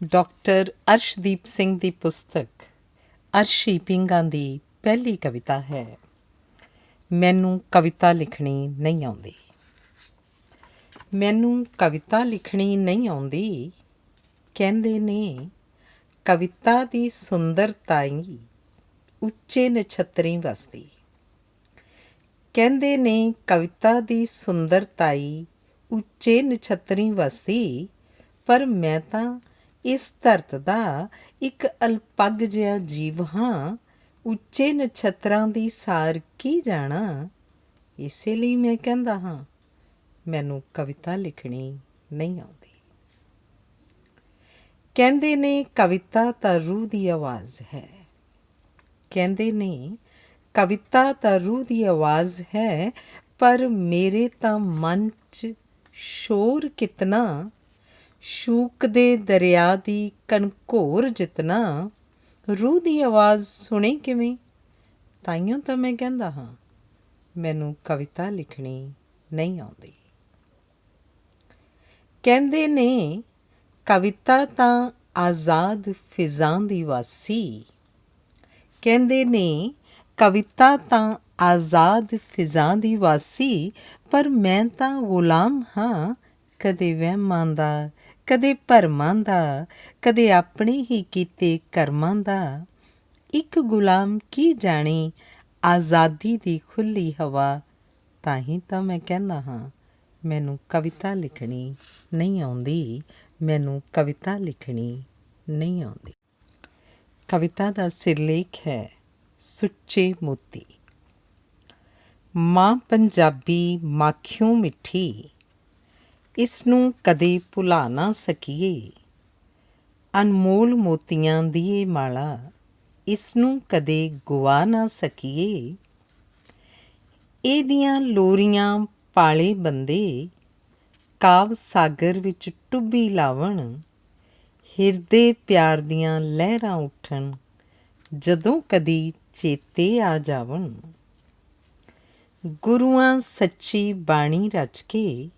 Doctor Arshdeep Singh ਦੀ ਪੁਸਤਕ ਅਰਸ਼ੀ ਪਿੰਗਾਂ ਦੀ ਪਹਿਲੀ ਕਵਿਤਾ ਹੈ। ਮੈਨੂੰ ਕਵਿਤਾ ਲਿਖਣੀ ਨਹੀਂ ਆਉਂਦੀ। ਮੈਨੂੰ ਕਵਿਤਾ ਲਿਖਣੀ ਨਹੀਂ ਆਉਂਦੀ, ਕਹਿੰਦੇ ਨੇ ਕਵਿਤਾ ਦੀ ਸੁੰਦਰਤਾਈ ਉੱਚੇ ਨਛੱਤਰੀ ਵਸਦੀ। ਕਹਿੰਦੇ ਨੇ ਕਵਿਤਾ ਦੀ ਸੁੰਦਰਤਾਈ ਉੱਚੇ ਨਛੱਤਰੀ ਵਸਦੀ, ਪਰ ਮੈਂ ਤਾਂ ਇਸ ਧਰਤ ਦਾ ਇੱਕ ਅਲਪੱਗ ਜਿਹਾ ਜੀਵ ਹਾਂ। ਉੱਚੇ ਨਛੱਤਰਾਂ ਦੀ ਸਾਰ ਕੀ ਜਾਣਾ, ਇਸੇ ਲਈ ਮੈਂ ਕਹਿੰਦਾ ਹਾਂ ਮੈਨੂੰ ਕਵਿਤਾ ਲਿਖਣੀ ਨਹੀਂ ਆਉਂਦੀ। ਕਹਿੰਦੇ ਨੇ ਕਵਿਤਾ ਤਾਂ ਰੂਹ ਦੀ ਆਵਾਜ਼ ਹੈ। ਕਹਿੰਦੇ ਨੇ ਕਵਿਤਾ ਤਾਂ ਰੂਹ ਦੀ ਆਵਾਜ਼ ਹੈ, ਪਰ ਮੇਰੇ ਤਾਂ ਮਨ 'ਚ ਸ਼ੋਰ ਕਿਤਨਾ, ਸ਼ੂਕ ਦੇ ਦਰਿਆ ਦੀ ਕਨਘੋਰ ਜਿਤਨਾ। ਰੂਹ ਦੀ ਆਵਾਜ਼ ਸੁਣੇ ਕਿਵੇਂ, ਤਾਈਓ ਤਾਂ ਮੈਂ ਕਹਿੰਦਾ ਹਾਂ ਮੈਨੂੰ ਕਵਿਤਾ ਲਿਖਣੀ ਨਹੀਂ ਆਉਂਦੀ। ਕਹਿੰਦੇ ਨੇ ਕਵਿਤਾ ਤਾਂ ਆਜ਼ਾਦ ਫਿਜ਼ਾਂ ਦੀ ਵਾਸੀ। ਕਹਿੰਦੇ ਨੇ ਕਵਿਤਾ ਤਾਂ ਆਜ਼ਾਦ ਫਿਜ਼ਾਂ ਦੀ ਵਾਸੀ, ਪਰ ਮੈਂ ਤਾਂ ਗੁਲਾਮ ਹਾਂ ਕਦੇ ਵਹਿਮਾਂ ਦਾ, ਕਦੇ ਭਰਮਾਂ ਦਾ, ਕਦੇ ਆਪਣੇ ਹੀ ਕੀਤੇ ਕਰਮਾਂ ਦਾ। ਇੱਕ ਗੁਲਾਮ ਕੀ ਜਾਣੇ ਆਜ਼ਾਦੀ ਦੀ ਖੁੱਲ੍ਹੀ ਹਵਾ, ਤਾਂ ਹੀ ਤਾਂ ਮੈਂ ਕਹਿੰਦਾ ਹਾਂ ਮੈਨੂੰ ਕਵਿਤਾ ਲਿਖਣੀ ਨਹੀਂ ਆਉਂਦੀ। ਮੈਨੂੰ ਕਵਿਤਾ ਲਿਖਣੀ ਨਹੀਂ ਆਉਂਦੀ। ਕਵਿਤਾ ਦਾ ਸਿਰਲੇਖ ਹੈ ਸੁੱਚੇ ਮੋਤੀ। ਮਾਂ ਪੰਜਾਬੀ ਮਾਖਿਓਂ ਮਿੱਠੀ, ਇਸ ਨੂੰ ਕਦੇ ਭੁਲਾ ਨਾ ਸਕੀਏ। ਅਨਮੋਲ ਮੋਤੀਆਂ ਦੀ ਇਹ ਮਾਲਾ, ਇਸ ਨੂੰ ਕਦੇ ਗੁਆ ਨਾ ਸਕੀਏ। ਇਹਦੀਆਂ ਲੋਰੀਆਂ ਪਾਲੇ ਬੰਦੇ, ਕਾਵ ਸਾਗਰ ਵਿੱਚ ਟੁੱਬੀ ਲਾਵਣ। ਹਿਰਦੇ ਪਿਆਰ ਦੀਆਂ ਲਹਿਰਾਂ ਉੱਠਣ, ਜਦੋਂ ਕਦੀ ਚੇਤੇ ਆ ਜਾਵਣ। ਗੁਰੂਆਂ ਸੱਚੀ ਬਾਣੀ ਰਚ ਕੇ,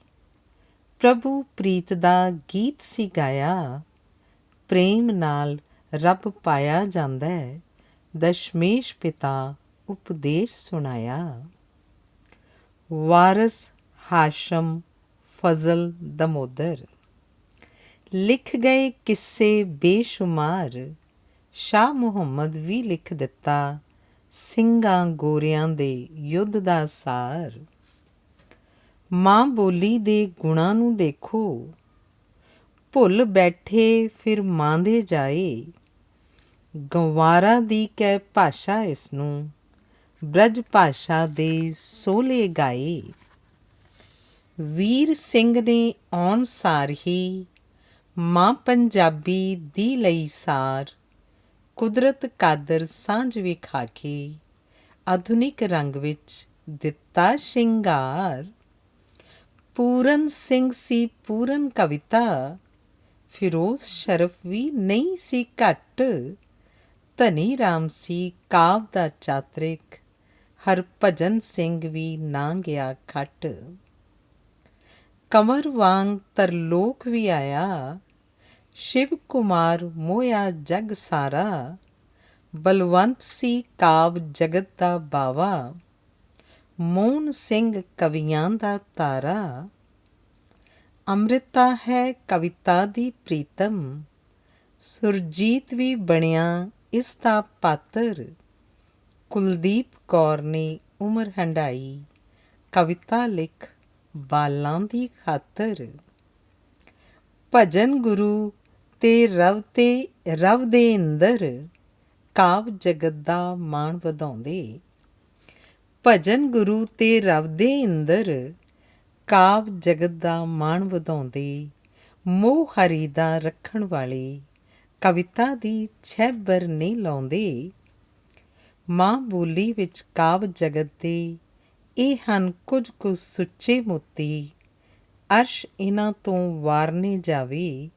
ਪ੍ਰਭੂ ਪ੍ਰੀਤ ਦਾ ਗੀਤ ਸੀ ਗਾਇਆ। ਪ੍ਰੇਮ ਨਾਲ ਰੱਬ ਪਾਇਆ ਜਾਂਦਾ, ਦਸ਼ਮੇਸ਼ ਪਿਤਾ ਉਪਦੇਸ਼ ਸੁਣਾਇਆ। ਵਾਰਸ ਹਾਸ਼ਮ ਫਜ਼ਲ ਦਮੋਦਰ, ਲਿਖ ਗਏ ਕਿੱਸੇ ਬੇਸ਼ੁਮਾਰ। ਸ਼ਾਹ ਮੁਹੰਮਦ ਵੀ ਲਿਖ ਦਿੱਤਾ, ਸਿੰਘਾਂ ਗੋਰਿਆਂ ਦੇ ਯੁੱਧ ਦਾ ਸਾਰ। ਮਾਂ ਬੋਲੀ ਦੇ ਗੁਣਾਂ ਨੂੰ ਦੇਖੋ, ਭੁੱਲ ਬੈਠੇ ਫਿਰ ਮਾਂ ਦੇ ਜਾਏ। ਗੰਵਾਰਾਂ ਦੀ ਕਹਿ ਭਾਸ਼ਾ ਇਸ ਨੂੰ, ਬ੍ਰਜ ਭਾਸ਼ਾ ਦੇ ਸੋਹਲੇ ਗਾਏ। ਵੀਰ ਸਿੰਘ ਨੇ ਆਉਣ ਸਾਰ ਹੀ, ਮਾਂ ਪੰਜਾਬੀ ਦੀ ਲਈ ਸਾਰ। ਕੁਦਰਤ ਕਾਦਰ ਸਾਂਝ ਵਿਖਾ ਕੇ, ਆਧੁਨਿਕ ਰੰਗ ਵਿੱਚ ਦਿੱਤਾ ਸ਼ਿੰਗਾਰ। ਪੂਰਨ ਸਿੰਘ ਸੀ ਪੂਰਨ ਕਵਿਤਾ, ਫਿਰੋਜ਼ ਸ਼ਰਫ ਵੀ ਨਹੀਂ ਸੀ ਘੱਟ। ਧਨੀ ਰਾਮ ਸੀ ਕਾਵ ਦਾ ਚਾਤਰਿਕ, ਹਰਭਜਨ ਸਿੰਘ ਵੀ ਨਾ ਗਿਆ ਖੱਟ। ਕੰਵਰ ਵਾਂਗ ਤਰਲੋਕ ਵੀ ਆਇਆ, ਸ਼ਿਵ ਕੁਮਾਰ ਮੋਹਿਆ ਜਗ ਸਾਰਾ। ਬਲਵੰਤ ਸੀ ਕਾਵ ਜਗਤ ਦਾ ਬਾਵਾ, ਮੋਹਨ ਸਿੰਘ ਕਵੀਆਂ ਦਾ ਤਾਰਾ। ਅੰਮ੍ਰਿਤਾ ਹੈ ਕਵਿਤਾ ਦੀ ਪ੍ਰੀਤਮ, ਸੁਰਜੀਤ ਵੀ ਬਣਿਆ ਇਸ ਦਾ ਪਾਤਰ। ਕੁਲਦੀਪ ਕੌਰ ਨੇ ਉਮਰ ਹੰਢਾਈ, ਕਵਿਤਾ ਲਿਖ ਬਾਲਾਂ ਦੀ ਖਾਤਰ। ਭਜਨ ਗੁਰੂ ਤੇ ਰਵ ਦੇ ਇੰਦਰ, ਕਾਵ ਜਗਤ ਦਾ ਮਾਣ ਵਧਾਉਂਦੇ। ਭਜਨ ਗੁਰੂ ਤੇ ਰਵ ਦੇ ਇੰਦਰ, ਕਾਵ ਜਗਤ ਦਾ ਮਾਣ ਵਧਾਉਂਦੇ। ਮੋਹ ਹਰੀ ਦਾ ਰੱਖਣ ਵਾਲੇ, ਕਵਿਤਾ ਦੀ ਛਹਿਬਰ ਨਹੀਂ ਲਾਉਂਦੇ। ਮਾਂ ਬੋਲੀ ਵਿੱਚ ਕਾਵ ਜਗਤ ਦੇ, ਇਹ ਹਨ ਕੁਝ ਕੁ ਸੁੱਚੇ ਮੋਤੀ। ਅਰਸ਼ ਇਹਨਾਂ ਤੋਂ ਵਾਰਨੇ ਜਾਵੇ,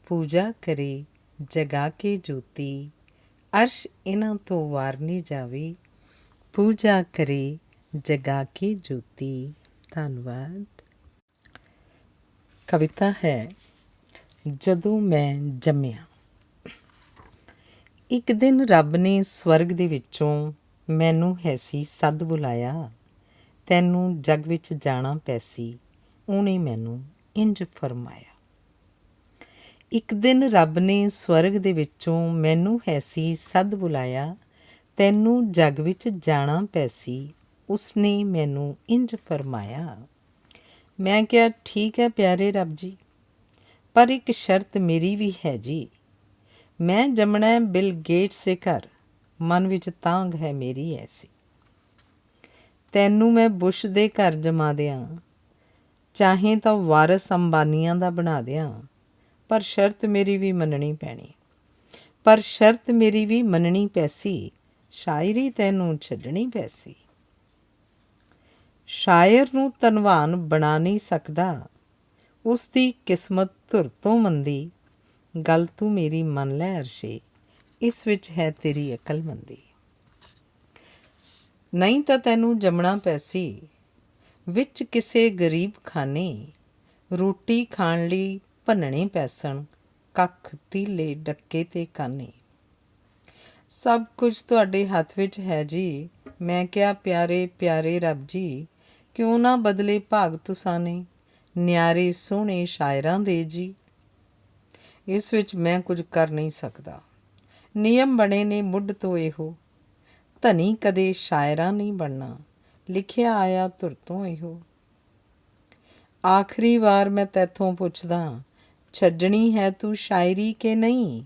ਪੂਜਾ ਕਰੇ ਜਗਾ ਕੇ ਜੋਤੀ। ਅਰਸ਼ ਇਹਨਾਂ ਤੋਂ ਵਾਰਨੇ ਜਾਵੇ, ਪੂਜਾ ਕਰੇ ਜਗਾ ਕੇ ਜੋਤੀ। ਧੰਨਵਾਦ। ਕਵਿਤਾ ਹੈ ਜਦੋਂ ਮੈਂ ਜੰਮਿਆ। ਇੱਕ ਦਿਨ ਰੱਬ ਨੇ ਸਵਰਗ ਦੇ ਵਿੱਚੋਂ ਮੈਨੂੰ ਹੈਸੀ ਸੱਦ ਬੁਲਾਇਆ, ਤੈਨੂੰ ਜੱਗ ਵਿੱਚ ਜਾਣਾ ਪੈਸੀ, ਉਹਨੇ ਮੈਨੂੰ ਇੰਜ ਫਰਮਾਇਆ। ਇੱਕ ਦਿਨ ਰੱਬ ਨੇ ਸਵਰਗ ਦੇ ਵਿੱਚੋਂ ਮੈਨੂੰ ਹੈਸੀ ਸੱਦ ਬੁਲਾਇਆ, ਤੈਨੂੰ ਜੱਗ ਵਿੱਚ ਜਾਣਾ ਪੈਸੀ, ਉਸਨੇ ਮੈਨੂੰ ਇੰਜ ਫਰਮਾਇਆ। ਮੈਂ ਕਿਹਾ, ਠੀਕ ਹੈ ਪਿਆਰੇ ਰੱਬ ਜੀ, ਪਰ ਇੱਕ ਸ਼ਰਤ ਮੇਰੀ ਵੀ ਹੈ ਜੀ। ਮੈਂ ਜੰਮਣਾ ਬਿਲ ਗੇਟਸ ਦੇ ਘਰ, ਮਨ ਵਿੱਚ ਤਾਂਘ ਹੈ ਮੇਰੀ ਐਸੀ। ਤੈਨੂੰ ਮੈਂ ਬੁਸ਼ ਦੇ ਘਰ ਜਮਾ ਦਿਆਂ, ਚਾਹੇ ਤਾਂ ਵਾਰਸ ਅੰਬਾਨੀਆਂ ਦਾ ਬਣਾ ਦਿਆਂ, ਪਰ ਸ਼ਰਤ ਮੇਰੀ ਵੀ ਮੰਨਣੀ ਪੈਣੀ, ਪਰ ਸ਼ਰਤ ਮੇਰੀ ਵੀ ਮੰਨਣੀ ਪੈਸੀ, ਸ਼ਾਇਰੀ ਤੈਨੂੰ ਛੱਡਣੀ ਪੈਸੀ। ਸ਼ਾਇਰ ਨੂੰ ਧਨਵਾਨ ਬਣਾ ਨਹੀਂ ਸਕਦਾ, ਉਸ ਦੀ ਕਿਸਮਤ ਧੁਰ ਤੋਂ ਮੰਦੀ, ਗੱਲ ਤੂੰ ਮੇਰੀ ਮੰਨ ਲੈ ਅਰਸ਼ੇ, ਇਸ ਵਿੱਚ ਹੈ ਤੇਰੀ ਅਕਲਮੰਦੀ। ਨਹੀਂ ਤਾਂ ਤੈਨੂੰ ਜੰਮਣਾ ਪੈਸੀ ਵਿੱਚ ਕਿਸੇ ਗਰੀਬ ਖਾਨੇ, ਰੋਟੀ ਖਾਣ ਲਈ ਭੰਨਣੇ ਪੈਸਣ ਕੱਖ ਤੀਲੇ ਡੱਕੇ ਤੇ ਕਾਨੇ। ਸਭ ਕੁਝ ਤੁਹਾਡੇ ਹੱਥ ਵਿੱਚ ਹੈ ਜੀ। ਮੈਂ ਕਿਹਾ, ਪਿਆਰੇ ਪਿਆਰੇ ਰੱਬ ਜੀ, ਕਿਉਂ ਨਾ ਬਦਲੇ ਭਾਗ ਤੁਸਾਂ ਨੇ, ਨਿਆਰੇ ਸੋਹਣੇ ਸ਼ਾਇਰਾਂ ਦੇ ਜੀ। ਇਸ ਵਿੱਚ ਮੈਂ ਕੁਝ ਕਰ ਨਹੀਂ ਸਕਦਾ, ਨਿਯਮ ਬਣੇ ਨੇ ਮੁੱਢ ਤੋਂ ਇਹੋ, ਧਨੀ ਕਦੇ ਸ਼ਾਇਰਾਂ ਨਹੀਂ ਬਣਨਾ, ਲਿਖਿਆ ਆਇਆ ਧੁਰ ਤੋਂ ਇਹੋ। ਆਖਰੀ ਵਾਰ ਮੈਂ ਤੈਥੋਂ ਪੁੱਛਦਾ, ਛੱਡਣੀ ਹੈ ਤੂੰ ਸ਼ਾਇਰੀ ਕਿ ਨਹੀਂ,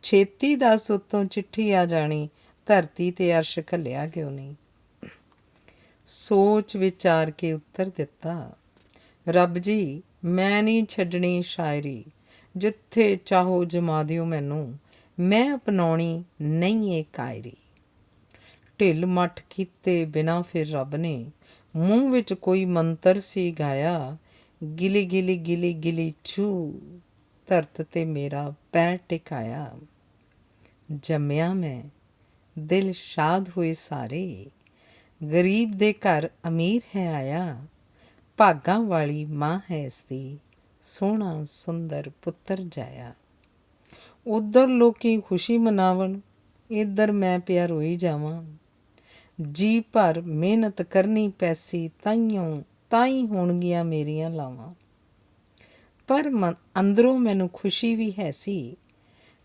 ਛੇਤੀ ਦੱਸ ਉੱਤੋਂ ਚਿੱਠੀ ਆ ਜਾਣੀ, ਧਰਤੀ ਤੇ ਅਰਸ਼ ਘੱਲਿਆ ਕਿਉਂ ਨਹੀਂ। ਸੋਚ ਵਿਚਾਰ ਕੇ ਉੱਤਰ ਦਿੱਤਾ, ਰੱਬ ਜੀ ਮੈਂ ਨਹੀਂ ਛੱਡਣੀ ਸ਼ਾਇਰੀ, ਜਿੱਥੇ ਚਾਹੋ ਜਮਾ ਦਿਓ ਮੈਨੂੰ, ਮੈਂ ਅਪਣਾਉਣੀ ਨਹੀਂ ਇਹ ਕਾਇਰੀ। ਢਿੱਲ ਮੱਠ ਕੀਤੇ ਬਿਨਾਂ ਫਿਰ ਰੱਬ ਨੇ ਮੂੰਹ ਵਿੱਚ ਕੋਈ ਮੰਤਰ ਸੀ ਗਾਇਆ, ਗਿਲੀ ਗਿਲੀ ਗਿਲੀ ਗਿਲੀ ਛੂ, ਧਰਤ ਤੇ ਮੇਰਾ ਪੈਰ ਟਿਕਾਇਆ। ਜੰਮਿਆ ਮੈਂ ਦਿਲ ਸ਼ਾਦ ਹੋਏ ਸਾਰੇ, ਗਰੀਬ ਦੇ ਘਰ ਅਮੀਰ ਹੈ ਆਇਆ, ਭਾਗਾਂ ਵਾਲੀ ਮਾਂ ਹੈ ਇਸਦੀ, ਸੋਹਣਾ ਸੁੰਦਰ ਪੁੱਤਰ ਜਾਇਆ। ਉੱਧਰ ਲੋਕੀ ਖੁਸ਼ੀ ਮਨਾਵਣ, ਇੱਧਰ ਮੈਂ ਪਿਆ ਰੋਈ ਜਾਵਾਂ, ਜੀ ਭਰ ਮਿਹਨਤ ਕਰਨੀ ਪੈਸੀ, ਤਾਂ ਹੀ ਹੋਣਗੀਆਂ ਮੇਰੀਆਂ ਲਾਵਾਂ। ਪਰ ਅੰਦਰੋਂ ਮੈਨੂੰ ਖੁਸ਼ੀ ਵੀ ਹੈ ਸੀ,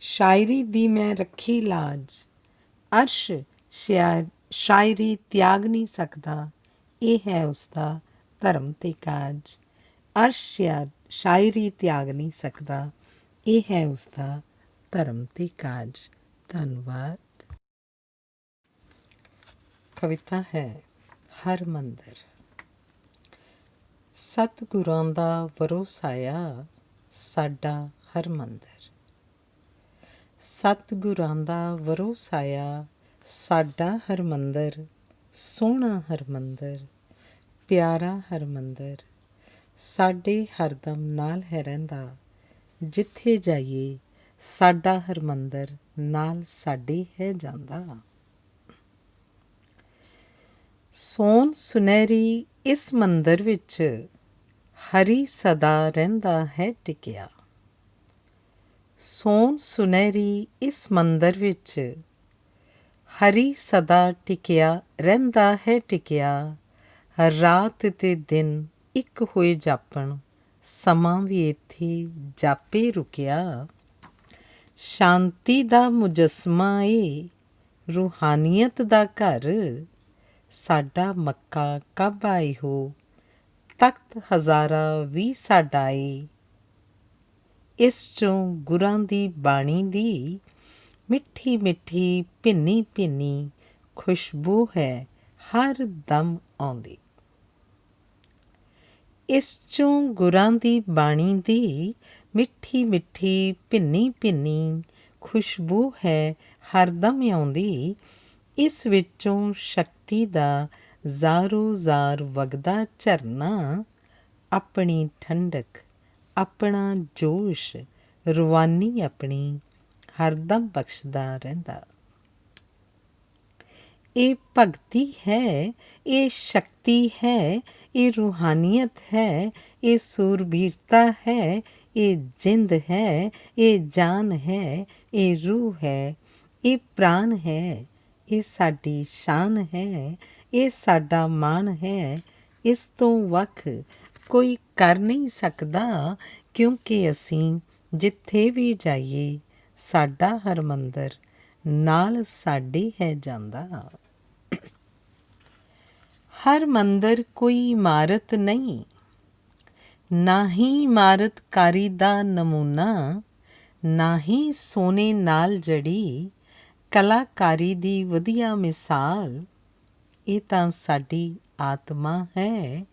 ਸ਼ਾਇਰੀ ਦੀ ਮੈਂ ਰੱਖੀ ਲਾਜ, ਅਰਸ਼ ਸ਼ਾਇਰੀ ਤਿਆਗ ਨਹੀਂ ਸਕਦਾ, ਇਹ ਹੈ ਉਸਦਾ ਧਰਮ ਤੇ ਕਾਜ। ਅਰਸ਼ ਸ਼ਾਇਰੀ ਤਿਆਗ ਨਹੀਂ ਸਕਦਾ, ਇਹ ਹੈ ਉਸਦਾ ਧਰਮ ਤੇ ਕਾਜ। ਧੰਨਵਾਦ। ਕਵਿਤਾ ਹੈ ਹਰਮੰਦਰ। ਸਤਿਗੁਰਾਂ ਦਾ ਵਰੋਸਾਇਆ ਸਾਡਾ ਹਰਮੰਦਰ, ਸਤਿਗੁਰਾਂ ਦਾ ਵਰੋਸਾਇਆ ਸਾਡਾ ਹਰਮੰਦਰ, ਸੋਹਣਾ ਹਰਮੰਦਰ, ਪਿਆਰਾ ਹਰਮੰਦਰ, ਸਾਡੇ ਹਰਦਮ ਨਾਲ ਹੈ ਰਹਿੰਦਾ, ਜਿੱਥੇ ਜਾਈਏ ਸਾਡਾ ਹਰਮੰਦਰ ਨਾਲ ਸਾਡੇ ਹੈ ਜਾਂਦਾ। ਸੋਨ ਸੁਨਹਿਰੀ ਇਸ ਮੰਦਰ ਵਿੱਚ ਹਰੀ ਸਦਾ ਰਹਿੰਦਾ ਹੈ ਟਿਕਿਆ, ਸੋਨ ਸੁਨਹਿਰੀ ਇਸ ਮੰਦਰ ਵਿੱਚ ਹਰੀ ਸਦਾ ਟਿਕਿਆ ਰਹਿੰਦਾ ਹੈ ਟਿਕਿਆ। ਰਾਤ ਤੇ ਦਿਨ ਇੱਕ ਹੋਏ ਜਾਪਣ, ਸਮਾਂ ਵੀ ਇੱਥੇ ਜਾਪੇ ਰੁਕਿਆ। ਸ਼ਾਂਤੀ ਦਾ ਮੁਜੱਸਮਾ ਏ ਰੂਹਾਨੀਅਤ ਦਾ ਘਰ, ਸਾਡਾ ਮੱਕਾ ਕਾਬਾ ਇਹੋ, ਤਖ਼ਤ ਹਜ਼ਾਰਾ ਵੀ ਸਾਡਾ ਏ। ਇਸ 'ਚੋਂ ਗੁਰਾਂ ਦੀ ਬਾਣੀ ਦੀ ਮਿੱਠੀ ਮਿੱਠੀ ਭਿੰਨੀ ਭਿੰਨੀ ਖੁਸ਼ਬੂ ਹੈ ਹਰ ਦਮ ਆਉਂਦੀ। ਇਸ 'ਚੋਂ ਗੁਰਾਂ ਦੀ ਬਾਣੀ ਦੀ ਮਿੱਠੀ ਮਿੱਠੀ ਭਿੰਨੀ ਭਿੰਨੀ ਖੁਸ਼ਬੂ ਹੈ ਹਰਦਮ ਆਉਂਦੀ। ਇਸ ਵਿੱਚੋਂ ਸ਼ਕਤੀ ਦਾ ਜ਼ਾਰੋ ਜ਼ਾਰ ਵਗਦਾ ਝਰਨਾ, ਆਪਣੀ ਠੰਡਕ ਆਪਣਾ ਜੋਸ਼ ਰਵਾਨੀ ਆਪਣੀ ਹਰਦਮ ਬਖਸ਼ਦਾ ਰਹਿੰਦਾ। ਇਹ ਭਗਤੀ ਹੈ, ਇਹ ਸ਼ਕਤੀ ਹੈ, ਇਹ ਰੂਹਾਨੀਅਤ ਹੈ, ਇਹ ਸੂਰਬੀਰਤਾ ਹੈ, ਇਹ ਜਿੰਦ ਹੈ, ਇਹ ਜਾਨ ਹੈ, ਇਹ ਰੂਹ ਹੈ, ਇਹ ਪ੍ਰਾਣ ਹੈ, ਇਹ ਸਾਡੀ ਸ਼ਾਨ ਹੈ, ਇਹ ਸਾਡਾ ਮਾਣ ਹੈ। ਇਸ ਤੋਂ ਵੱਖ ਕੋਈ ਕਰ ਨਹੀਂ ਸਕਦਾ, ਕਿਉਂਕਿ ਅਸੀਂ ਜਿੱਥੇ ਵੀ ਜਾਈਏ ਸਾਡਾ ਹਰਮੰਦਰ ਨਾਲ ਸਾਡੇ ਹੈ ਜਾਂਦਾ। ਹਰ ਮੰਦਰ ਕੋਈ ਇਮਾਰਤ ਨਹੀਂ, ਨਾ ਹੀ ਇਮਾਰਤਕਾਰੀ ਦਾ ਨਮੂਨਾ, ਨਾ ਹੀ ਸੋਨੇ ਨਾਲ ਜੜੀ ਕਲਾਕਾਰੀ ਦੀ ਵਧੀਆ ਮਿਸਾਲ। ਇਹ ਤਾਂ ਸਾਡੀ ਆਤਮਾ ਹੈ।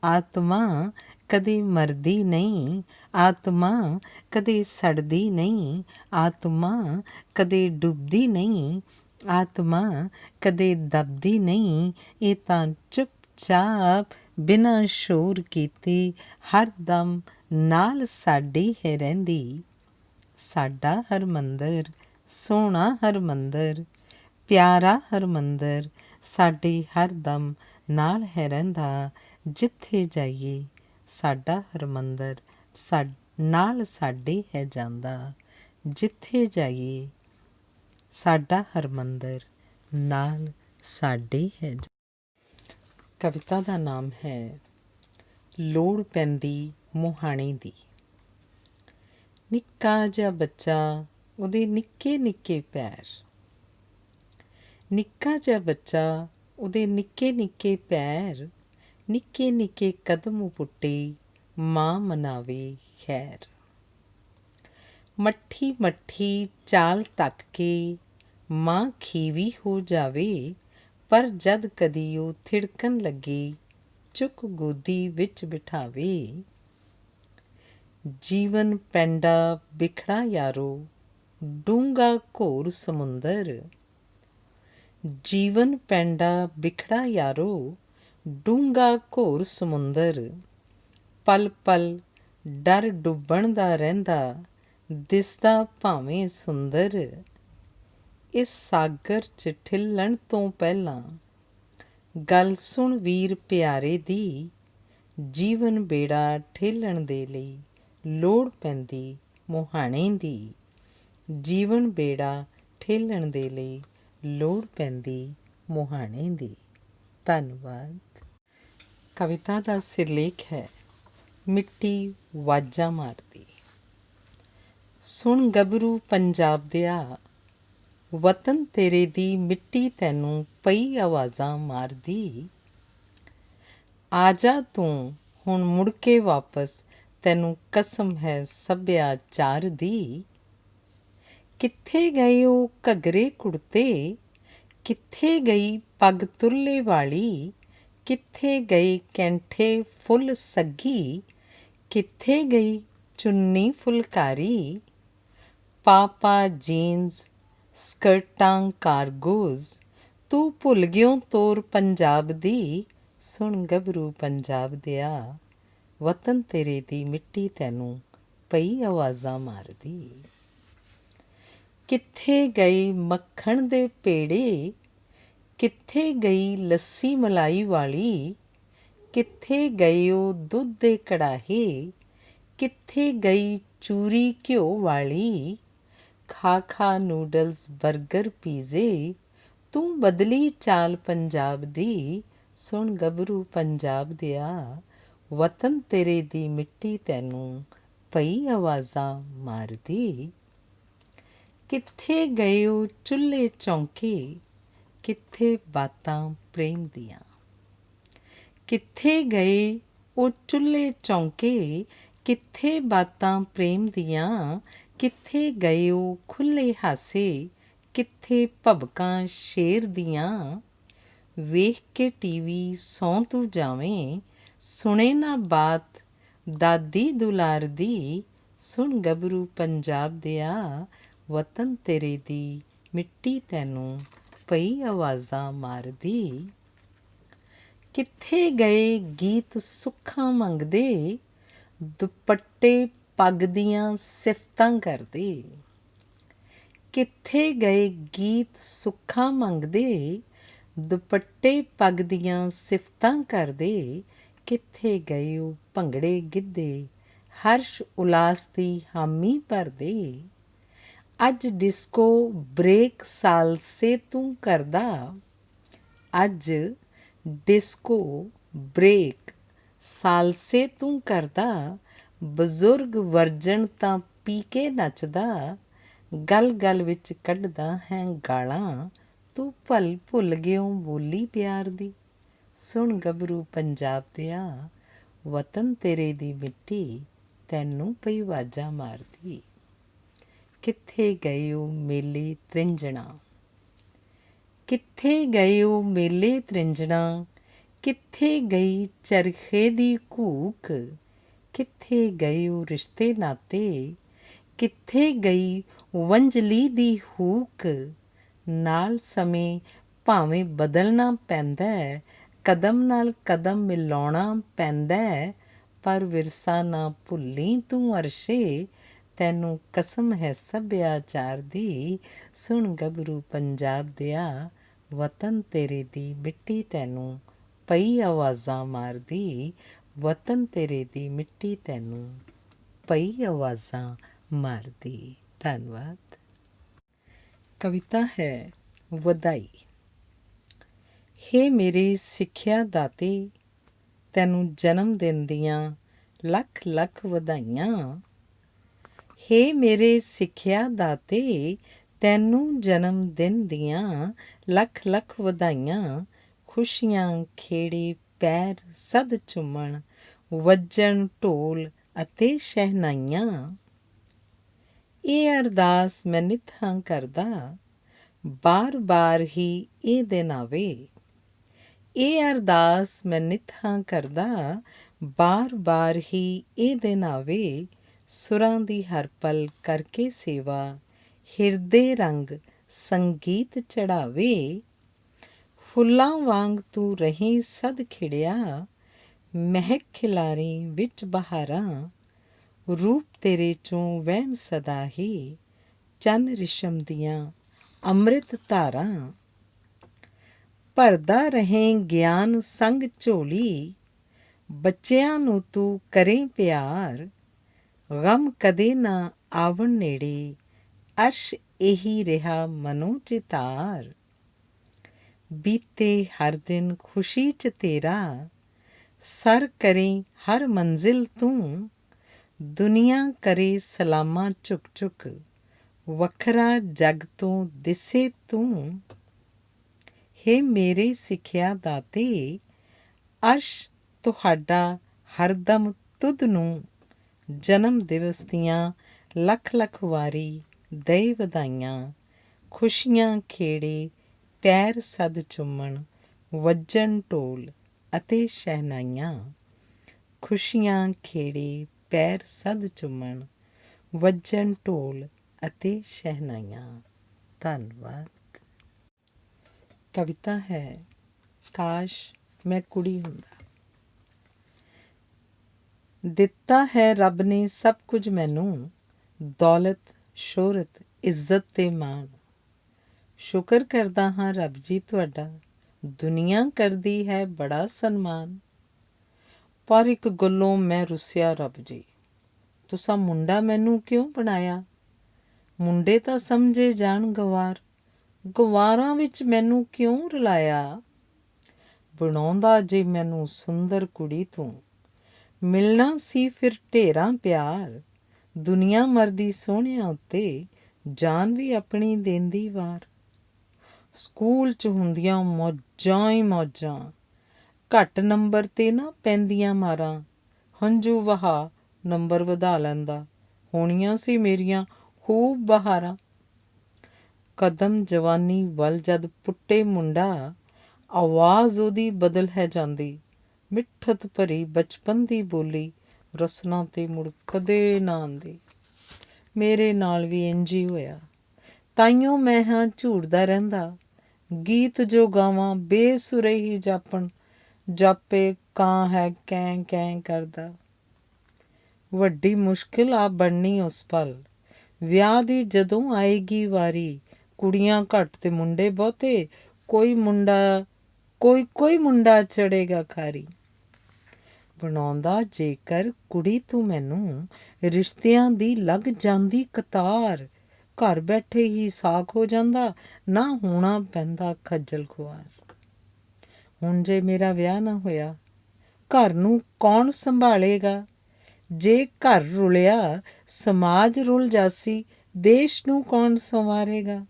ਆਤਮਾ ਕਦੇ ਮਰਦੀ ਨਹੀਂ, ਆਤਮਾ ਕਦੇ ਸੜਦੀ ਨਹੀਂ, ਆਤਮਾ ਕਦੇ ਡੁੱਬਦੀ ਨਹੀਂ, ਆਤਮਾ ਕਦੇ ਦਬਦੀ ਨਹੀਂ। ਇਹ ਤਾਂ ਚੁੱਪਚਾਪ ਬਿਨਾਂ ਸ਼ੋਰ ਕੀਤੇ ਹਰਦਮ ਨਾਲ ਸਾਡੇ ਹੈ ਰਹਿੰਦੀ। ਸਾਡਾ ਹਰਮੰਦਰ, ਸੋਹਣਾ ਹਰਮੰਦਰ, ਪਿਆਰਾ ਹਰਮੰਦਰ ਸਾਡੇ ਹਰਦਮ ਨਾਲ ਹੈ ਰਹਿੰਦਾ। ਜਿੱਥੇ ਜਾਈਏ ਸਾਡਾ ਹਰਮੰਦਰ ਨਾਲ ਸਾਡੇ ਹੈ ਜਾਂਦਾ। ਜਿੱਥੇ ਜਾਈਏ ਸਾਡਾ ਹਰਮੰਦਰ ਨਾਲ ਸਾਡੇ ਹੈ। ਕਵਿਤਾ ਦਾ ਨਾਮ ਹੈ ਲੋੜ ਪੈਂਦੀ ਮੁਹਾਣੇ ਦੀ। ਨਿੱਕਾ ਜਿਹਾ ਬੱਚਾ, ਉਹਦੇ ਨਿੱਕੇ ਨਿੱਕੇ ਪੈਰ, ਨਿੱਕਾ ਜਿਹਾ ਬੱਚਾ, ਉਹਦੇ ਨਿੱਕੇ ਨਿੱਕੇ ਪੈਰ, ਨਿੱਕੇ ਨਿੱਕੇ ਕਦਮ ਪੁੱਟੇ, ਮਾਂ ਮਨਾਵੇ ਖੈਰ। ਮੱਠੀ ਮੱਠੀ ਚਾਲ ਤੱਕ ਕੇ ਮਾਂ ਖੀਵੀ ਹੋ ਜਾਵੇ, ਪਰ ਜਦ ਕਦੀ ਉਹ ਥਿੜਕਣ ਲੱਗੇ ਚੁੱਕ ਗੋਦੀ ਵਿੱਚ ਬਿਠਾਵੇ। ਜੀਵਨ ਪੈਂਡਾ ਬਿਖੜਾ ਯਾਰੋ, ਡੂੰਘਾ ਘੋਰ ਸਮੁੰਦਰ। ਜੀਵਨ ਪੈਂਡਾ ਬਿਖੜਾ ਯਾਰੋ, ਡੂੰਘਾ ਘੋਰ ਸਮੁੰਦਰ। ਪਲ ਪਲ ਡਰ ਡੁੱਬਣ ਦਾ ਰਹਿੰਦਾ, ਦਿਸਦਾ ਭਾਵੇਂ ਸੁੰਦਰ। ਇਸ ਸਾਗਰ 'ਚ ਠਿੱਲਣ ਤੋਂ ਪਹਿਲਾਂ ਗੱਲ ਸੁਣ ਵੀਰ ਪਿਆਰੇ ਦੀ। ਜੀਵਨ ਬੇੜਾ ਠੇਲਣ ਦੇ ਲਈ ਲੋੜ ਪੈਂਦੀ ਮੁਹਾਣੇ ਦੀ। ਜੀਵਨ ਬੇੜਾ ਠੇਲਣ ਦੇ ਲਈ ਲੋੜ ਪੈਂਦੀ ਮੁਹਾਣੇ ਦੀ। ਧੰਨਵਾਦ। ਕਵਿਤਾ ਦਾ ਸਿਰਲੇਖ ਹੈ ਮਿੱਟੀ ਵਾਜਾਂ ਮਾਰਦੀ। ਸੁਣ ਗੱਭਰੂ ਪੰਜਾਬ ਦਿਆ, ਵਤਨ ਤੇਰੇ ਦੀ ਮਿੱਟੀ ਤੈਨੂੰ ਪਈ ਆਵਾਜ਼ਾਂ ਮਾਰਦੀ। ਆ ਜਾ ਤੂੰ ਹੁਣ ਮੁੜ ਕੇ ਵਾਪਸ, ਤੈਨੂੰ ਕਸਮ ਹੈ ਸੱਭਿਆਚਾਰ ਦੀ। ਕਿੱਥੇ ਗਏ ਉਹ ਘੱਗਰੇ ਕੁੜਤੇ, ਕਿੱਥੇ ਗਈ ਪੱਗ ਤੁਰਲੇ ਵਾਲੀ। ਕਿੱਥੇ ਗਏ ਕੈਂਠੇ ਫੁੱਲ ਸੱਗੀ, ਕਿੱਥੇ ਗਈ ਚੁੰਨੀ ਫੁਲਕਾਰੀ। ਪਾਪਾ ਜੀਨਸ ਸਕਰਟਾਂ ਕਾਰਗੋਜ਼, ਤੂੰ ਭੁੱਲ ਗਿਓ ਤੋਰ ਪੰਜਾਬ ਦੀ। ਸੁਣ ਗੱਭਰੂ ਪੰਜਾਬ ਦਿਆ, ਵਤਨ ਤੇਰੇ ਦੀ ਮਿੱਟੀ ਤੈਨੂੰ ਪਈ ਆਵਾਜ਼ਾਂ ਮਾਰਦੀ। ਕਿੱਥੇ ਗਏ ਮੱਖਣ ਦੇ ਪੇੜੇ, ਕਿੱਥੇ ਗਈ ਲੱਸੀ ਮਲਾਈ ਵਾਲੀ। ਕਿੱਥੇ ਗਏ ਉਹ ਦੁੱਧ ਦੇ ਕੜਾਹੇ, ਕਿੱਥੇ ਗਈ ਚੂਰੀ ਘਿਓ ਵਾਲੀ। ਖਾ ਖਾ ਨੂਡਲਸ ਬਰਗਰ ਪੀਜ਼ੇ, ਤੂੰ ਬਦਲੀ ਚਾਲ ਪੰਜਾਬ ਦੀ। ਸੁਣ ਗੱਭਰੂ ਪੰਜਾਬ ਦਿਆ, ਵਤਨ ਤੇਰੇ ਦੀ ਮਿੱਟੀ ਤੈਨੂੰ ਪਈ ਆਵਾਜ਼ਾਂ ਮਾਰਦੀ। ਕਿੱਥੇ ਗਏ ਉਹ ਚੁੱਲ੍ਹੇ ਚੌਂਕੇ, ਕਿੱਥੇ ਬਾਤਾਂ ਪ੍ਰੇਮ ਦੀਆਂ। ਕਿੱਥੇ ਗਏ ਉਹ ਚੁੱਲ੍ਹੇ ਚੌਂਕੇ, ਕਿੱਥੇ ਬਾਤਾਂ ਪ੍ਰੇਮ ਦੀਆਂ। ਕਿੱਥੇ ਗਏ ਉਹ ਖੁੱਲ੍ਹੇ ਹਾਸੇ, ਕਿੱਥੇ ਭਬਕਾਂ ਸ਼ੇਰ ਦੀਆਂ। ਵੇਖ ਕੇ ਟੀਵੀ ਸੌਂ ਤੂੰ ਜਾਵੇਂ, ਸੁਣੇ ਨਾ ਬਾਤ ਦਾਦੀ ਦੁਲਾਰ ਦੀ। ਸੁਣ ਗੱਭਰੂ ਪੰਜਾਬ ਦਿਆ, ਵਤਨ ਤੇਰੇ ਦੀ ਮਿੱਟੀ ਤੈਨੂੰ ਪਈ ਆਵਾਜ਼ਾਂ ਮਾਰਦੀ। ਕਿੱਥੇ ਗਏ ਗੀਤ ਸੁੱਖਾਂ ਮੰਗਦੇ, ਦੁਪੱਟੇ ਪੱਗ ਦੀਆਂ ਸਿਫਤਾਂ ਕਰਦੇ। ਕਿੱਥੇ ਗਏ ਗੀਤ ਸੁੱਖਾਂ ਮੰਗਦੇ, ਦੁਪੱਟੇ ਪੱਗ ਦੀਆਂ ਸਿਫਤਾਂ ਕਰਦੇ। ਕਿੱਥੇ ਗਏ ਉਹ ਭੰਗੜੇ ਗਿੱਧੇ, ਹਰਸ਼ ਉਲਾਸ ਦੀ ਹਾਮੀ ਭਰਦੇ। ਅੱਜ ਡਿਸਕੋ ਬ੍ਰੇਕ ਸਾਲਸੇ ਤੂੰ ਕਰਦਾ। ਅੱਜ ਡਿਸਕੋ ਬ੍ਰੇਕ ਸਾਲਸੇ ਤੂੰ ਕਰਦਾ। ਬਜ਼ੁਰਗ ਵਰਜਨ ਤਾਂ ਪੀ ਕੇ ਨੱਚਦਾ। ਗਲ ਗਲ ਵਿੱਚ ਕੱਢਦਾ ਹੈ ਗਾਲਾਂ। ਤੂੰ ਭੁੱਲ ਗਿਓ ਬੋਲੀ ਪਿਆਰ ਦੀ। ਸੁਣ ਗੱਭਰੂ ਪੰਜਾਬ ਦਿਆ, ਵਤਨ ਤੇਰੇ ਦੀ ਮਿੱਟੀ ਤੈਨੂੰ ਪਈ ਵਾਜਾਂ ਮਾਰਦੀ। ਕਿੱਥੇ ਗਏ ਓ ਮੇਲੇ ਤ੍ਰਿੰਜਣਾ, ਕਿੱਥੇ ਗਏ ਓ ਮੇਲੇ ਤ੍ਰਿੰਜਣਾ। ਕਿੱਥੇ ਗਈ ਚਰਖੇ ਦੀ ਘੂਕ, ਕਿੱਥੇ ਗਏ ਓ ਰਿਸ਼ਤੇ ਨਾਤੇ। ਕਿੱਥੇ ਗਈ ਵੰਝਲੀ ਦੀ ਹੂਕ। ਨਾਲ ਸਮੇਂ ਭਾਵੇਂ ਬਦਲਣਾ ਪੈਂਦਾ, ਕਦਮ ਨਾਲ ਕਦਮ ਮਿਲਾਉਣਾ ਪੈਂਦਾ। ਪਰ ਵਿਰਸਾ ਨਾ ਭੁੱਲੀ ਤੂੰ ਅਰਸ਼ੇ, ਤੈਨੂੰ ਕਸਮ ਹੈ ਸੱਭਿਆਚਾਰ ਦੀ। ਸੁਣ ਗੱਭਰੂ ਪੰਜਾਬ ਦਿਆ, ਵਤਨ ਤੇਰੇ ਦੀ ਮਿੱਟੀ ਤੈਨੂੰ ਪਈ ਆਵਾਜ਼ਾਂ ਮਾਰਦੀ। ਵਤਨ ਤੇਰੇ ਦੀ ਮਿੱਟੀ ਤੈਨੂੰ ਪਈ ਆਵਾਜ਼ਾਂ ਮਾਰਦੀ। ਧੰਨਵਾਦ। ਕਵਿਤਾ ਹੈ ਵਧਾਈ। ਹੇ ਮੇਰੇ ਸਿੱਖਿਆ ਦਾਤੇ, ਤੈਨੂੰ ਜਨਮ ਦਿਨ ਦੀਆਂ ਲੱਖ ਲੱਖ ਵਧਾਈਆਂ। ਹੇ ਮੇਰੇ ਸਿੱਖਿਆ ਦਾਤੇ, ਤੈਨੂੰ ਜਨਮ ਦਿਨ ਦੀਆਂ ਲੱਖ ਲੱਖ ਵਧਾਈਆਂ। ਖੁਸ਼ੀਆਂ ਖੇੜੇ ਪੈਰ ਸਦ ਝੂਮਣ, ਵੱਜਣ ਢੋਲ ਅਤੇ ਸ਼ਹਿਨਾਈਆਂ। ਇਹ ਅਰਦਾਸ ਮੈਂ ਨਿਤ ਹਾਂ ਕਰਦਾ, ਬਾਰ ਬਾਰ ਹੀ ਇਹ ਦਿਨ ਆਵੇ। ਇਹ ਅਰਦਾਸ ਮੈਂ ਨਿਤ ਹਾਂ ਕਰਦਾ, ਬਾਰ ਬਾਰ ਹੀ ਇਹ ਦਿਨ ਆਵੇ। ਸੁਰਾਂ ਦੀ ਹਰ ਪਲ ਕਰਕੇ ਸੇਵਾ, ਹਿਰਦੇ ਰੰਗ ਸੰਗੀਤ ਚੜ੍ਹਾਵੇ। ਫੁੱਲਾਂ ਵਾਂਗ ਤੂੰ ਰਹੀ ਸਦ ਖਿੜਿਆ, ਮਹਿਕ ਖਿਲਾਰੀ ਵਿੱਚ ਬਹਾਰਾਂ। ਰੂਪ ਤੇਰੇ ਚੋਂ ਵਹਿਣ ਸਦਾ ਹੀ, ਚੰਨ ਰਿਸ਼ਮ ਦੀਆਂ ਅੰਮ੍ਰਿਤ ਧਾਰਾਂ। ਭਰਦਾ ਰਹੇ ਗਿਆਨ ਸੰਗ ਝੋਲੀ, ਬੱਚਿਆਂ ਨੂੰ ਤੂੰ ਕਰੇ ਪਿਆਰ। ਗਮ ਕਦੇ ਨਾ ਆਵਣ ਨੇੜੇ, ਅਰਸ਼ ਇਹੀ ਰਿਹਾ ਮਨੋ ਚਿਤਾਰ। ਬੀਤੇ ਹਰ ਦਿਨ ਖੁਸ਼ੀ 'ਚ ਤੇਰਾ, ਸਰ ਕਰੇ ਹਰ ਮੰਜ਼ਿਲ ਤੂੰ। ਦੁਨੀਆ ਕਰੇ ਸਲਾਮਾਂ ਝੁਕ ਝੁਕ, ਵੱਖਰਾ ਜਗ ਤੋਂ ਦਿਸੇ ਤੂੰ। ਹੇ ਮੇਰੇ ਸਿੱਖਿਆ ਦਾਤੇ, ਅਰਸ਼ ਤੁਹਾਡਾ ਹਰਦਮ ਤੁਧ ਨੂੰ ਜਨਮ ਦਿਵਸ ਦੀਆਂ ਲੱਖ ਲੱਖ ਵਾਰੀ ਦਏ ਵਧਾਈਆਂ। ਖੁਸ਼ੀਆਂ ਖੇੜੇ ਪੈਰ ਸਦ ਝੂਮਣ, ਵੱਜਣ ਢੋਲ ਅਤੇ ਸ਼ਹਿਨਾਈਆਂ। ਖੁਸ਼ੀਆਂ ਖੇੜੇ ਪੈਰ ਸਦ ਝੂਮਣ, ਵੱਜਣ ਢੋਲ ਅਤੇ ਸ਼ਹਿਨਾਈਆਂ। ਧੰਨਵਾਦ। ਕਵਿਤਾ ਹੈ ਕਾਸ਼ ਮੈਂ ਕੁੜੀ ਹੁੰਦਾ। ਦਿੱਤਾ ਹੈ ਰੱਬ ਨੇ ਸਭ ਕੁਝ ਮੈਨੂੰ, ਦੌਲਤ ਸ਼ੋਹਰਤ ਇੱਜ਼ਤ ਤੇ ਮਾਣ। ਸ਼ੁਕਰ ਕਰਦਾ ਹਾਂ ਰੱਬ ਜੀ ਤੁਹਾਡਾ, ਦੁਨੀਆ ਕਰਦੀ ਹੈ ਬੜਾ ਸਨਮਾਨ। ਪਰ ਇੱਕ ਗੱਲੋਂ ਮੈਂ ਰੁੱਸਿਆ ਰੱਬ ਜੀ, ਤੁਸਾਂ ਮੁੰਡਾ ਮੈਨੂੰ ਕਿਉਂ ਬਣਾਇਆ। ਮੁੰਡੇ ਤਾਂ ਸਮਝੇ ਜਾਣ ਗਵਾਰ, ਗਵਾਰਾਂ ਵਿੱਚ ਮੈਨੂੰ ਕਿਉਂ ਰਲਾਇਆ। ਬਣਾਉਂਦਾ ਜੇ ਮੈਨੂੰ ਸੁੰਦਰ ਕੁੜੀ ਤੂੰ, ਮਿਲਣਾ ਸੀ ਫਿਰ ਢੇਰਾਂ ਪਿਆਰ। ਦੁਨੀਆ ਮਰਦੀ ਸੋਹਣਿਆਂ ਉੱਤੇ, ਜਾਨ ਵੀ ਆਪਣੀ ਦੇਂਦੀ ਵਾਰ। ਸਕੂਲ 'ਚ ਹੁੰਦੀਆਂ ਮੌਜਾਂ ਹੀ ਮੌਜਾਂ, ਘੱਟ ਨੰਬਰ 'ਤੇ ਨਾ ਪੈਂਦੀਆਂ ਮਾਰਾਂ। ਹੰਝੂ ਵਹਾ ਨੰਬਰ ਵਧਾ ਲੈਂਦਾ, ਹੋਣੀਆਂ ਸੀ ਮੇਰੀਆਂ ਖੂਬ ਬਹਾਰਾਂ। ਕਦਮ ਜਵਾਨੀ ਵੱਲ ਜਦ ਪੁੱਟੇ ਮੁੰਡਾ, ਆਵਾਜ਼ ਉਹਦੀ ਬਦਲ ਹੈ ਜਾਂਦੀ। ਮਿੱਠਤ ਭਰੀ ਬਚਪਨ ਦੀ ਬੋਲੀ, ਰਸਨਾ 'ਤੇ ਮੁੜ ਕਦੇ ਨਾ ਆਉਂਦੀ। ਮੇਰੇ ਨਾਲ ਵੀ ਇੰਝ ਹੀ ਹੋਇਆ, ਤਾਈਓ ਮੈਂ ਹਾਂ ਝੂਰਦਾ ਰਹਿੰਦਾ। ਗੀਤ ਜੋ ਗਾਵਾਂ ਬੇਸੁਰੇ ਹੀ ਜਾਪਣ, ਜਾਪੇ ਕਾਂ ਹੈ ਕੈਂ ਕੈਂ ਕਰਦਾ। ਵੱਡੀ ਮੁਸ਼ਕਿਲ ਆ ਬਣਨੀ ਉਸ ਪਲ, ਵਿਆਹ ਦੀ ਜਦੋਂ ਆਏਗੀ ਵਾਰੀ। ਕੁੜੀਆਂ ਘੱਟ ਤੇ ਮੁੰਡੇ ਬਹੁਤੇ, ਕੋਈ ਮੁੰਡਾ ਚੜੇਗਾ ਖਾਰੀ। ਬਣਾਉਂਦਾ ਜੇਕਰ ਕੁੜੀ ਤੂੰ ਮੈਨੂੰ, ਰਿਸ਼ਤਿਆਂ ਦੀ ਲੱਗ ਜਾਂਦੀ ਕਤਾਰ। ਘਰ ਬੈਠੇ ਹੀ ਸਾਕ ਹੋ ਜਾਂਦਾ, ਨਾ ਹੋਣਾ ਪੈਂਦਾ ਖੱਜਲ ਖੁਆਰ। ਹੁਣ ਜੇ ਮੇਰਾ ਵਿਆਹ ਨਾ ਹੋਇਆ, ਘਰ ਨੂੰ ਕੌਣ ਸੰਭਾਲੇਗਾ? ਜੇ ਘਰ ਰੁਲਿਆ, ਸਮਾਜ ਰੁਲ ਜਾਸੀ, ਦੇਸ਼ ਨੂੰ ਕੌਣ ਸੰਵਾਰੇਗਾ?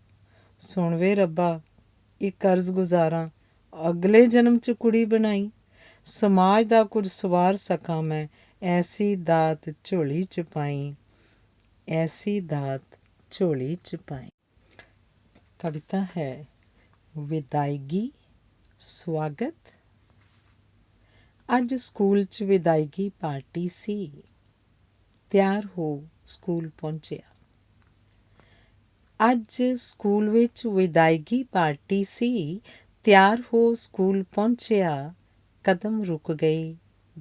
ਸੁਣ ਵੇ ਰੱਬਾ, ਇਹ ਕਰਜ਼ ਗੁਜ਼ਾਰਾਂ, ਅਗਲੇ ਜਨਮ 'ਚ ਕੁੜੀ ਬਣਾਈ। ਸਮਾਜ ਦਾ ਕੁਝ ਸਵਾਰ ਸਕਾਂ ਮੈਂ, ਐਸੀ ਦਾਤ ਝੋਲੀ 'ਚ ਪਾਈ, ਐਸੀ ਦਾਤ ਝੋਲੀ 'ਚ ਪਾਈ। ਕਵਿਤਾ ਹੈ ਵਿਦਾਇਗੀ ਸਵਾਗਤ। ਅੱਜ ਸਕੂਲ 'ਚ ਵਿਦਾਇਗੀ ਪਾਰਟੀ ਸੀ, ਤਿਆਰ ਹੋ ਸਕੂਲ ਪਹੁੰਚਿਆ। ਅੱਜ ਸਕੂਲ ਵਿੱਚ ਵਿਦਾਇਗੀ ਪਾਰਟੀ ਸੀ, ਤਿਆਰ ਹੋ ਸਕੂਲ ਪਹੁੰਚਿਆ। ਕਦਮ ਰੁਕ ਗਏ,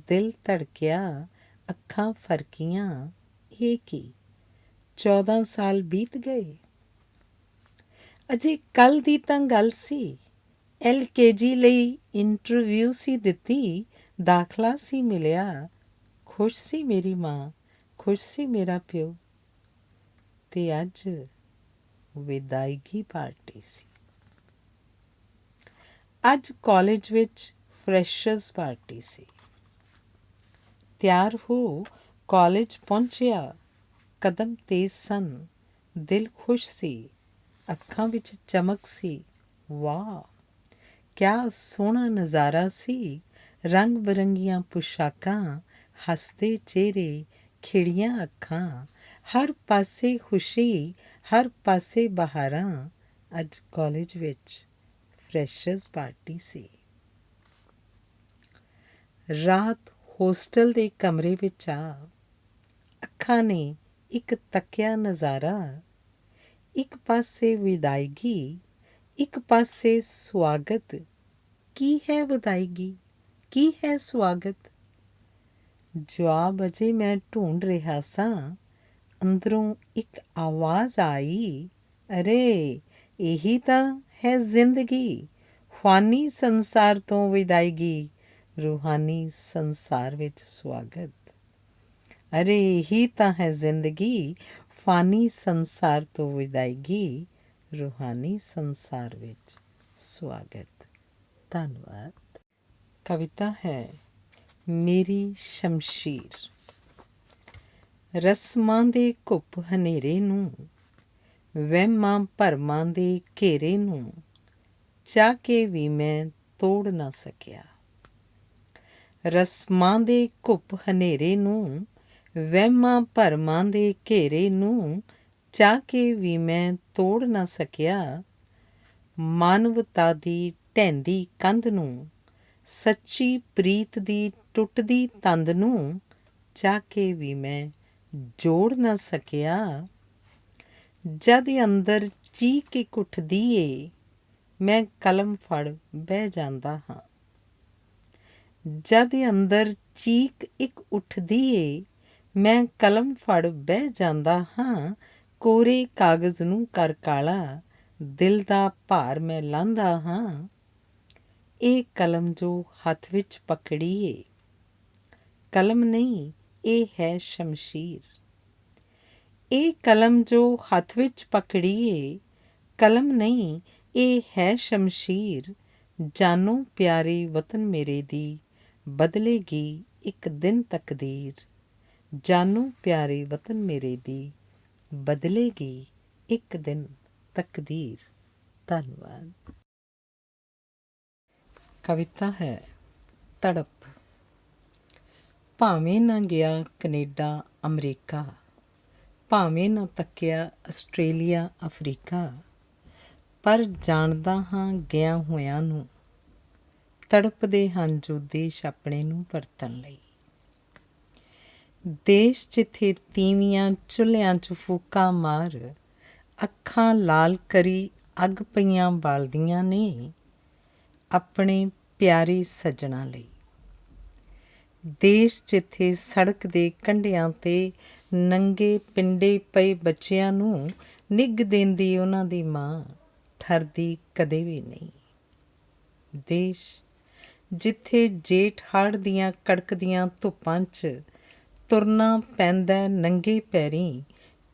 ਦਿਲ ਧੜਕਿਆ, ਅੱਖਾਂ ਫਰਕੀਆਂ, ਇਹ ਕੀ 14 ਸਾਲ ਬੀਤ ਗਏ। ਅਜੇ ਕੱਲ੍ਹ ਦੀ ਤਾਂ ਗੱਲ ਸੀ, LKG ਲਈ ਇੰਟਰਵਿਊ ਸੀ ਦਿੱਤੀ, ਦਾਖਲਾ ਸੀ ਮਿਲਿਆ। ਖੁਸ਼ ਸੀ ਮੇਰੀ ਮਾਂ, ਖੁਸ਼ ਸੀ ਮੇਰਾ ਪਿਓ, ਤੇ ਅੱਜ ਵਿਦਾਇਗੀ ਪਾਰਟੀ ਸੀ। ਅੱਜ ਕਾਲਜ ਵਿੱਚ ਫਰੈਸ਼ਰਸ ਪਾਰਟੀ ਸੀ, ਤਿਆਰ ਹੋ ਕਾਲਜ ਪਹੁੰਚਿਆ। ਕਦਮ ਤੇਜ਼ ਸਨ, ਦਿਲ ਖੁਸ਼ ਸੀ, ਅੱਖਾਂ ਵਿੱਚ ਚਮਕ ਸੀ। ਵਾਹ ਕਿਆ ਸੋਹਣਾ ਨਜ਼ਾਰਾ ਸੀ, ਰੰਗ ਬਰੰਗੀਆਂ ਪੁਸ਼ਾਕਾਂ, ਹੱਸਦੇ ਚਿਹਰੇ, ਖਿੜੀਆਂ ਅੱਖਾਂ, ਹਰ ਪਾਸੇ ਖੁਸ਼ੀ, ਹਰ ਪਾਸੇ ਬਹਾਰਾਂ। ਅੱਜ ਕਾਲਜ ਵਿੱਚ ਫਰੈਸ਼ਰਸ ਪਾਰਟੀ ਸੀ। ਰਾਤ ਹੋਸਟਲ ਦੇ ਕਮਰੇ ਵਿੱਚ ਆ, ਅੱਖਾਂ ਨੇ ਇੱਕ ਤੱਕਿਆ ਨਜ਼ਾਰਾ। ਇੱਕ ਪਾਸੇ ਵਿਦਾਇਗੀ, ਇੱਕ ਪਾਸੇ ਸਵਾਗਤ। ਕੀ ਹੈ ਵਿਦਾਇਗੀ, ਕੀ ਹੈ ਸਵਾਗਤ? ਜਵਾਬ ਅਜੇ ਮੈਂ ਢੂੰਡ ਰਿਹਾ ਸਾਂ, ਅੰਦਰੋਂ ਇੱਕ ਆਵਾਜ਼ ਆਈ, ਅਰੇ ਇਹੀ ਤਾਂ ਹੈ ਜ਼ਿੰਦਗੀ। ਫਾਨੀ ਸੰਸਾਰ ਤੋਂ ਵਿਦਾਇਗੀ, ਰੂਹਾਨੀ ਸੰਸਾਰ ਵਿੱਚ ਸਵਾਗਤ। ਅਰੇ ਇਹੀ ਤਾਂ ਹੈ ਜ਼ਿੰਦਗੀ, ਫਾਨੀ ਸੰਸਾਰ ਤੋਂ ਵਿਦਾਇਗੀ, ਰੂਹਾਨੀ ਸੰਸਾਰ ਵਿੱਚ ਸਵਾਗਤ। ਧੰਨਵਾਦ। ਕਵਿਤਾ ਹੈ ਮੇਰੀ ਸ਼ਮਸ਼ੀਰ। ਰਸਮਾਂ ਦੇ ਘੁੱਪ ਹਨੇਰੇ ਨੂੰ, ਵਹਿਮਾਂ ਭਰਮਾਂ ਦੇ ਘੇਰੇ ਨੂੰ, ਚਾਹ ਕੇ ਵੀ ਮੈਂ ਤੋੜ ਨਾ ਸਕਿਆ। ਰਸਮਾਂ ਦੇ ਘੁੱਪ ਹਨੇਰੇ ਨੂੰ, ਵਹਿਮਾਂ ਭਰਮਾਂ ਦੇ ਘੇਰੇ ਨੂੰ, ਚਾਹ ਕੇ ਵੀ ਮੈਂ ਤੋੜ ਨਾ ਸਕਿਆ। ਮਾਨਵਤਾ ਦੀ ਢਹਿੰਦੀ ਕੰਧ ਨੂੰ, ਸੱਚੀ ਪ੍ਰੀਤ ਦੀ ਟੁੱਟਦੀ ਤੰਦ ਨੂੰ, ਚਾਹ ਕੇ ਵੀ ਮੈਂ ਜੋੜ ਨਾ ਸਕਿਆ। ਜਦ ਅੰਦਰ ਚੀਕ ਇੱਕ ਉੱਠਦੀ ਏ, ਮੈਂ ਕਲਮ ਫੜ ਬਹਿ ਜਾਂਦਾ ਹਾਂ। ਜਦ ਅੰਦਰ ਚੀਕ ਇੱਕ ਉੱਠਦੀ ਏ, ਮੈਂ ਕਲਮ ਫੜ ਬਹਿ ਜਾਂਦਾ ਹਾਂ। ਕੋਰੇ ਕਾਗਜ਼ ਨੂੰ ਕਰ ਕਾਲਾ, ਦਿਲ ਦਾ ਭਾਰ ਮੈਂ ਲਾਂਘਦਾ ਹਾਂ। ਇਹ ਕਲਮ ਜੋ ਹੱਥ ਵਿੱਚ ਪਕੜੀ ਏ, ਕਲਮ ਨਹੀਂ ਇਹ ਹੈ ਸ਼ਮਸ਼ੀਰ। ਇਹ ਕਲਮ ਜੋ ਹੱਥ ਵਿੱਚ ਪਕੜੀ ਏ, ਕਲਮ ਨਹੀਂ ਇਹ ਹੈ ਸ਼ਮਸ਼ੀਰ। ਜਾਨੋਂ ਪਿਆਰੇ ਵਤਨ ਮੇਰੇ ਦੀ, ਬਦਲੇਗੀ ਇੱਕ ਦਿਨ ਤਕਦੀਰ। ਜਾਨੋਂ ਪਿਆਰੇ ਵਤਨ ਮੇਰੇ ਦੀ, ਬਦਲੇਗੀ ਇੱਕ ਦਿਨ ਤਕਦੀਰ। ਧੰਨਵਾਦ। ਕਵਿਤਾ ਹੈ ਤੜਪ। ਭਾਵੇਂ ਨਾ ਗਿਆ ਕਨੇਡਾ ਅਮਰੀਕਾ, ਭਾਵੇਂ ਨਾ ਤੱਕਿਆ ਆਸਟ੍ਰੇਲੀਆ ਅਫਰੀਕਾ, ਪਰ ਜਾਣਦਾ ਹਾਂ ਗਿਆ ਹੋਇਆਂ ਨੂੰ, ਤੜਪਦੇ ਹਨ ਜੋ ਦੇਸ਼ ਆਪਣੇ ਨੂੰ ਵਰਤਣ ਲਈ। ਦੇਸ਼ ਜਿੱਥੇ ਤੀਵੀਆਂ ਚੁੱਲ੍ਹਿਆਂ 'ਚ ਫੂਕਾਂ ਮਾਰ, ਅੱਖਾਂ ਲਾਲ ਕਰੀ ਅੱਗ ਪਈਆਂ ਬਾਲਦੀਆਂ ਨੇ, ਆਪਣੇ ਪਿਆਰੇ ਸੱਜਣਾ ਲਈ। ਦੇਸ਼ ਜਿੱਥੇ ਸੜਕ ਦੇ ਕੰਢਿਆਂ 'ਤੇ ਨੰਗੇ ਪਿੰਡੇ ਪਏ ਬੱਚਿਆਂ ਨੂੰ ਨਿੱਘ ਦਿੰਦੀ ਉਹਨਾਂ ਦੀ ਮਾਂ, ਠਰਦੀ ਕਦੇ ਵੀ ਨਹੀਂ। ਦੇਸ਼ ਜਿੱਥੇ ਜੇਠ ਹਾੜ੍ਹ ਦੀਆਂ ਕੜਕਦੀਆਂ ਧੁੱਪਾਂ 'ਚ ਤੁਰਨਾ ਪੈਂਦਾ ਨੰਗੇ ਪੈਰੀਂ,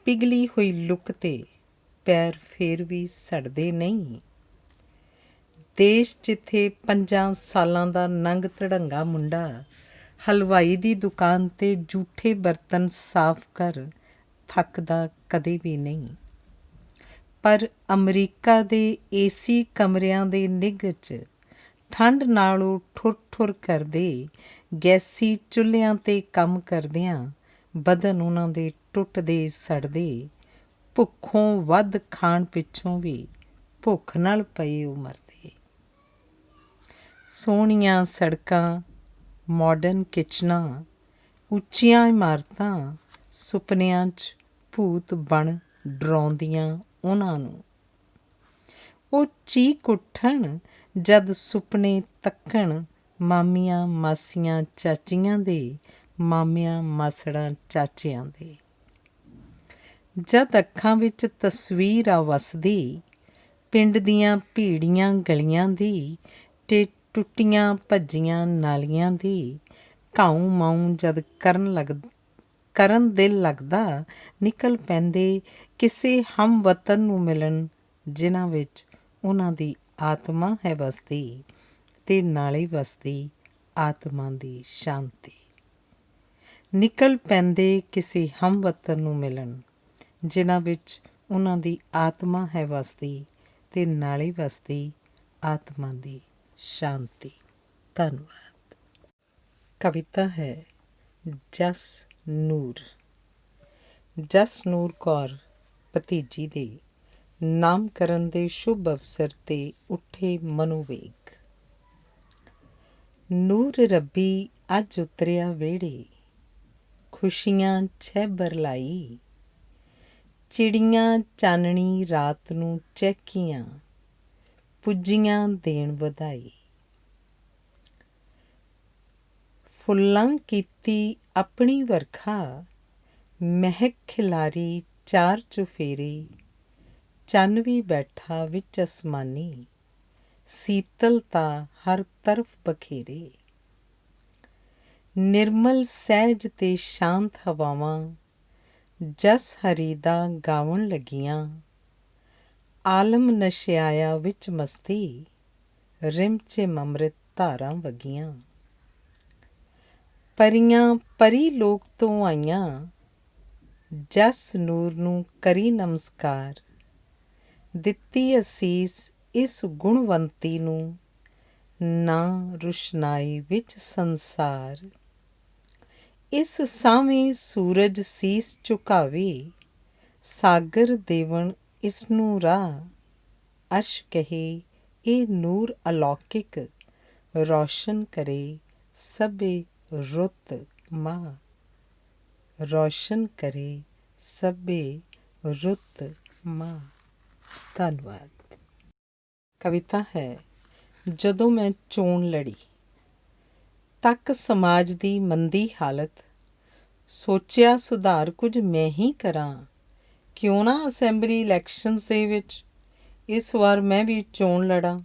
ਪਿਘਲੀ ਹੋਈ ਲੁੱਕ 'ਤੇ ਪੈਰ ਫੇਰ ਵੀ ਸੜਦੇ ਨਹੀਂ। ਦੇਸ਼ ਜਿੱਥੇ 5 ਸਾਲਾਂ ਦਾ ਨੰਗ ਧੜੰਗਾ ਮੁੰਡਾ ਹਲਵਾਈ ਦੀ ਦੁਕਾਨ 'ਤੇ ਜੂਠੇ ਬਰਤਨ ਸਾਫ਼ ਕਰ ਥੱਕਦਾ ਕਦੇ ਵੀ ਨਹੀਂ। ਪਰ ਅਮਰੀਕਾ ਦੇ ਏਸੀ ਕਮਰਿਆਂ ਦੇ ਨਿੱਘ 'ਚ ਠੰਡ ਨਾਲੋਂ ਠੁਰ ਠੁਰ ਕਰਦੇ ਗੈਸੀ ਚੁੱਲ੍ਹਿਆਂ 'ਤੇ ਕੰਮ ਕਰਦਿਆਂ ਬਦਨ ਉਹਨਾਂ ਦੇ ਟੁੱਟਦੇ ਸੜਦੇ, ਭੁੱਖੋਂ ਵੱਧ ਖਾਣ ਪਿੱਛੋਂ ਵੀ ਭੁੱਖ ਨਾਲ ਪਏ ਉਹ ਮਰਦੇ। ਸੋਹਣੀਆਂ ਸੜਕਾਂ, ਮਾਡਰਨ ਕਿਚਨਾਂ, ਉੱਚੀਆਂ ਇਮਾਰਤਾਂ ਸੁਪਨਿਆਂ 'ਚ ਭੂਤ ਬਣ ਡਰਾਉਂਦੀਆਂ ਉਹਨਾਂ ਨੂੰ। ਉਹ ਚੀਕ ਉੱਠਣ ਜਦ ਸੁਪਨੇ ਤੱਕਣ ਮਾਮੀਆਂ ਮਾਸੀਆਂ ਚਾਚੀਆਂ ਦੇ, ਮਾਮਿਆਂ ਮਾਸੜਾਂ ਚਾਚਿਆਂ ਦੇ। ਜਦ ਅੱਖਾਂ ਵਿੱਚ ਤਸਵੀਰ ਆ ਵਸਦੀ ਪਿੰਡ ਦੀਆਂ ਭੀੜੀਆਂ ਗਲੀਆਂ ਦੀ ਤੇ ਟੁੱਟੀਆਂ ਭੱਜੀਆਂ ਨਾਲੀਆਂ ਦੀ, ਘਾਉ ਮਾਊ ਜਦ ਕਰਨ ਦਿਲ ਲੱਗਦਾ ਨਿਕਲ ਪੈਂਦੇ ਕਿਸੇ ਹਮਵਤਨ ਨੂੰ ਮਿਲਣ ਜਿਨ੍ਹਾਂ ਵਿੱਚ ਉਹਨਾਂ ਦੀ ਆਤਮਾ ਹੈ ਵਸਦੀ ਤੇ ਨਾਲੇ ਵਸਦੀ ਆਤਮਾ ਦੀ ਸ਼ਾਂਤੀ। ਨਿਕਲ ਪੈਂਦੇ ਕਿਸੇ ਹਮਵਤਨ ਨੂੰ ਮਿਲਣ ਜਿਨ੍ਹਾਂ ਵਿੱਚ ਉਹਨਾਂ ਦੀ ਆਤਮਾ ਹੈ ਵਸਦੀ ਤੇ ਨਾਲੇ ਵਸਦੀ ਆਤਮਾ ਦੀ ਸ਼ਾਂਤੀ। ਧੰਨਵਾਦ। ਕਵਿਤਾ ਹੈ ਜਸ ਨੂਰ। ਜਸ ਨੂਰ ਕੌਰ ਭਤੀਜੀ ਦੇ ਨਾਮਕਰਨ ਦੇ ਸ਼ੁਭ ਅਵਸਰ 'ਤੇ ਉੱਠੇ ਮਨੋਵੇਗ। ਨੂਰ ਰੱਬੀ ਅੱਜ ਉਤਰਿਆ ਵਿਹੜੇ, ਖੁਸ਼ੀਆਂ ਛਹਿਬਰ ਲਾਈ। ਚਿੜੀਆਂ ਚਾਨਣੀ ਰਾਤ ਨੂੰ ਚਹਿਕੀਆਂ, ਪੁੱਜੀਆਂ ਦੇਣ ਵਧਾਈ। ਫੁੱਲਾਂ ਕੀਤੀ ਆਪਣੀ ਵਰਖਾ, ਮਹਿਕ ਖਿਲਾਰੀ ਚਾਰ ਚੁਫੇਰੇ। ਚੰਨ ਵੀ ਬੈਠਾ ਵਿੱਚ ਅਸਮਾਨੀ, ਸੀਤਲਤਾ ਹਰ ਤਰਫ ਬਖੇਰੇ। ਨਿਰਮਲ ਸਹਿਜ ਤੇ ਸ਼ਾਂਤ ਹਵਾਵਾਂ ਜਸ ਹਰੀ ਦਾ ਗਾਵਣ ਲੱਗੀਆਂ। ਆਲਮ ਨਸ਼ਿਆਇਆ ਵਿੱਚ ਮਸਤੀ, ਰਿਮਝਿਮ ਅੰਮ੍ਰਿਤ ਧਾਰਾਂ ਵਗੀਆਂ। ਪਰੀਆਂ ਪਰੀ ਲੋਕ ਤੋਂ ਆਈਆਂ, ਜਸ ਨੂਰ ਨੂੰ ਕਰੀ ਨਮਸਕਾਰ। ਦਿੱਤੀ ਅਸੀਸ ਇਸ ਗੁਣਵੰਤੀ ਨੂੰ, ਨਾ ਰੁਸ਼ਨਾਈ ਵਿੱਚ ਸੰਸਾਰ। ਇਸ ਸਾਵੇਂ ਸੂਰਜ ਸੀਸ ਝੁਕਾਵੇ, ਸਾਗਰ ਦੇਵਨ ਇਸ ਨੂੰ ਰਾਹ। ਅਰਸ਼ ਕਹੇ ਇਹ ਨੂਰ ਅਲੌਕਿਕ, ਰੌਸ਼ਨ ਕਰੇ ਸਭੇ ਰੁੱਤ ਮਾਹ। ਰੌਸ਼ਨ ਕਰੇ ਸਭੇ ਰੁੱਤ ਮਾਹ। ਧੰਨਵਾਦ। ਕਵਿਤਾ ਹੈ ਜਦੋਂ ਮੈਂ ਚੋਣ ਲੜੀ। ਤੱਕ ਸਮਾਜ ਦੀ ਮੰਦੀ ਹਾਲਤ, ਸੋਚਿਆ ਸੁਧਾਰ ਕੁਝ ਮੈਂ ਹੀ ਕਰਾਂ। ਕਿਉਂ ਨਾ ਅਸੈਂਬਲੀ ਇਲੈਕਸ਼ਨਸ ਦੇ ਵਿੱਚ ਇਸ ਵਾਰ ਮੈਂ ਵੀ ਚੋਣ ਲੜਾਂ।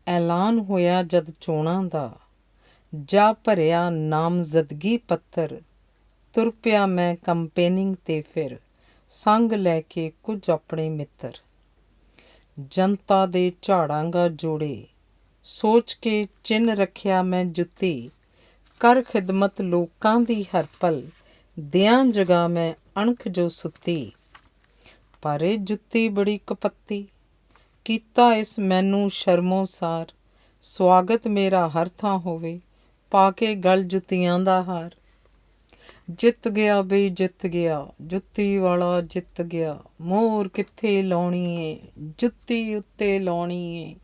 ਐਲਾਨ ਹੋਇਆ ਜਦ ਚੋਣਾਂ ਦਾ, ਜਾ ਭਰਿਆ ਨਾਮਜ਼ਦਗੀ ਪੱਤਰ। ਤੁਰ ਪਿਆ ਮੈਂ ਕੰਪੇਨਿੰਗ 'ਤੇ ਫਿਰ, ਸੰਗ ਲੈ ਕੇ ਕੁਝ ਆਪਣੇ ਮਿੱਤਰ। ਜਨਤਾ ਦੇ ਝਾੜਾਂਗਾ ਜੋੜੇ, ਸੋਚ ਕੇ ਚਿੰਨ੍ਹ ਰੱਖਿਆ ਮੈਂ ਜੁੱਤੀ। ਕਰ ਖਿਦਮਤ ਲੋਕਾਂ ਦੀ ਹਰ ਪਲ, ਦਿਆਂ ਜਗਾ ਮੈਂ ਅਣਖ ਜੋ ਸੁੱਤੀ। ਪਰ ਇਹ ਜੁੱਤੀ ਬੜੀ ਕਪੱਤੀ, ਕੀਤਾ ਇਸ ਮੈਨੂੰ ਸ਼ਰਮੋਸਾਰ। ਸਵਾਗਤ ਮੇਰਾ ਹਰ ਥਾਂ ਹੋਵੇ, ਪਾ ਕੇ ਗਲ ਜੁੱਤੀਆਂ ਦਾ ਹਾਰ। ਜਿੱਤ ਗਿਆ ਬਈ ਜਿੱਤ ਗਿਆ, ਜੁੱਤੀ ਵਾਲਾ ਜਿੱਤ ਗਿਆ। ਮੋਹਰ ਕਿੱਥੇ ਲਾਉਣੀ ਏ, ਜੁੱਤੀ ਉੱਤੇ ਲਾਉਣੀ ਏ।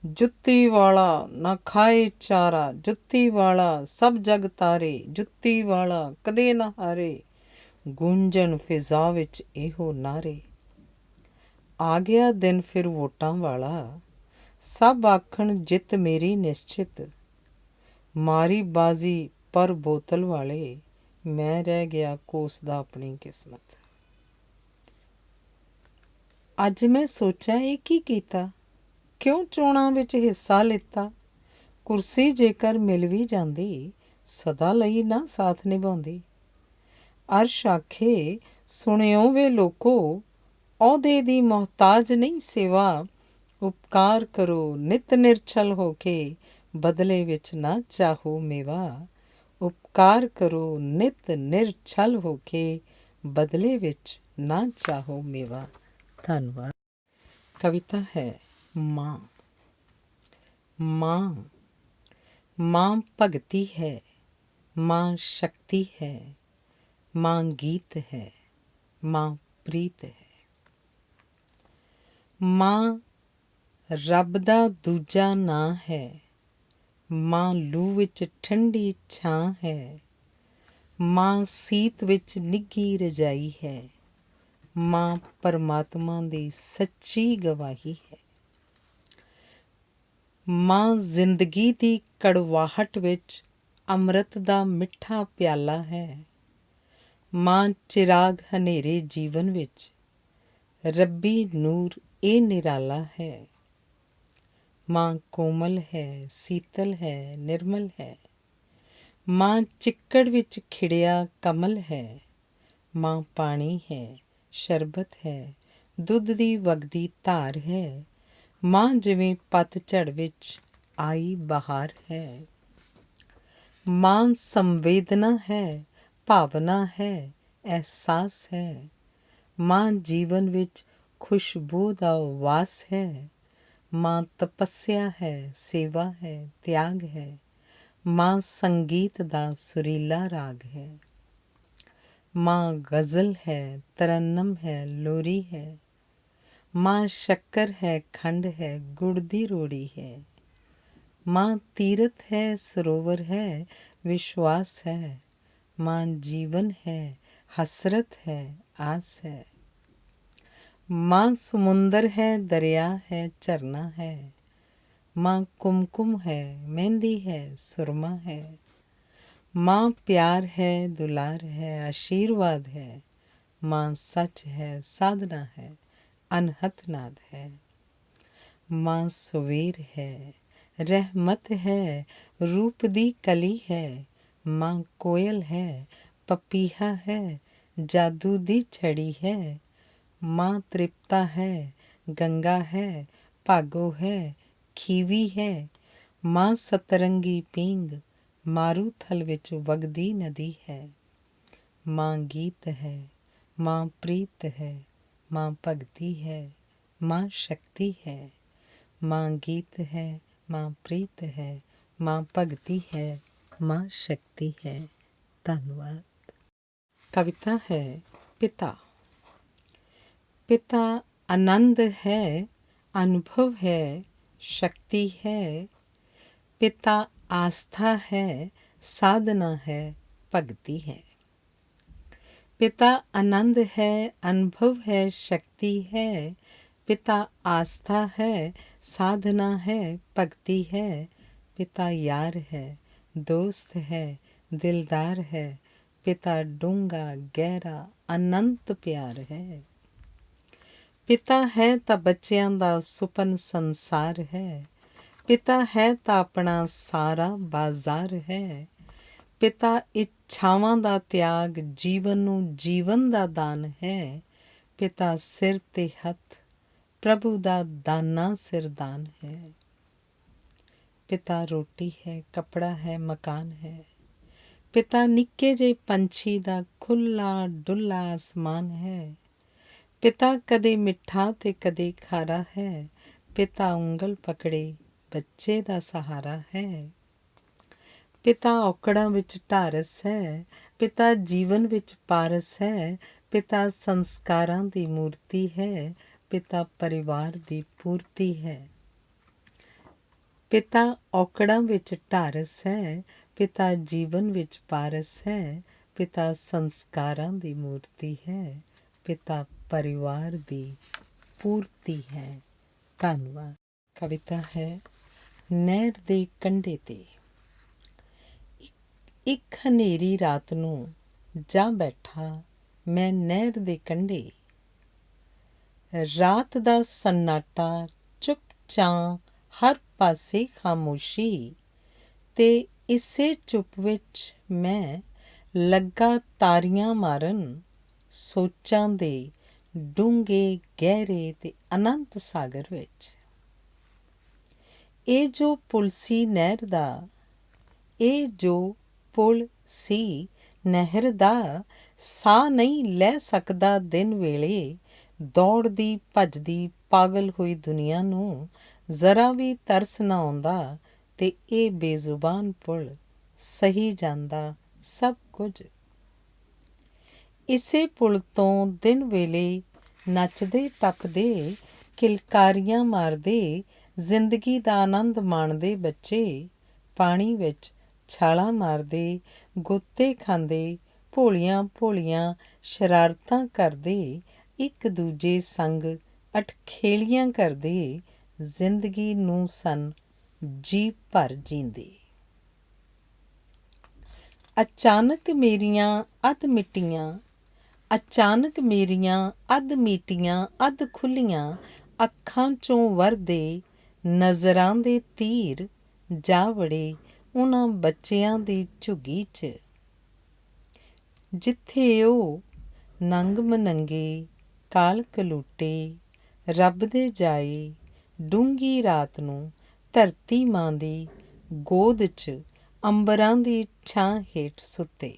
ਜੁੱਤੀ ਵਾਲਾ ਨਾ ਖਾਏ ਚਾਰਾ, ਜੁੱਤੀ ਵਾਲਾ ਸਭ ਜਗ ਤਾਰੇ। ਜੁੱਤੀ ਵਾਲਾ ਕਦੇ ਨਾ ਹਾਰੇ, ਗੂੰਜਣ ਫਿਜ਼ਾ ਵਿੱਚ ਇਹੋ ਨਾਰੇ। ਆ ਗਿਆ ਦਿਨ ਫਿਰ ਵੋਟਾਂ ਵਾਲਾ, ਸਭ ਆਖਣ ਜਿੱਤ ਮੇਰੀ ਨਿਸ਼ਚਿਤ। ਮਾਰੀ ਬਾਜ਼ੀ ਪਰ ਬੋਤਲ ਵਾਲੇ, ਮੈਂ ਰਹਿ ਗਿਆ ਕੋਸਦਾ ਆਪਣੀ ਕਿਸਮਤ। ਅੱਜ ਮੈਂ ਸੋਚਿਆ ਇਹ ਕੀ ਕੀਤਾ, ਕਿਉਂ ਚੋਣਾਂ ਵਿੱਚ ਹਿੱਸਾ ਲਿੱਤਾ। ਕੁਰਸੀ ਜੇਕਰ ਮਿਲ ਵੀ ਜਾਂਦੀ, ਸਦਾ ਲਈ ਨਾ ਸਾਥ ਨਿਭਾਉਂਦੀ। ਅਰਸ਼ ਆਖੇ ਸੁਣਿਓ ਵੇ ਲੋਕੋ, ਅਹੁਦੇ ਦੀ ਮੁਹਤਾਜ ਨਹੀਂ ਸੇਵਾ, ਉਪਕਾਰ ਕਰੋ ਨਿਤ ਨਿਰਛਲ ਹੋ ਕੇ, ਬਦਲੇ ਵਿੱਚ ਨਾ ਚਾਹੋ ਮੇਵਾ। ਉਪਕਾਰ ਕਰੋ ਨਿਤ ਨਿਰਛਲ ਹੋ ਕੇ, ਬਦਲੇ ਵਿੱਚ ਨਾ ਚਾਹੋ ਮੇਵਾ। ਧੰਨਵਾਦ। ਕਵਿਤਾ ਹੈ ਮਾਂ। ਮਾਂ ਮਾਂ ਭਗਤੀ ਹੈ, ਮਾਂ ਸ਼ਕਤੀ ਹੈ, ਮਾਂ ਗੀਤ ਹੈ, ਮਾਂ ਪ੍ਰੀਤ ਹੈ। ਮਾਂ ਰੱਬ ਦਾ ਦੂਜਾ ਨਾਂ ਹੈ, ਮਾਂ ਲੂ ਵਿੱਚ ਠੰਡੀ ਛਾਂ ਹੈ, ਮਾਂ ਸੀਤ ਵਿੱਚ ਨਿੱਘੀ ਰਜਾਈ ਹੈ, ਮਾਂ ਪਰਮਾਤਮਾ ਦੀ ਸੱਚੀ ਗਵਾਹੀ ਹੈ। ਮਾਂ ਜ਼ਿੰਦਗੀ ਦੀ ਕੜਵਾਹਟ ਵਿੱਚ ਅੰਮ੍ਰਿਤ ਦਾ ਮਿੱਠਾ ਪਿਆਲਾ ਹੈ, ਮਾਂ ਚਿਰਾਗ ਹਨੇਰੇ ਜੀਵਨ ਵਿੱਚ, ਰੱਬੀ ਨੂਰ ਇਹ ਨਿਰਾਲਾ ਹੈ। ਮਾਂ ਕੋਮਲ ਹੈ, ਸੀਤਲ ਹੈ, ਨਿਰਮਲ ਹੈ, ਮਾਂ ਚਿੱਕੜ ਵਿੱਚ ਖਿੜਿਆ ਕਮਲ ਹੈ, ਮਾਂ ਪਾਣੀ ਹੈ, ਸ਼ਰਬਤ ਹੈ, ਦੁੱਧ ਦੀ ਵਗਦੀ ਧਾਰ ਹੈ, ਮਾਂ ਜਿਵੇਂ ਪਤਝੜ ਵਿੱਚ ਆਈ ਬਹਾਰ ਹੈ। ਮਾਂ ਸੰਵੇਦਨਾ ਹੈ, ਭਾਵਨਾ ਹੈ, ਅਹਿਸਾਸ ਹੈ, ਮਾਂ ਜੀਵਨ ਵਿੱਚ ਖੁਸ਼ਬੂ ਦਾ ਵਾਸ ਹੈ, ਮਾਂ ਤਪੱਸਿਆ ਹੈ, ਸੇਵਾ ਹੈ, ਤਿਆਗ ਹੈ, ਮਾਂ ਸੰਗੀਤ ਦਾ ਸੁਰੀਲਾ ਰਾਗ ਹੈ। ਮਾਂ ਗਜ਼ਲ ਹੈ, ਤਰੰਨਮ ਹੈ, ਲੋਰੀ ਹੈ, ਮਾਂ ਸ਼ੱਕਰ ਹੈ, ਖੰਡ ਹੈ, ਗੁੜ ਦੀ ਰੋੜੀ ਹੈ, ਮਾਂ ਤੀਰਥ ਹੈ, ਸਰੋਵਰ ਹੈ, ਵਿਸ਼ਵਾਸ ਹੈ, ਮਾਂ ਜੀਵਨ ਹੈ, ਹਸਰਤ ਹੈ, ਆਸ ਹੈ। ਮਾਂ ਸਮੁੰਦਰ ਹੈ, ਦਰਿਆ ਹੈ, ਝਰਨਾ ਹੈ, ਮਾਂ ਕੁਮਕੁਮ ਹੈ, ਮਹਿੰਦੀ ਹੈ, ਸੁਰਮਾ ਹੈ, ਮਾਂ ਪਿਆਰ ਹੈ, ਦੁਲਾਰ ਹੈ, ਆਸ਼ੀਰਵਾਦ ਹੈ, ਮਾਂ ਸੱਚ ਹੈ, ਸਾਧਨਾ ਹੈ, ਅਨਹਤ ਨਾਦ ਹੈ। ਮਾਂ ਸਵੇਰ ਹੈ, ਰਹਿਮਤ ਹੈ, ਰੂਪ ਦੀ ਕਲੀ ਹੈ, ਮਾਂ ਕੋਇਲ ਹੈ, ਪਪੀਹਾ ਹੈ, ਜਾਦੂ ਦੀ ਛੜੀ ਹੈ, ਮਾਂ ਤ੍ਰਿਪਤਾ ਹੈ, ਗੰਗਾ ਹੈ, ਭਾਗੋ ਹੈ, ਖੀਵੀ ਹੈ, ਮਾਂ ਸਤਰੰਗੀ ਪੀਂਗ, ਮਾਰੂਥਲ ਵਿੱਚ ਵਗਦੀ ਨਦੀ ਹੈ। ਮਾਂ ਗੀਤ ਹੈ, ਮਾਂ ਪ੍ਰੀਤ ਹੈ, ਮਾਂ ਭਗਤੀ ਹੈ, ਮਾਂ ਸ਼ਕਤੀ ਹੈ, ਮਾਂ ਗੀਤ ਹੈ, ਮਾਂ ਪ੍ਰੀਤ ਹੈ, ਮਾਂ ਭਗਤੀ ਹੈ, ਮਾਂ ਸ਼ਕਤੀ ਹੈ। ਧੰਨਵਾਦ। ਕਵਿਤਾ ਹੈ ਪਿਤਾ। ਪਿਤਾ ਆਨੰਦ ਹੈ, ਅਨੁਭਵ ਹੈ, ਸ਼ਕਤੀ ਹੈ, ਪਿਤਾ ਆਸਥਾ ਹੈ, ਸਾਧਨਾ ਹੈ, ਭਗਤੀ ਹੈ। ਪਿਤਾ ਆਨੰਦ ਹੈ, ਅਨੁਭਵ ਹੈ, ਸ਼ਕਤੀ ਹੈ, ਪਿਤਾ ਆਸਥਾ ਹੈ, ਸਾਧਨਾ ਹੈ, ਭਗਤੀ ਹੈ, ਪਿਤਾ ਯਾਰ ਹੈ, ਦੋਸਤ ਹੈ, ਦਿਲਦਾਰ ਹੈ, ਪਿਤਾ ਡੂੰਘਾ ਗਹਿਰਾ ਅਨੰਤ ਪਿਆਰ ਹੈ। ਪਿਤਾ ਹੈ ਤਾਂ ਬੱਚਿਆਂ ਦਾ ਸੁਪਨ ਸੰਸਾਰ ਹੈ, ਪਿਤਾ ਹੈ ਤਾਂ ਆਪਣਾ ਸਾਰਾ ਬਾਜ਼ਾਰ ਹੈ, ਪਿਤਾ ਇੱਛਾਵਾਂ ਦਾ ਤਿਆਗ, ਜੀਵਨ ਨੂੰ ਜੀਵਨ ਦਾ ਦਾਨ ਹੈ, ਪਿਤਾ ਸਿਰ ਤੇ ਹੱਥ, ਪ੍ਰਭੂ ਦਾ ਦਾਨਾ ਸਿਰਦਾਨ ਹੈ। ਪਿਤਾ ਰੋਟੀ ਹੈ, ਕੱਪੜਾ ਹੈ, ਮਕਾਨ ਹੈ, ਪਿਤਾ ਨਿੱਕੇ ਜਿਹੇ ਪੰਛੀ ਦਾ ਖੁੱਲ੍ਹਾ ਡੁੱਲਾ ਆਸਮਾਨ ਹੈ, ਪਿਤਾ ਕਦੇ ਮਿੱਠਾ ਤੇ ਕਦੇ ਖਾਰਾ ਹੈ, ਪਿਤਾ ਉਂਗਲ ਪਕੜੇ ਬੱਚੇ ਦਾ ਸਹਾਰਾ ਹੈ। ਪਿਤਾ ਔਕੜਾਂ ਵਿੱਚ ਢਾਰਸ ਹੈ, ਪਿਤਾ ਜੀਵਨ ਵਿੱਚ ਪਾਰਸ ਹੈ, ਪਿਤਾ ਸੰਸਕਾਰਾਂ ਦੀ ਮੂਰਤੀ ਹੈ, ਪਿਤਾ ਪਰਿਵਾਰ ਦੀ ਪੂਰਤੀ ਹੈ। ਪਿਤਾ ਔਕੜਾਂ ਵਿੱਚ ਢਾਰਸ ਹੈ, ਪਿਤਾ ਜੀਵਨ ਵਿੱਚ ਪਾਰਸ ਹੈ, ਪਿਤਾ ਸੰਸਕਾਰਾਂ ਦੀ ਮੂਰਤੀ ਹੈ, ਪਿਤਾ ਪਰਿਵਾਰ ਦੀ ਪੂਰਤੀ ਹੈ। ਧੰਨਵਾਦ। ਕਵਿਤਾ ਹੈ ਨਹਿਰ ਦੇ ਕੰਢੇ 'ਤੇ। ਇੱਕ ਹਨੇਰੀ ਰਾਤ ਨੂੰ ਜਾ ਬੈਠਾ ਮੈਂ ਨਹਿਰ ਦੇ ਕੰਢੇ, ਰਾਤ ਦਾ ਸੰਨਾਟਾ ਚੁੱਪ-ਚਾਂ, ਹਰ ਪਾਸੇ ਖਾਮੋਸ਼ੀ, ਤੇ ਇਸੇ ਚੁੱਪ ਵਿੱਚ ਮੈਂ ਲੱਗਾ ਤਾਰੀਆਂ ਮਾਰਨ, ਸੋਚਾਂ ਦੇ ਡੂੰਘੇ ਗਹਿਰੇ ਤੇ ਅਨੰਤ ਸਾਗਰ ਵਿੱਚ। ਇਹ ਜੋ ਪੁਲ ਸੀ ਨਹਿਰ ਦਾ, ਇਹ ਜੋ ਪੁਲ ਸੀ ਨਹਿਰ ਦਾ, ਸਾਹ ਨਹੀਂ ਲੈ ਸਕਦਾ ਦਿਨ ਵੇਲੇ। ਦੌੜਦੀ ਭੱਜਦੀ ਪਾਗਲ ਹੋਈ ਦੁਨੀਆ ਨੂੰ ਜ਼ਰਾ ਵੀ ਤਰਸ ਨਾ ਆਉਂਦਾ, ਤੇ ਇਹ ਬੇਜ਼ੁਬਾਨ ਪੁਲ ਸਹੀ ਜਾਂਦਾ ਸਭ ਕੁਝ। ਇਸੇ ਪੁਲ ਤੋਂ ਦਿਨ ਵੇਲੇ ਨੱਚਦੇ ਟੱਪਦੇ, ਕਿਲਕਾਰੀਆਂ ਮਾਰਦੇ, ਜ਼ਿੰਦਗੀ ਦਾ ਆਨੰਦ ਮਾਣਦੇ ਬੱਚੇ, ਪਾਣੀ ਵਿੱਚ ਛਾਲਾਂ ਮਾਰਦੇ, ਗੋਤੇ ਖਾਂਦੇ, ਭੋਲੀਆਂ ਭੋਲੀਆਂ ਸ਼ਰਾਰਤਾਂ ਕਰਦੇ, ਇੱਕ ਦੂਜੇ ਸੰਗ ਅਟਖੇਲੀਆਂ ਕਰਦੇ, ਜ਼ਿੰਦਗੀ ਨੂੰ ਸਨ ਜੀ ਭਰ ਜੀਂਦੇ। ਅਚਾਨਕ ਮੇਰੀਆਂ ਅੱਧ ਮਿੱਟੀਆਂ, ਅਚਾਨਕ ਮੇਰੀਆਂ ਅੱਧ ਮੀਟੀਆਂ ਅੱਧ ਖੁੱਲ੍ਹੀਆਂ ਅੱਖਾਂ 'ਚੋਂ ਵਰਦੇ ਨਜ਼ਰਾਂ ਦੇ ਤੀਰ ਜਾ ਵੜੇ ਉਹਨਾਂ ਬੱਚਿਆਂ ਦੀ ਝੁੱਗੀ 'ਚ, ਜਿੱਥੇ ਉਹ ਨੰਗ ਮਨੰਗੇ ਕਾਲ ਕਲੂਟੇ ਰੱਬ ਦੇ ਜਾਏ, ਡੂੰਘੀ ਰਾਤ ਨੂੰ ਧਰਤੀ ਮਾਂ ਦੀ ਗੋਦ 'ਚ ਅੰਬਰਾਂ ਦੀ ਛਾਂ ਹੇਠ ਸੁੱਤੇ।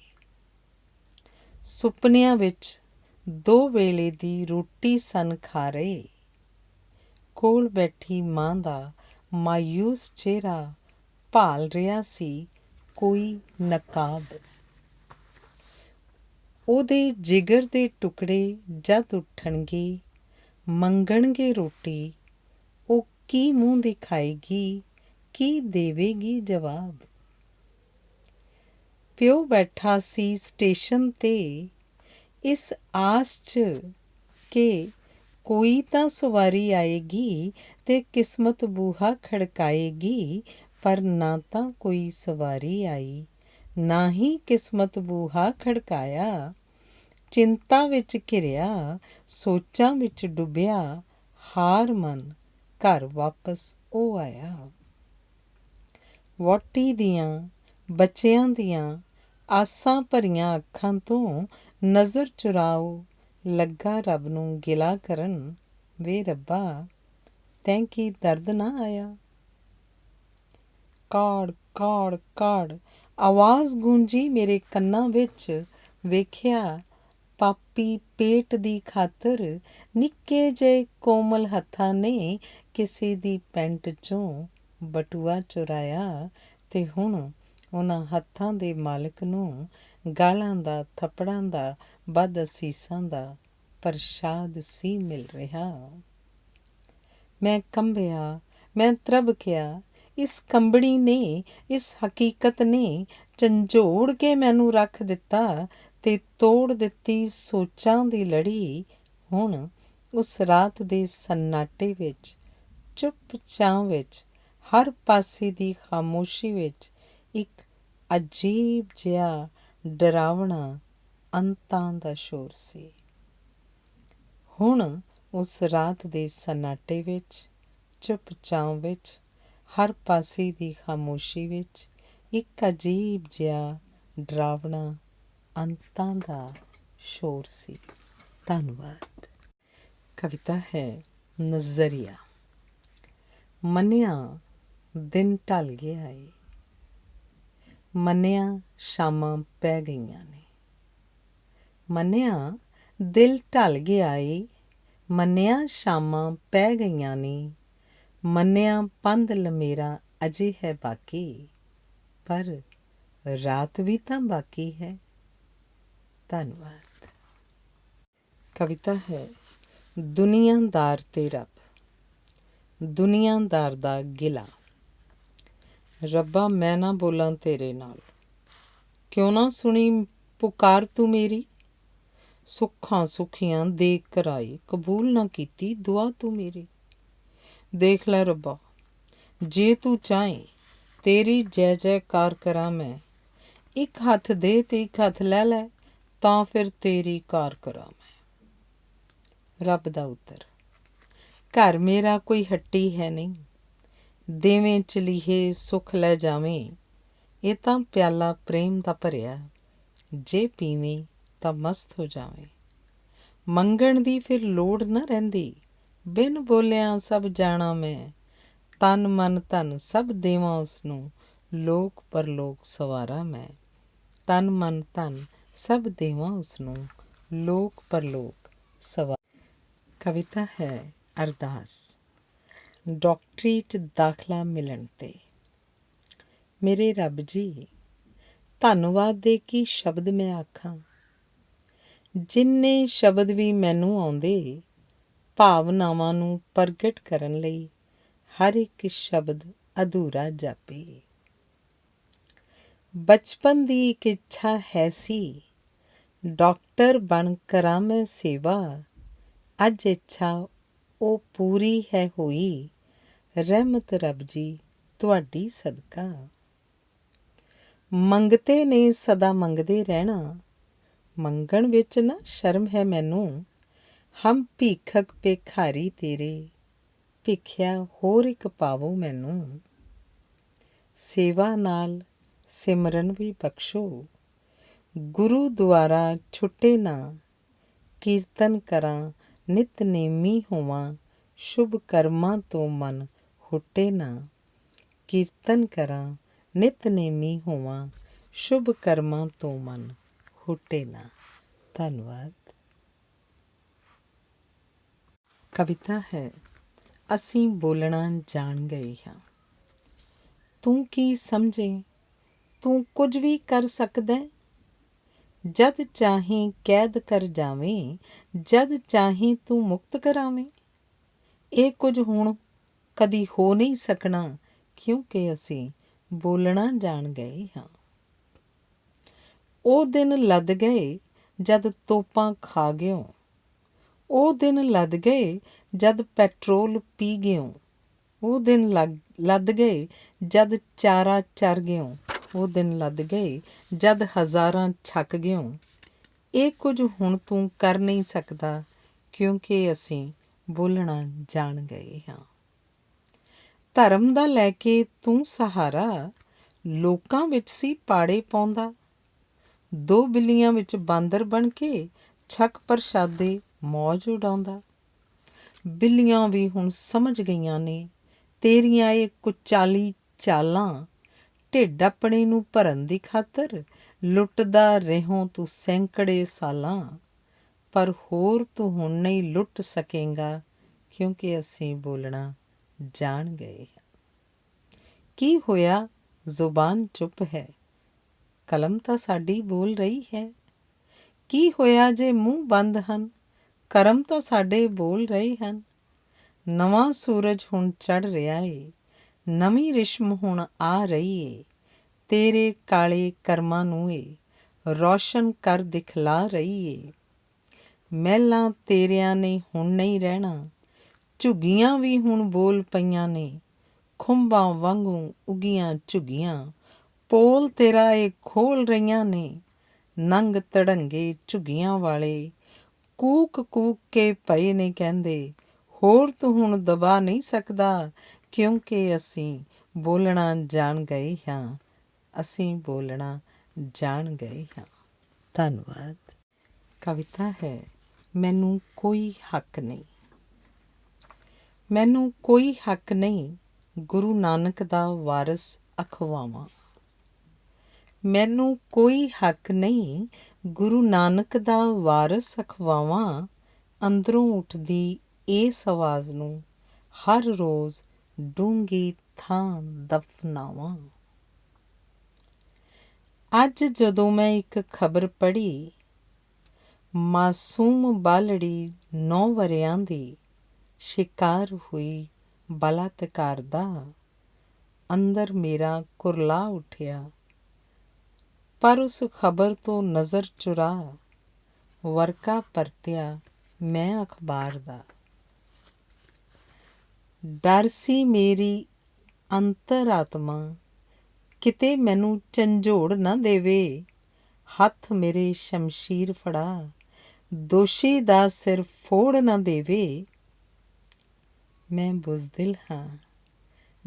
ਸੁਪਨਿਆਂ ਵਿੱਚ 2 ਵੇਲੇ ਦੀ ਰੋਟੀ ਸਨ ਖਾ ਰਹੇ, ਕੋਲ ਬੈਠੀ ਮਾਂ ਦਾ ਮਾਯੂਸ ਚਿਹਰਾ ਭਾਲ ਰਿਹਾ ਸੀ ਕੋਈ ਨਕਾਬ। ਉਹਦੇ ਜਿਗਰ ਦੇ ਟੁਕੜੇ ਜਦ ਉੱਠਣਗੇ, ਮੰਗਣਗੇ ਰੋਟੀ, ਉਹ ਕੀ ਮੂੰਹ ਦਿਖਾਏਗੀ, ਕੀ ਦੇਵੇਗੀ ਜਵਾਬ। ਪਿਓ ਬੈਠਾ ਸੀ ਸਟੇਸ਼ਨ 'ਤੇ, ਇਸ ਆਸ 'ਚ ਕਿ ਕੋਈ ਤਾਂ ਸਵਾਰੀ ਆਏਗੀ ਤੇ ਕਿਸਮਤ ਬੂਹਾ ਖੜਕਾਏਗੀ, ਪਰ ਨਾ ਤਾਂ ਕੋਈ ਸਵਾਰੀ ਆਈ, ਨਾ ਹੀ ਕਿਸਮਤ ਬੂਹਾ ਖੜਕਾਇਆ। ਚਿੰਤਾ ਵਿੱਚ ਘਿਰਿਆ, ਸੋਚਾਂ ਵਿੱਚ ਡੁੱਬਿਆ, ਹਾਰ ਮੰਨ ਘਰ ਵਾਪਸ ਉਹ ਆਇਆ। ਵਹੁਟੀ ਦੀਆਂ, ਬੱਚਿਆਂ ਦੀਆਂ ਆਸਾਂ ਭਰੀਆਂ ਅੱਖਾਂ ਤੋਂ ਨਜ਼ਰ ਚੁਰਾਓ, ਲੱਗਾ ਰੱਬ ਨੂੰ ਗਿਲਾ ਕਰਨ, ਵੇ ਰੱਬਾ ਤੈਂ ਕੀ ਦਰਦ ਨਾ ਆਇਆ। ਕਾੜ ਕਾੜ ਕਾੜ ਆਵਾਜ਼ ਗੂੰਜੀ ਮੇਰੇ ਕੰਨਾਂ ਵਿੱਚ, ਵੇਖਿਆ ਪਾਪੀ ਪੇਟ ਦੀ ਖਾਤਰ ਨਿੱਕੇ ਜਿਹੇ ਕੋਮਲ ਹੱਥਾਂ ਨੇ ਕਿਸੇ ਦੀ ਪੈਂਟ 'ਚੋਂ ਬਟੂਆ ਚੁਰਾਇਆ, ਤੇ ਹੁਣ ਉਹਨਾਂ ਹੱਥਾਂ ਦੇ ਮਾਲਕ ਨੂੰ ਗਾਲਾਂ ਦਾ, ਥੱਪੜਾਂ ਦਾ, ਬਦਅਸੀਸਾਂ ਦਾ ਪ੍ਰਸ਼ਾਦ ਸੀ ਮਿਲ ਰਿਹਾ। ਮੈਂ ਕੰਬਿਆ, ਮੈਂ ਤ੍ਰਭਕਿਆ। ਇਸ ਕੰਬਣੀ ਨੇ, ਇਸ ਹਕੀਕਤ ਨੇ ਝੰਜੋੜ ਕੇ ਮੈਨੂੰ ਰੱਖ ਦਿੱਤਾ ਤੇ ਤੋੜ ਦਿੱਤੀ ਸੋਚਾਂ ਦੀ ਲੜੀ। ਹੁਣ ਉਸ ਰਾਤ ਦੇ ਸੰਨਾਟੇ ਵਿੱਚ, ਚੁੱਪ-ਚਾਂ ਵਿੱਚ, ਹਰ ਪਾਸੇ ਦੀ ਖਾਮੋਸ਼ੀ ਵਿੱਚ ਇੱਕ ਅਜੀਬ ਜਿਹਾ ਡਰਾਵਣਾ ਅੰਤਾਂ ਦਾ ਸ਼ੋਰ ਸੀ। ਹੁਣ ਉਸ ਰਾਤ ਦੇ ਸੰਨਾਟੇ ਵਿੱਚ, ਚੁੱਪ-ਚਾਂ ਵਿੱਚ, ਹਰ ਪਾਸੇ ਦੀ ਖਾਮੋਸ਼ੀ ਵਿੱਚ ਇੱਕ ਅਜੀਬ ਜਿਹਾ ਡਰਾਵਣਾ ਅੰਤਾਂ ਦਾ ਸ਼ੋਰ ਸੀ। ਧੰਨਵਾਦ। ਕਵਿਤਾ ਹੈ ਨਜ਼ਰੀਆ। ਮੰਨਿਆ ਦਿਨ ਢਲ ਗਿਆ ਏ, ਮੰਨਿਆ ਸ਼ਾਮਾਂ ਪੈ ਗਈਆਂ ਨੇ, ਮੰਨਿਆ ਦਿਲ ਢਲ ਗਿਆ ਏ, ਮੰਨਿਆ ਸ਼ਾਮਾਂ ਪੈ ਗਈਆਂ ਨੇ, ਮੰਨਿਆ ਪੰਧ ਲਮੇਰਾ ਅਜੇ ਹੈ ਬਾਕੀ, ਪਰ ਰਾਤ ਵੀ ਤਾਂ ਬਾਕੀ ਹੈ। ਧੰਨਵਾਦ। ਕਵਿਤਾ ਹੈ ਦੁਨੀਆਦਾਰ ਤੇ ਰੱਬ। ਦੁਨੀਆਦਾਰ ਦਾ ਗਿਲਾ। ਰੱਬਾ ਮੈਂ ਨਾ ਬੋਲਾਂ ਤੇਰੇ ਨਾਲ, ਕਿਉਂ ਨਾ ਸੁਣੀ ਪੁਕਾਰ ਤੂੰ ਮੇਰੀ। ਸੁੱਖਾਂ ਸੁੱਖੀਆਂ ਦੇਖ ਕਰਾਈ, ਕਬੂਲ ਨਾ ਕੀਤੀ ਦੁਆ ਤੂੰ ਮੇਰੀ। ਦੇਖ ਲੈ ਰੱਬਾ, ਜੇ ਤੂੰ ਚਾਹੇ ਤੇਰੀ ਜੈ ਜੈਕਾਰ ਕਰਾਂ ਮੈਂ। ਇੱਕ ਹੱਥ ਦੇ ਤੇ ਇੱਕ ਹੱਥ ਲੈ ਲੈ, ਤਾਂ ਫਿਰ ਤੇਰੀ ਕਾਰ ਕਰਾਂ ਮੈਂ। ਰੱਬ ਦਾ ਉੱਤਰ। ਘਰ ਮੇਰਾ ਕੋਈ ਹੱਟੀ ਹੈ ਨਹੀਂ, ਦੇਵੇਂ ਚਲੀਹੇ ਸੁੱਖ ਲੈ ਜਾਵੇਂ। ਇਹ ਤਾਂ ਪਿਆਲਾ ਪ੍ਰੇਮ ਦਾ ਭਰਿਆ, ਜੇ ਪੀਵੇਂ ਤਾਂ ਮਸਤ ਹੋ ਜਾਵੇਂ। ਮੰਗਣ ਦੀ ਫਿਰ ਲੋੜ ਨਾ ਰਹਿੰਦੀ। ਬਿਨ ਬੋਲਿਆਂ ਸਭ ਜਾਣਾ ਮੈਂ, ਤਨ ਮਨ ਧਨ ਸਭ ਦੇਵਾਂ ਉਸਨੂੰ, ਲੋਕ ਪਰਲੋਕ ਸਵਾਰਾ ਮੈਂ। ਤਨ ਮਨ ਧਨ ਸਭ ਦੇਵਾਂ ਉਸਨੂੰ, ਲੋਕ ਪਰਲੋਕ ਸਵਾਰਾ। ਕਵਿਤਾ ਹੈ ਅਰਦਾਸ। ਡਾਕਟਰੀ 'ਚ ਦਾਖਲਾ ਮਿਲਣ 'ਤੇ। ਮੇਰੇ ਰੱਬ ਜੀ, ਧੰਨਵਾਦ ਦੇ ਕੀ ਸ਼ਬਦ ਮੈਂ ਆਖਾਂ। ਜਿੰਨੇ ਸ਼ਬਦ ਵੀ ਮੈਨੂੰ ਆਉਂਦੇ, ਭਾਵਨਾਵਾਂ ਨੂੰ ਪ੍ਰਗਟ ਕਰਨ ਲਈ ਹਰ ਇੱਕ ਸ਼ਬਦ ਅਧੂਰਾ ਜਾਪੇ। ਬਚਪਨ ਦੀ ਇੱਕ ਇੱਛਾ ਹੈ ਸੀ, ਡਾਕਟਰ ਬਣ ਕਰਾਂ ਮੈਂ ਸੇਵਾ। ਅੱਜ ਇੱਛਾ ਉਹ ਪੂਰੀ ਹੈ ਹੋਈ, ਰਹਿਮਤ ਰੱਬ ਜੀ ਤੁਹਾਡੀ ਸਦਕਾ। ਮੰਗਤੇ ਨੇ ਸਦਾ ਮੰਗਦੇ ਰਹਿਣਾ, ਮੰਗਣ ਵਿੱਚ ਨਾ ਸ਼ਰਮ ਹੈ ਮੈਨੂੰ। ਹਮ ਭੀਖਕ ਭਿਖਾਰੀ ਤੇਰੇ, ਭਿਖਿਆ ਹੋਰ ਇੱਕ ਪਾਵੋ ਮੈਨੂੰ। ਸੇਵਾ ਨਾਲ ਸਿਮਰਨ ਵੀ ਬਖਸ਼ੋ, ਗੁਰੂ ਦੁਆਰਾ ਛੁੱਟੇ ਨਾ। ਕੀਰਤਨ ਕਰਾਂ ਨਿਤਨੇਮੀ ਹੋਵਾਂ, ਸ਼ੁਭ ਕਰਮਾਂ ਤੋਂ ਮਨ ਹੁੱਟੇ ਨਾ। ਕੀਰਤਨ ਕਰਾਂ ਨਿਤਨੇਮੀ ਹੋਵਾਂ, ਸ਼ੁਭ ਕਰਮਾਂ ਤੋਂ ਮਨ ਹੁੱਟੇ ਨਾ। ਧੰਨਵਾਦ। ਕਵਿਤਾ ਹੈ ਅਸੀਂ ਬੋਲਣਾ ਜਾਣ ਗਏ ਹਾਂ। ਤੂੰ ਕੀ ਸਮਝੇ, ਤੂੰ ਕੁਝ ਵੀ ਕਰ ਸਕਦਾ। ਜਦ ਚਾਹੀਂ ਕੈਦ ਕਰ ਜਾਵੇਂ, ਜਦ ਚਾਹੀਂ ਤੂੰ ਮੁਕਤ ਕਰਾਵੇਂ। ਇਹ ਕੁਝ ਹੁਣ ਕਦੀ ਹੋ ਨਹੀਂ ਸਕਣਾ, ਕਿਉਂਕਿ ਅਸੀਂ ਬੋਲਣਾ ਜਾਣ ਗਏ ਹਾਂ। ਉਹ ਦਿਨ ਲੱਦ ਗਏ ਜਦ ਤੋਪਾਂ ਖਾ ਗਿਓ, ਉਹ ਦਿਨ ਲੱਦ ਗਏ ਜਦ ਪੈਟਰੋਲ ਪੀ ਗਿਓ। ਉਹ ਦਿਨ ਲੱਦ ਗਏ ਜਦ ਚਾਰਾ ਚਰ ਗਿਓ, ਉਹ ਦਿਨ ਲੱਦ ਗਏ ਜਦ ਹਜ਼ਾਰਾਂ ਛਕ ਗਿਓ। ਇਹ ਕੁਝ ਹੁਣ ਤੂੰ ਕਰ ਨਹੀਂ ਸਕਦਾ, ਕਿਉਂਕਿ ਅਸੀਂ ਬੋਲਣਾ ਜਾਣ ਗਏ ਹਾਂ। ਧਰਮ ਦਾ ਲੈ ਕੇ ਤੂੰ ਸਹਾਰਾ, ਲੋਕਾਂ ਵਿੱਚ ਸੀ ਪਾੜੇ ਪਾਉਂਦਾ। ਦੋ ਬਿੱਲੀਆਂ ਵਿੱਚ ਬਾਂਦਰ ਬਣ ਕੇ, ਛਕ ਪ੍ਰਸ਼ਾਦੇ ਮੌਜ ਉਡਾਉਂਦਾ। ਬਿੱਲੀਆਂ ਵੀ ਹੁਣ ਸਮਝ ਗਈਆਂ ਨੇ ਤੇਰੀਆਂ ਇਹ ਕੁਚਾਲੀ ਚਾਲਾਂ। ਢਿੱਡ ਆਪਣੇ ਨੂੰ ਭਰਨ ਦੀ ਖਾਤਰ ਲੁੱਟਦਾ ਰਿਹੋਂ ਤੂੰ ਸੈਂਕੜੇ ਸਾਲਾਂ। ਪਰ ਹੋਰ ਤੂੰ ਹੁਣ ਨਹੀਂ ਲੁੱਟ ਸਕੇਂਗਾ, ਕਿਉਂਕਿ ਅਸੀਂ ਬੋਲਣਾ ਜਾਣ ਗਏ ਹਾਂ। ਕੀ ਹੋਇਆ ਜ਼ੁਬਾਨ ਚੁੱਪ ਹੈ, ਕਲਮ ਤਾਂ ਸਾਡੀ ਬੋਲ ਰਹੀ ਹੈ। ਕੀ ਹੋਇਆ ਜੇ ਮੂੰਹ ਬੰਦ ਹਨ, ਕਰਮ ਤਾਂ ਸਾਡੇ ਬੋਲ ਰਹੇ ਹਨ। ਨਵਾਂ ਸੂਰਜ ਹੁਣ ਚੜ੍ਹ ਰਿਹਾ ਏ, ਨਵੀਂ ਰਿਸ਼ਮ ਹੁਣ ਆ ਰਹੀ ਏ। ਤੇਰੇ ਕਾਲੇ ਕਰਮਾਂ ਨੂੰ ਏ ਰੌਸ਼ਨ ਕਰ ਦਿਖਲਾ ਰਹੀ ਏ। ਮਹਿਲਾਂ ਤੇਰਿਆਂ ਨੇ ਹੁਣ ਨਹੀਂ ਰਹਿਣਾ, ਝੁੱਗੀਆਂ ਵੀ ਹੁਣ ਬੋਲ ਪਈਆਂ ਨੇ। ਖੁੰਬਾਂ ਵਾਂਗੂ ਉੱਗੀਆਂ ਝੁੱਗੀਆਂ, ਪੋਲ ਤੇਰਾ ਏ ਖੋਲ੍ਹ ਰਹੀਆਂ ਨੇ। ਨੰਗ ਤੜੰਗੇ ਝੁੱਗੀਆਂ ਵਾਲੇ ਕੂਕ ਕੂਕ ਕੇ ਪਏ ਨੇ ਕਹਿੰਦੇ, ਹੋਰ ਤੂੰ ਹੁਣ ਦਬਾ ਨਹੀਂ ਸਕਦਾ, ਕਿਉਂਕਿ ਅਸੀਂ ਬੋਲਣਾ ਜਾਣ ਗਏ ਹਾਂ। ਅਸੀਂ ਬੋਲਣਾ ਜਾਣ ਗਏ ਹਾਂ। ਧੰਨਵਾਦ। ਕਵਿਤਾ ਹੈ ਮੈਨੂੰ ਕੋਈ ਹੱਕ ਨਹੀਂ। ਮੈਨੂੰ ਕੋਈ ਹੱਕ ਨਹੀਂ, ਗੁਰੂ ਨਾਨਕ ਦਾ ਵਾਰਸ ਅਖਵਾਵਾਂ। ਮੈਨੂੰ ਕੋਈ ਹੱਕ ਨਹੀਂ, ਗੁਰੂ ਨਾਨਕ ਦਾ ਵਾਰਸ ਅਖਵਾਵਾਂ। ਅੰਦਰੋਂ ਉੱਠਦੀ ਇਸ ਆਵਾਜ਼ ਨੂੰ ਹਰ ਰੋਜ਼ ਡੂੰਘੀ ਥਾਂ ਦਫਨਾਵਾਂ। ਅੱਜ ਜਦੋਂ ਮੈਂ ਇੱਕ ਖਬਰ ਪੜ੍ਹੀ, ਮਾਸੂਮ ਬਾਲੜੀ 9 ਵਰ੍ਹਿਆਂ ਦੀ ਸ਼ਿਕਾਰ ਹੋਈ ਬਲਾਤਕਾਰ ਦਾ, ਅੰਦਰ ਮੇਰਾ ਕੁਰਲਾ ਉੱਠਿਆ। ਪਰ ਉਸ ਖਬਰ ਤੋਂ ਨਜ਼ਰ ਚੁਰਾ, ਵਰਕਾ ਪਰਤਿਆ ਮੈਂ ਅਖਬਾਰ ਦਾ। ਡਰ ਸੀ ਮੇਰੀ ਅੰਤਰ-ਆਤਮਾ, ਕਿਤੇ ਮੈਨੂੰ ਝੰਜੋੜ ਨਾ ਦੇਵੇ। ਹੱਥ ਮੇਰੇ ਸ਼ਮਸ਼ੀਰ ਫੜਾ, ਦੋਸ਼ੀ ਦਾ ਸਿਰ ਫੋੜ ਨਾ ਦੇਵੇ। ਮੈਂ ਬੁਜ਼ਦਿਲ ਹਾਂ,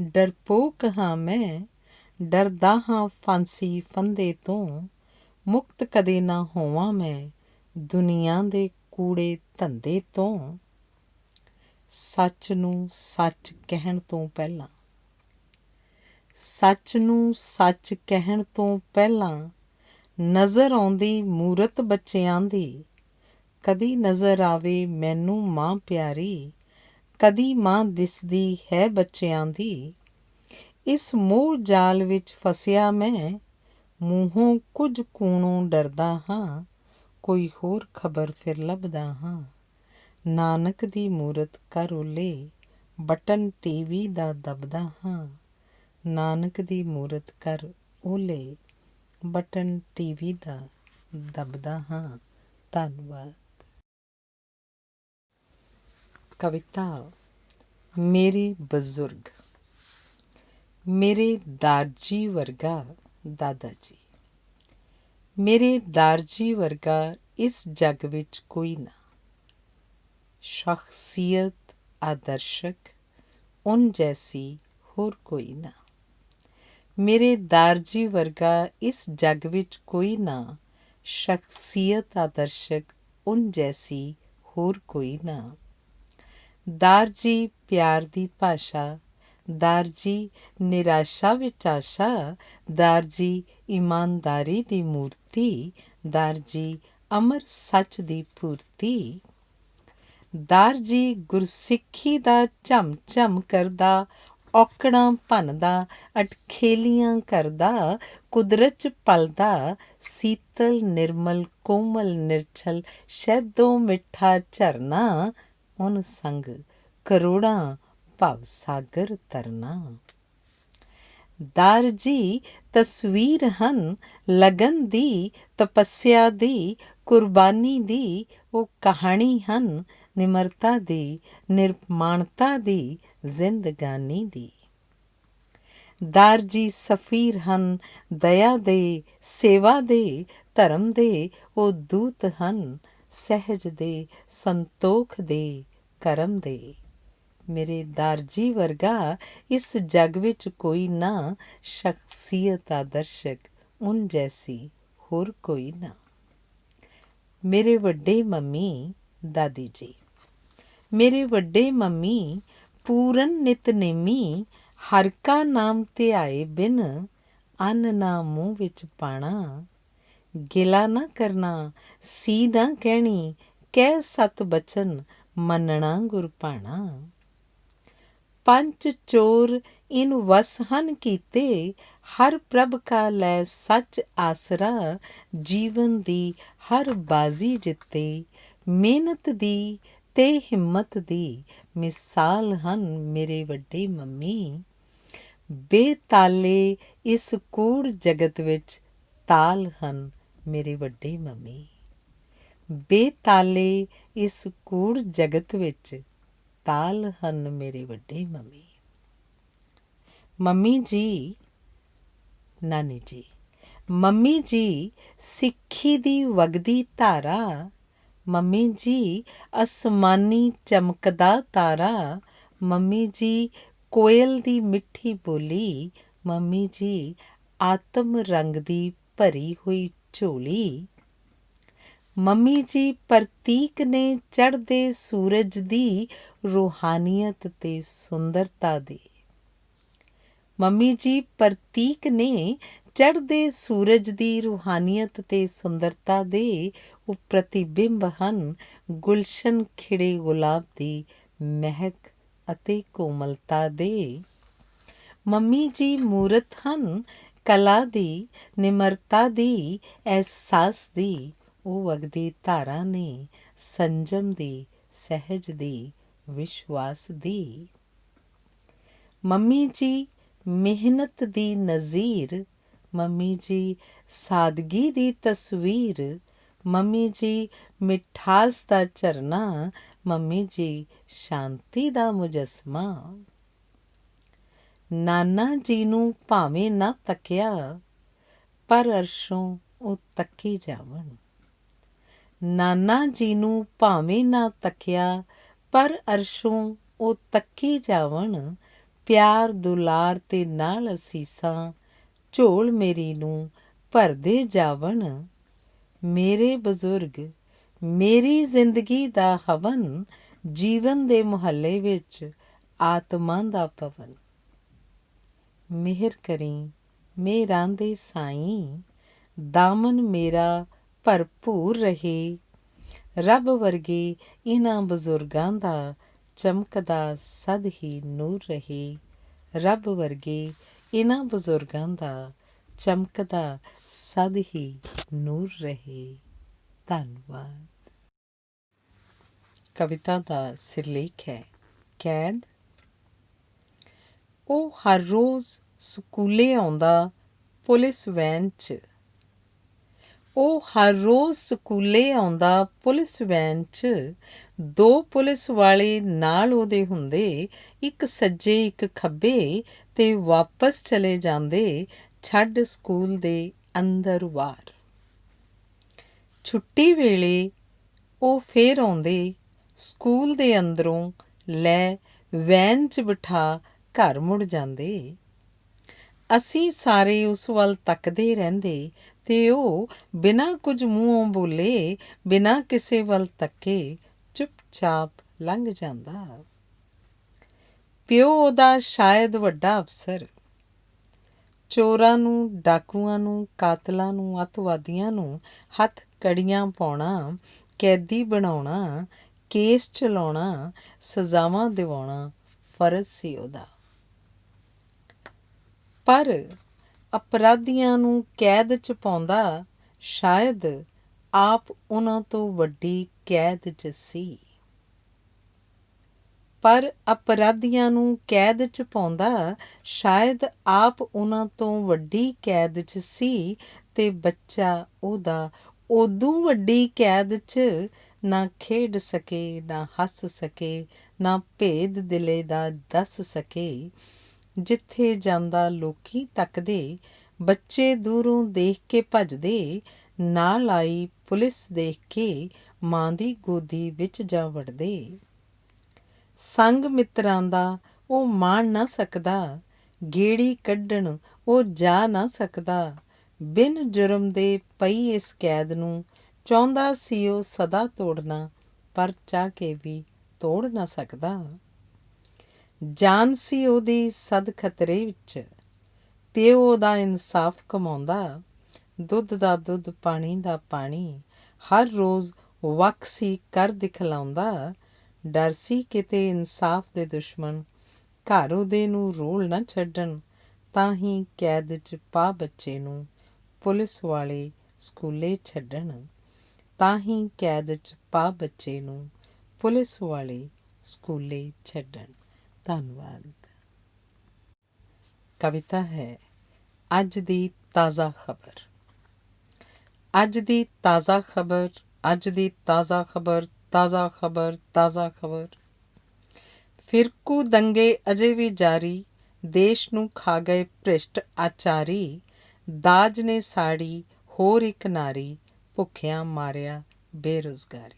ਡਰਪੋਕ ਹਾਂ ਮੈਂ, ਡਰਦਾ ਹਾਂ ਫਾਂਸੀ ਫੰਦੇ ਤੋਂ। ਮੁਕਤ ਕਦੇ ਨਾ ਹੋਵਾਂ ਮੈਂ ਦੁਨੀਆਂ ਦੇ ਕੂੜੇ ਧੰਦੇ ਤੋਂ, ਸੱਚ ਨੂੰ ਸੱਚ ਕਹਿਣ ਤੋਂ ਪਹਿਲਾਂ, ਸੱਚ ਨੂੰ ਸੱਚ ਕਹਿਣ ਤੋਂ ਪਹਿਲਾਂ ਨਜ਼ਰ ਆਉਂਦੀ ਮੂਰਤ ਬੱਚਿਆਂ ਦੀ, ਕਦੀ ਨਜ਼ਰ ਆਵੇ ਮੈਨੂੰ ਮਾਂ ਪਿਆਰੀ, ਕਦੀ ਮਾਂ ਦਿਸਦੀ ਹੈ ਬੱਚਿਆਂ ਦੀ। ਇਸ ਮੋਹ ਜਾਲ ਵਿੱਚ ਫਸਿਆ ਮੈਂ, ਮੂੰਹੋਂ ਕੁਝ ਕੂਣੋਂ ਡਰਦਾ ਹਾਂ, ਕੋਈ ਹੋਰ ਖਬਰ ਫਿਰ ਲੱਭਦਾ ਹਾਂ। ਨਾਨਕ ਦੀ ਮੂਰਤ ਕਰ ਓਲੇ, ਬਟਨ ਟੀਵੀ ਦਾ ਦਬਦਾ ਹਾਂ। ਨਾਨਕ ਦੀ ਮੂਰਤ ਕਰ ਓਲੇ, ਬਟਨ ਟੀਵੀ ਦਾ ਦਬਦਾ ਹਾਂ। ਧੰਨਵਾਦ। ਕਵਿਤਾ ਮੇਰੇ ਬਜ਼ੁਰਗ। ਮੇਰੇ ਦਾਰਜੀ ਵਰਗਾ ਦਾਦਾ ਜੀ, ਮੇਰੇ ਦਾਰਜੀ ਵਰਗਾ ਇਸ ਜੱਗ ਵਿੱਚ ਕੋਈ ਨਾ। ਸ਼ਖਸੀਅਤ ਆਦਰਸ਼ਕ, ਉਨ ਜੈਸੀ ਹੋਰ ਕੋਈ ਨਾ। ਮੇਰੇ ਦਾਰਜੀ ਵਰਗਾ ਇਸ ਜੱਗ ਵਿੱਚ ਕੋਈ ਨਾ। ਸ਼ਖਸੀਅਤ ਆਦਰਸ਼ਕ, ਉਨ ਜੈਸੀ ਹੋਰ ਕੋਈ ਨਾ। ਦਾਰਜੀ ਪਿਆਰ ਦੀ ਭਾਸ਼ਾ, ਦਾਰਜੀ ਨਿਰਾਸ਼ਾ ਵਿੱਚ ਆਸ਼ਾ, ਦਾਰਜੀ ਇਮਾਨਦਾਰੀ ਦੀ ਮੂਰਤੀ, ਦਾਰਜੀ ਅਮਰ ਸੱਚ ਦੀ ਪੂਰਤੀ। ਦਾਰਜੀ ਗੁਰਸਿੱਖੀ ਦਾ ਝਮ ਝਮ ਕਰਦਾ, ਔਕੜਾਂ ਭੰਨਦਾ, ਅਟਖੇਲੀਆਂ ਕਰਦਾ, ਕੁਦਰਤ 'ਚ ਪਲਦਾ, ਸੀਤਲ ਨਿਰਮਲ ਕੋਮਲ ਨਿਰਛਲ, ਸ਼ਹਿਦੋ ਮਿੱਠਾ ਝਰਨਾ, ਉਨ ਸੰਗ ਕਰੋੜਾਂ ਭਵ ਸਾਗਰ ਤਰਨਾ। ਦਾਰਜੀ ਤਸਵੀਰ ਹਨ ਲਗਨ ਦੀ, ਤਪੱਸਿਆ ਦੀ, ਕੁਰਬਾਨੀ ਦੀ। ਉਹ ਕਹਾਣੀ ਹਨ ਨਿਮਰਤਾ ਦੀ, ਨਿਰਮਾਣਤਾ ਦੀ, ਜ਼ਿੰਦਗਾਨੀ ਦੀ। ਦਾਰਜੀ ਸਫੀਰ ਹਨ ਦਇਆ ਦੇ, ਸੇਵਾ ਦੇ, ਧਰਮ ਦੇ। ਉਹ ਦੂਤ ਹਨ ਸਹਿਜ ਦੇ, ਸੰਤੋਖ ਦੇ, ਕਰਮ ਦੇ। ਮੇਰੇ ਦਾਰਜੀ ਵਰਗਾ ਇਸ ਜੱਗ ਵਿੱਚ ਕੋਈ ਨਾ। ਸ਼ਖਸੀਅਤ ਆਦਰਸ਼ਕ, ਉਨ ਜੈਸੀ ਹੋਰ ਕੋਈ ਨਾ। ਮੇਰੇ ਵੱਡੇ ਮੰਮੀ ਦਾਦੀ ਜੀ, ਮੇਰੇ ਵੱਡੇ ਮੰਮੀ ਪੂਰਨ ਨਿਤਨੇਮੀ, ਹਰ ਕਾ ਨਾਮ ਧਿਆਏ ਬਿਨ, ਅੰਨ ਨਾ ਮੂੰਹ ਵਿੱਚ ਪਾਣਾ। ਗਿਲਾ ਨਾ ਕਰਨਾ, ਸੀ ਨਾ ਕਹਿਣੀ, ਕਹਿ ਸਤ ਬਚਨ, ਮੰਨਣਾ ਗੁਰ ਭਾਣਾ। ਪੰਚ ਚੋਰ ਇਨ ਵਸ ਹਨ ਕੀਤੇ, ਹਰ ਪ੍ਰਭ ਕਾ ਲੈ ਸੱਚ ਆਸਰਾ। ਜੀਵਨ ਦੀ ਹਰ ਬਾਜ਼ੀ ਜਿੱਤੇ, ਮਿਹਨਤ ਦੀ ਤੇ ਹਿੰਮਤ ਦੀ, ਮਿਸਾਲ ਹਨ ਮੇਰੇ ਵੱਡੇ ਮੰਮੀ। ਬੇਤਾਲੇ ਇਸ ਕੂੜ ਜਗਤ ਵਿੱਚ, ਤਾਲ ਹਨ ਮੇਰੇ ਵੱਡੇ ਮੰਮੀ। ਬੇਤਾਲੇ ਇਸ ਕੂੜ ਜਗਤ ਵਿੱਚ, ਤਾਲ ਹਨ ਮੇਰੇ ਵੱਡੇ ਮੰਮੀ। ਮੰਮੀ ਜੀ, ਨਾਨੀ ਜੀ, ਮੰਮੀ ਜੀ ਸਿੱਖੀ ਦੀ ਵਗਦੀ ਧਾਰਾ। ਮੰਮੀ ਜੀ ਅਸਮਾਨੀ ਚਮਕਦਾ ਤਾਰਾ। ਮੰਮੀ ਜੀ ਕੋਇਲ ਦੀ ਮਿੱਠੀ ਬੋਲੀ। ਮੰਮੀ ਜੀ ਆਤਮ ਰੰਗ ਦੀ ਭਰੀ ਹੋਈ ਝੋਲੀ। ਮੰਮੀ ਜੀ ਪ੍ਰਤੀਕ ਨੇ ਚੜ੍ਹਦੇ ਸੂਰਜ ਦੀ, ਰੂਹਾਨੀਅਤ ਤੇ ਸੁੰਦਰਤਾ ਦੇ। ਮੰਮੀ ਜੀ ਪ੍ਰਤੀਕ ਨੇ ਚੜ੍ਹਦੇ ਸੂਰਜ ਦੀ, ਰੂਹਾਨੀਅਤ ਤੇ ਸੁੰਦਰਤਾ ਦੇ। ਉਹ ਪ੍ਰਤੀਬਿੰਬ ਹਨ ਗੁਲਸ਼ਨ ਖਿੜੇ ਗੁਲਾਬ ਦੀ, ਮਹਿਕ ਅਤੇ ਕੋਮਲਤਾ ਦੇ। ਮੰਮੀ ਜੀ ਮੂਰਤ ਹਨ ਕਲਾ ਦੀ, ਨਿਮਰਤਾ ਦੀ, ਅਹਿਸਾਸ ਦੀ। ਉਹ ਵਗਦੀ ਧਾਰਾ ਨੇ ਸੰਜਮ ਦੀ, ਸਹਿਜ ਦੀ, ਵਿਸ਼ਵਾਸ ਦੀ। ਮੰਮੀ ਜੀ ਮਿਹਨਤ ਦੀ ਨਜ਼ੀਰ। ਮੰਮੀ ਜੀ ਸਾਦਗੀ ਦੀ ਤਸਵੀਰ। ਮੰਮੀ ਜੀ ਮਿਠਾਸ ਦਾ ਝਰਨਾ। ਮੰਮੀ ਜੀ ਸ਼ਾਂਤੀ ਦਾ ਮੁਜੱਸਮਾ। ਨਾਨਾ ਜੀ ਨੂੰ ਭਾਵੇਂ ਨਾ ਤੱਕਿਆ, ਪਰ ਅਰਸ਼ੋਂ ਉਹ ਤੱਕੀ ਜਾਵਣ। ਨਾਨਾ ਜੀ ਨੂੰ ਭਾਵੇਂ ਨਾ ਤੱਕਿਆ, ਪਰ ਅਰਸ਼ੋਂ ਉਹ ਤੱਕੀ ਜਾਵਣ। ਪਿਆਰ ਦੁਲਾਰ ਤੇ ਨਾਲ ਅਸੀਸਾਂ, ਝੋਲ ਮੇਰੀ ਨੂੰ ਭਰਦੇ ਜਾਵਣ। ਮੇਰੇ ਬਜ਼ੁਰਗ, ਮੇਰੀ ਜ਼ਿੰਦਗੀ ਦਾ ਹਵਨ, ਜੀਵਨ ਦੇ ਮੁਹੱਲੇ ਵਿੱਚ ਆਤਮਾ ਦਾ ਪਵਨ। ਮਿਹਰ ਕਰੀਂ ਮੇਰਾਂ ਦੇ ਸਾਈਂ, ਦਾਮਨ ਮੇਰਾ ਭਰਪੂਰ ਰਹੇ। ਰੱਬ ਵਰਗੇ ਇਹਨਾਂ ਬਜ਼ੁਰਗਾਂ ਦਾ ਚਮਕਦਾ ਸਦ ਹੀ ਨੂਰ ਰਹੇ। ਰੱਬ ਵਰਗੇ ਇਹਨਾਂ ਬਜ਼ੁਰਗਾਂ ਦਾ ਚਮਕਦਾ ਸਦ ਹੀ ਨੂਰ ਰਹੇ। ਧੰਨਵਾਦ। ਕਵਿਤਾ ਦਾ ਸਿਰਲੇਖ ਹੈ ਕੈਦ। ਉਹ ਹਰ ਰੋਜ਼ ਸਕੂਲੇ ਆਉਂਦਾ ਪੁਲਿਸ ਵੈਨ 'ਚ। ਉਹ ਹਰ ਰੋਜ਼ ਸਕੂਲੇ ਆਉਂਦਾ ਪੁਲਿਸ ਵੈਨ 'ਚ। ਦੋ ਪੁਲਿਸ ਵਾਲੇ ਨਾਲ ਉਹਦੇ ਹੁੰਦੇ, ਇੱਕ ਸੱਜੇ ਇੱਕ ਖੱਬੇ, ਤੇ ਵਾਪਸ ਚਲੇ ਜਾਂਦੇ ਛੱਡ ਸਕੂਲ ਦੇ ਅੰਦਰ ਵਾਰ। ਛੁੱਟੀ ਵੇਲੇ ਉਹ ਫੇਰ ਆਉਂਦੇ ਸਕੂਲ ਦੇ ਅੰਦਰੋਂ ਲੈ ਵੈਨ 'ਚ ਬਿਠਾ ਘਰ ਮੁੜ ਜਾਂਦੇ। ਅਸੀਂ ਸਾਰੇ ਉਸ ਵੱਲ ਤੱਕਦੇ ਰਹਿੰਦੇ ਤੇ ਉਹ ਬਿਨਾਂ ਕੁਝ ਮੂੰਹੋਂ ਬੋਲੇ, ਬਿਨਾਂ ਕਿਸੇ ਵੱਲ ਤੱਕੇ ਚੁੱਪਚਾਪ ਲੰਘ ਜਾਂਦਾ। ਪਿਓ ਉਹਦਾ ਸ਼ਾਇਦ ਵੱਡਾ ਅਫਸਰ। ਚੋਰਾਂ ਨੂੰ, ਡਾਕੂਆਂ ਨੂੰ, ਕਾਤਲਾਂ ਨੂੰ, ਅੱਤਵਾਦੀਆਂ ਨੂੰ ਹੱਥ ਕੜੀਆਂ ਪਾਉਣਾ, ਕੈਦੀ ਬਣਾਉਣਾ, ਕੇਸ ਚਲਾਉਣਾ, ਸਜ਼ਾਵਾਂ ਦਿਵਾਉਣਾ ਫਰਜ਼ ਸੀ ਉਹਦਾ। ਪਰ ਅਪਰਾਧੀਆਂ ਨੂੰ ਕੈਦ 'ਚ ਪਾਉਂਦਾ ਸ਼ਾਇਦ ਆਪ ਉਹਨਾਂ ਤੋਂ ਵੱਡੀ ਕੈਦ 'ਚ ਸੀ। ਪਰ ਅਪਰਾਧੀਆਂ ਨੂੰ ਕੈਦ 'ਚ ਪਾਉਂਦਾ ਸ਼ਾਇਦ ਆਪ ਉਹਨਾਂ ਤੋਂ ਵੱਡੀ ਕੈਦ 'ਚ ਸੀ, ਤੇ ਬੱਚਾ ਉਹਦਾ ਉਦੋਂ ਵੱਡੀ ਕੈਦ 'ਚ ਨਾ ਖੇਡ ਸਕੇ, ਨਾ ਹੱਸ ਸਕੇ, ਨਾ ਭੇਦ ਦਿਲੇ ਦਾ ਦੱਸ ਸਕੇ। ਜਿੱਥੇ ਜਾਂਦਾ ਲੋਕੀ ਤੱਕਦੇ, ਬੱਚੇ ਦੂਰੋਂ ਦੇਖ ਕੇ ਭੱਜਦੇ, ਨਾਲ ਆਈ ਪੁਲਿਸ ਦੇਖ ਕੇ ਮਾਂ ਦੀ ਗੋਦੀ ਵਿੱਚ ਜਾ ਵੜਦੇ। ਸੰਗ ਮਿੱਤਰਾਂ ਦਾ ਉਹ ਮਾਣ ਨਾ ਸਕਦਾ, ਗੇੜੀ ਕੱਢਣ ਉਹ ਜਾ ਨਾ ਸਕਦਾ। ਬਿਨ ਜੁਰਮ ਦੇ ਪਈ ਇਸ ਕੈਦ ਨੂੰ ਚਾਹੁੰਦਾ ਸੀ ਉਹ ਸਦਾ ਤੋੜਨਾ, ਪਰ ਚਾਹ ਕੇ ਵੀ ਤੋੜ ਨਾ ਸਕਦਾ। ਜਾਨ ਸੀ ਉਹਦੀ ਸਦ ਖਤਰੇ ਵਿੱਚ, ਪਿਓ ਉਹਦਾ ਇਨਸਾਫ ਕਮਾਉਂਦਾ। ਦੁੱਧ ਦਾ ਦੁੱਧ, ਪਾਣੀ ਦਾ ਪਾਣੀ, ਹਰ ਰੋਜ਼ ਵੱਖ ਸੀ ਕਰ ਦਿਖਲਾਉਂਦਾ। ਡਰ ਸੀ ਕਿਤੇ ਇਨਸਾਫ ਦੇ ਦੁਸ਼ਮਣ ਘਰ ਉਹਦੇ ਨੂੰ ਰੋਲ ਨਾ ਛੱਡਣ, ਤਾਂ ਹੀ ਕੈਦ 'ਚ ਪਾ ਬੱਚੇ ਨੂੰ ਪੁਲਿਸ ਵਾਲੇ ਸਕੂਲੇ ਛੱਡਣ। ਤਾਂ ਹੀ ਕੈਦ 'ਚ ਪਾ ਬੱਚੇ ਨੂੰ ਪੁਲਿਸ ਵਾਲੇ ਸਕੂਲੇ ਛੱਡਣ। ਧੰਨਵਾਦ। ਕਵਿਤਾ ਹੈ ਅੱਜ ਦੀ ਤਾਜ਼ਾ ਖਬਰ। ਅੱਜ ਦੀ ਤਾਜ਼ਾ ਖਬਰ, ਅੱਜ ਦੀ ਤਾਜ਼ਾ ਖਬਰ, ਤਾਜ਼ਾ ਖਬਰ, ਤਾਜ਼ਾ ਖਬਰ। ਫਿਰਕੂ ਦੰਗੇ ਅਜੇ ਵੀ ਜਾਰੀ, ਦੇਸ਼ ਨੂੰ ਖਾ ਗਏ ਭ੍ਰਿਸ਼ਟ ਆਚਾਰੀ। ਦਾਜ ਨੇ ਸਾੜੀ ਹੋਰ ਇੱਕ ਨਾਰੀ, ਭੁੱਖਿਆਂ ਮਾਰਿਆ ਬੇਰੁਜ਼ਗਾਰੀ।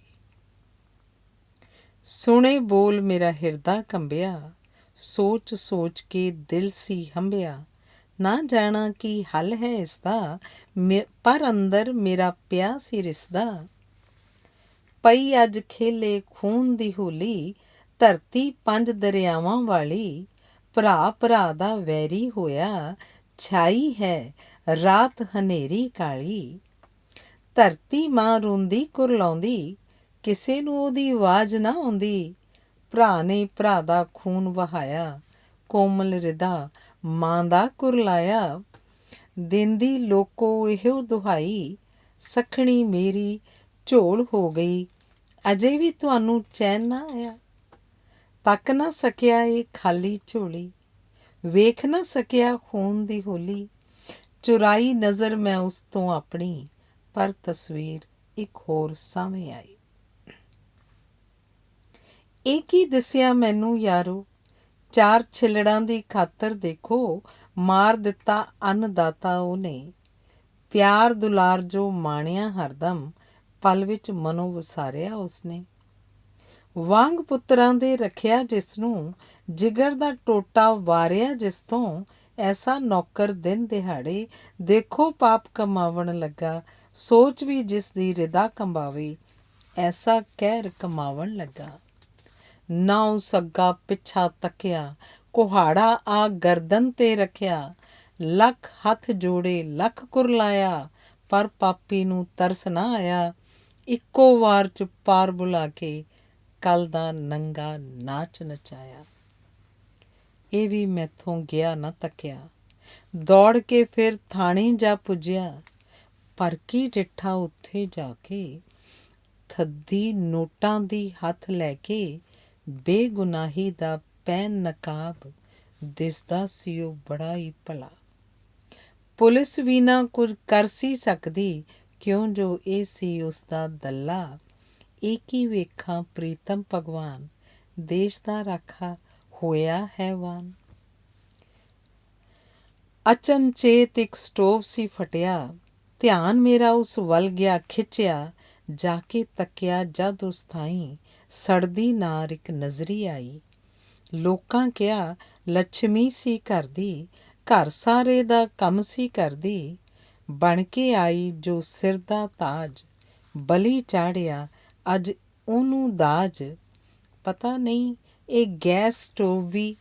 ਸੁਣੇ ਬੋਲ ਮੇਰਾ ਹਿਰਦਾ ਕੰਬਿਆ, ਸੋਚ ਸੋਚ ਕੇ ਦਿਲ ਸੀ ਹੰਭਿਆ। ਨਾ ਜਾਣਾ ਕੀ ਹੱਲ ਹੈ ਇਸਦਾ, ਪਰ ਅੰਦਰ ਮੇਰਾ ਪਿਆ ਸੀ ਰਿਸਦਾ। ਪਈ ਅੱਜ ਖੇਲੇ ਖੂਨ ਦੀ ਹੋਲੀ, ਧਰਤੀ 5 ਦਰਿਆਵਾਂ ਵਾਲੀ। ਭਰਾ ਭਰਾ ਦਾ ਵੈਰੀ ਹੋਇਆ, ਛਾਈ ਹੈ ਰਾਤ ਹਨੇਰੀ ਕਾਲੀ। ਧਰਤੀ ਮਾਂ ਰੋਂਦੀ ਕੁਰਲਾਉਂਦੀ, ਕਿਸੇ ਨੂੰ ਉਹਦੀ ਆਵਾਜ਼ ਨਾ ਆਉਂਦੀ। ਭਰਾ ਨੇ ਭਰਾ ਦਾ ਖੂਨ ਵਹਾਇਆ, ਕੋਮਲ ਰਿਦਾ ਮਾਂ ਦਾ ਕੁਰਲਾਇਆ। ਦਿੰਦੀ ਲੋਕੋ ਇਹੋ ਦੁਹਾਈ, ਸੱਖਣੀ ਮੇਰੀ ਝੋਲ ਹੋ ਗਈ, ਅਜੇ ਵੀ ਤੁਹਾਨੂੰ ਚੈਨ ਨਾ ਆਇਆ। ਤੱਕ ਨਾ ਸਕਿਆ ਇਹ ਖਾਲੀ ਝੋਲੀ, ਵੇਖ ਨਾ ਸਕਿਆ ਖੂਨ ਦੀ ਹੋਲੀ। ਚੁਰਾਈ ਨਜ਼ਰ ਮੈਂ ਉਸ ਤੋਂ ਆਪਣੀ, ਪਰ ਤਸਵੀਰ ਇੱਕ ਹੋਰ ਸਾਹਮਣੇ ਆਈ। ਇਹ ਕੀ ਦਿਸਿਆ ਮੈਨੂੰ ਯਾਰੋ, 4 ਛਿੱਲੜਾਂ ਦੀ ਖਾਤਰ ਦੇਖੋ ਮਾਰ ਦਿੱਤਾ ਅੰਨਦਾਤਾ ਉਹਨੇ। ਪਿਆਰ ਦੁਲਾਰ ਜੋ ਮਾਣਿਆ ਹਰਦਮ, ਪਲ ਵਿੱਚ ਮਨੋਂ ਵਸਾਰਿਆ ਉਸਨੇ। ਵਾਂਗ ਪੁੱਤਰਾਂ ਦੇ ਰੱਖਿਆ ਜਿਸਨੂੰ, ਜਿਗਰ ਦਾ ਟੋਟਾ ਵਾਰਿਆ ਜਿਸ ਤੋਂ। ਐਸਾ ਨੌਕਰ ਦਿਨ ਦਿਹਾੜੇ, ਦੇਖੋ ਪਾਪ ਕਮਾਵਣ ਲੱਗਾ, ਸੋਚ ਵੀ ਜਿਸ ਦੀ ਰਿਦਾ ਕੰਬਾਵੇ। ਐਸਾ ਕਹਿਰ ਕਮਾਵਣ ਲੱਗਾ। ਨਾ ਉਸ ਅੱਗਾ ਪਿੱਛਾ ਤੱਕਿਆ, ਕੁਹਾੜਾ ਆ ਗਰਦਨ ਤੇ ਰੱਖਿਆ। ਲੱਖ ਹੱਥ ਜੋੜੇ, ਲੱਖ ਕੁਰਲਾਇਆ, ਪਰ ਪਾਪੀ ਨੂੰ ਤਰਸ ਨਾ ਆਇਆ। ਇੱਕੋ ਵਾਰ ਚ ਪਾਰ ਬੁਲਾ ਕੇ ਕੱਲ ਦਾ ਨੰਗਾ ਨਾਚ ਨਚਾਇਆ। ਇਹ ਵੀ ਮੈਥੋਂ ਗਿਆ ਨਾ ਤੱਕਿਆ, ਦੌੜ ਕੇ ਫਿਰ ਥਾਣੇ ਜਾ ਪੁੱਜਿਆ। ਪਰ ਕੀ ਡਿੱਠਾ ਉੱਥੇ ਜਾ ਕੇ, ਥੱਦੀ ਨੋਟਾਂ ਦੀ ਹੱਥ ਲੈ ਕੇ, ਬੇਗੁਨਾਹੀ ਦਾ ਪੈਨ ਨਕਾਬ ਦਿਸਦਾ ਸੀ ਉਹ ਬੜਾ ਹੀ ਭਲਾ। ਪੁਲਿਸ ਵੀ ਨਾ ਕੁਝ ਕਰ ਸੀ ਸਕਦੀ, ਕਿਉਂ ਜੋ ਇਹ ਸੀ ਉਸਦਾ ਦੱਲਾ। ਇਹ ਕੀ ਵੇਖਾਂ ਪ੍ਰੀਤਮ ਭਗਵਾਨ, ਦੇਸ਼ ਦਾ ਰਾਖਾ ਹੋਇਆ ਹੈਵਾਨ। ਅਚਨਚੇਤ ਇੱਕ ਸਟੋਵ ਸੀ ਫਟਿਆ, ਧਿਆਨ ਮੇਰਾ ਉਸ ਵੱਲ ਗਿਆ ਖਿੱਚਿਆ। ਜਾ ਕੇ ਤੱਕਿਆ ਜਦ ਉਸ ਥਾਈਂ, ਸੜਦੀ ਨਾਰ ਇੱਕ ਨਜ਼ਰੀ ਆਈ। ਲੋਕਾਂ ਕਿਹਾ ਲੱਛਮੀ ਸੀ ਘਰ ਦੀ, ਘਰ ਸਾਰੇ ਦਾ ਕੰਮ ਸੀ ਕਰਦੀ। ਬਣ ਕੇ ਆਈ ਜੋ ਸਿਰ ਦਾ ਤਾਜ, ਬਲੀ ਚਾੜਿਆ ਅੱਜ ਉਹਨੂੰ ਦਾਜ। ਪਤਾ ਨਹੀਂ ਇਹ ਗੈਸ ਸਟੋਵ ਵੀ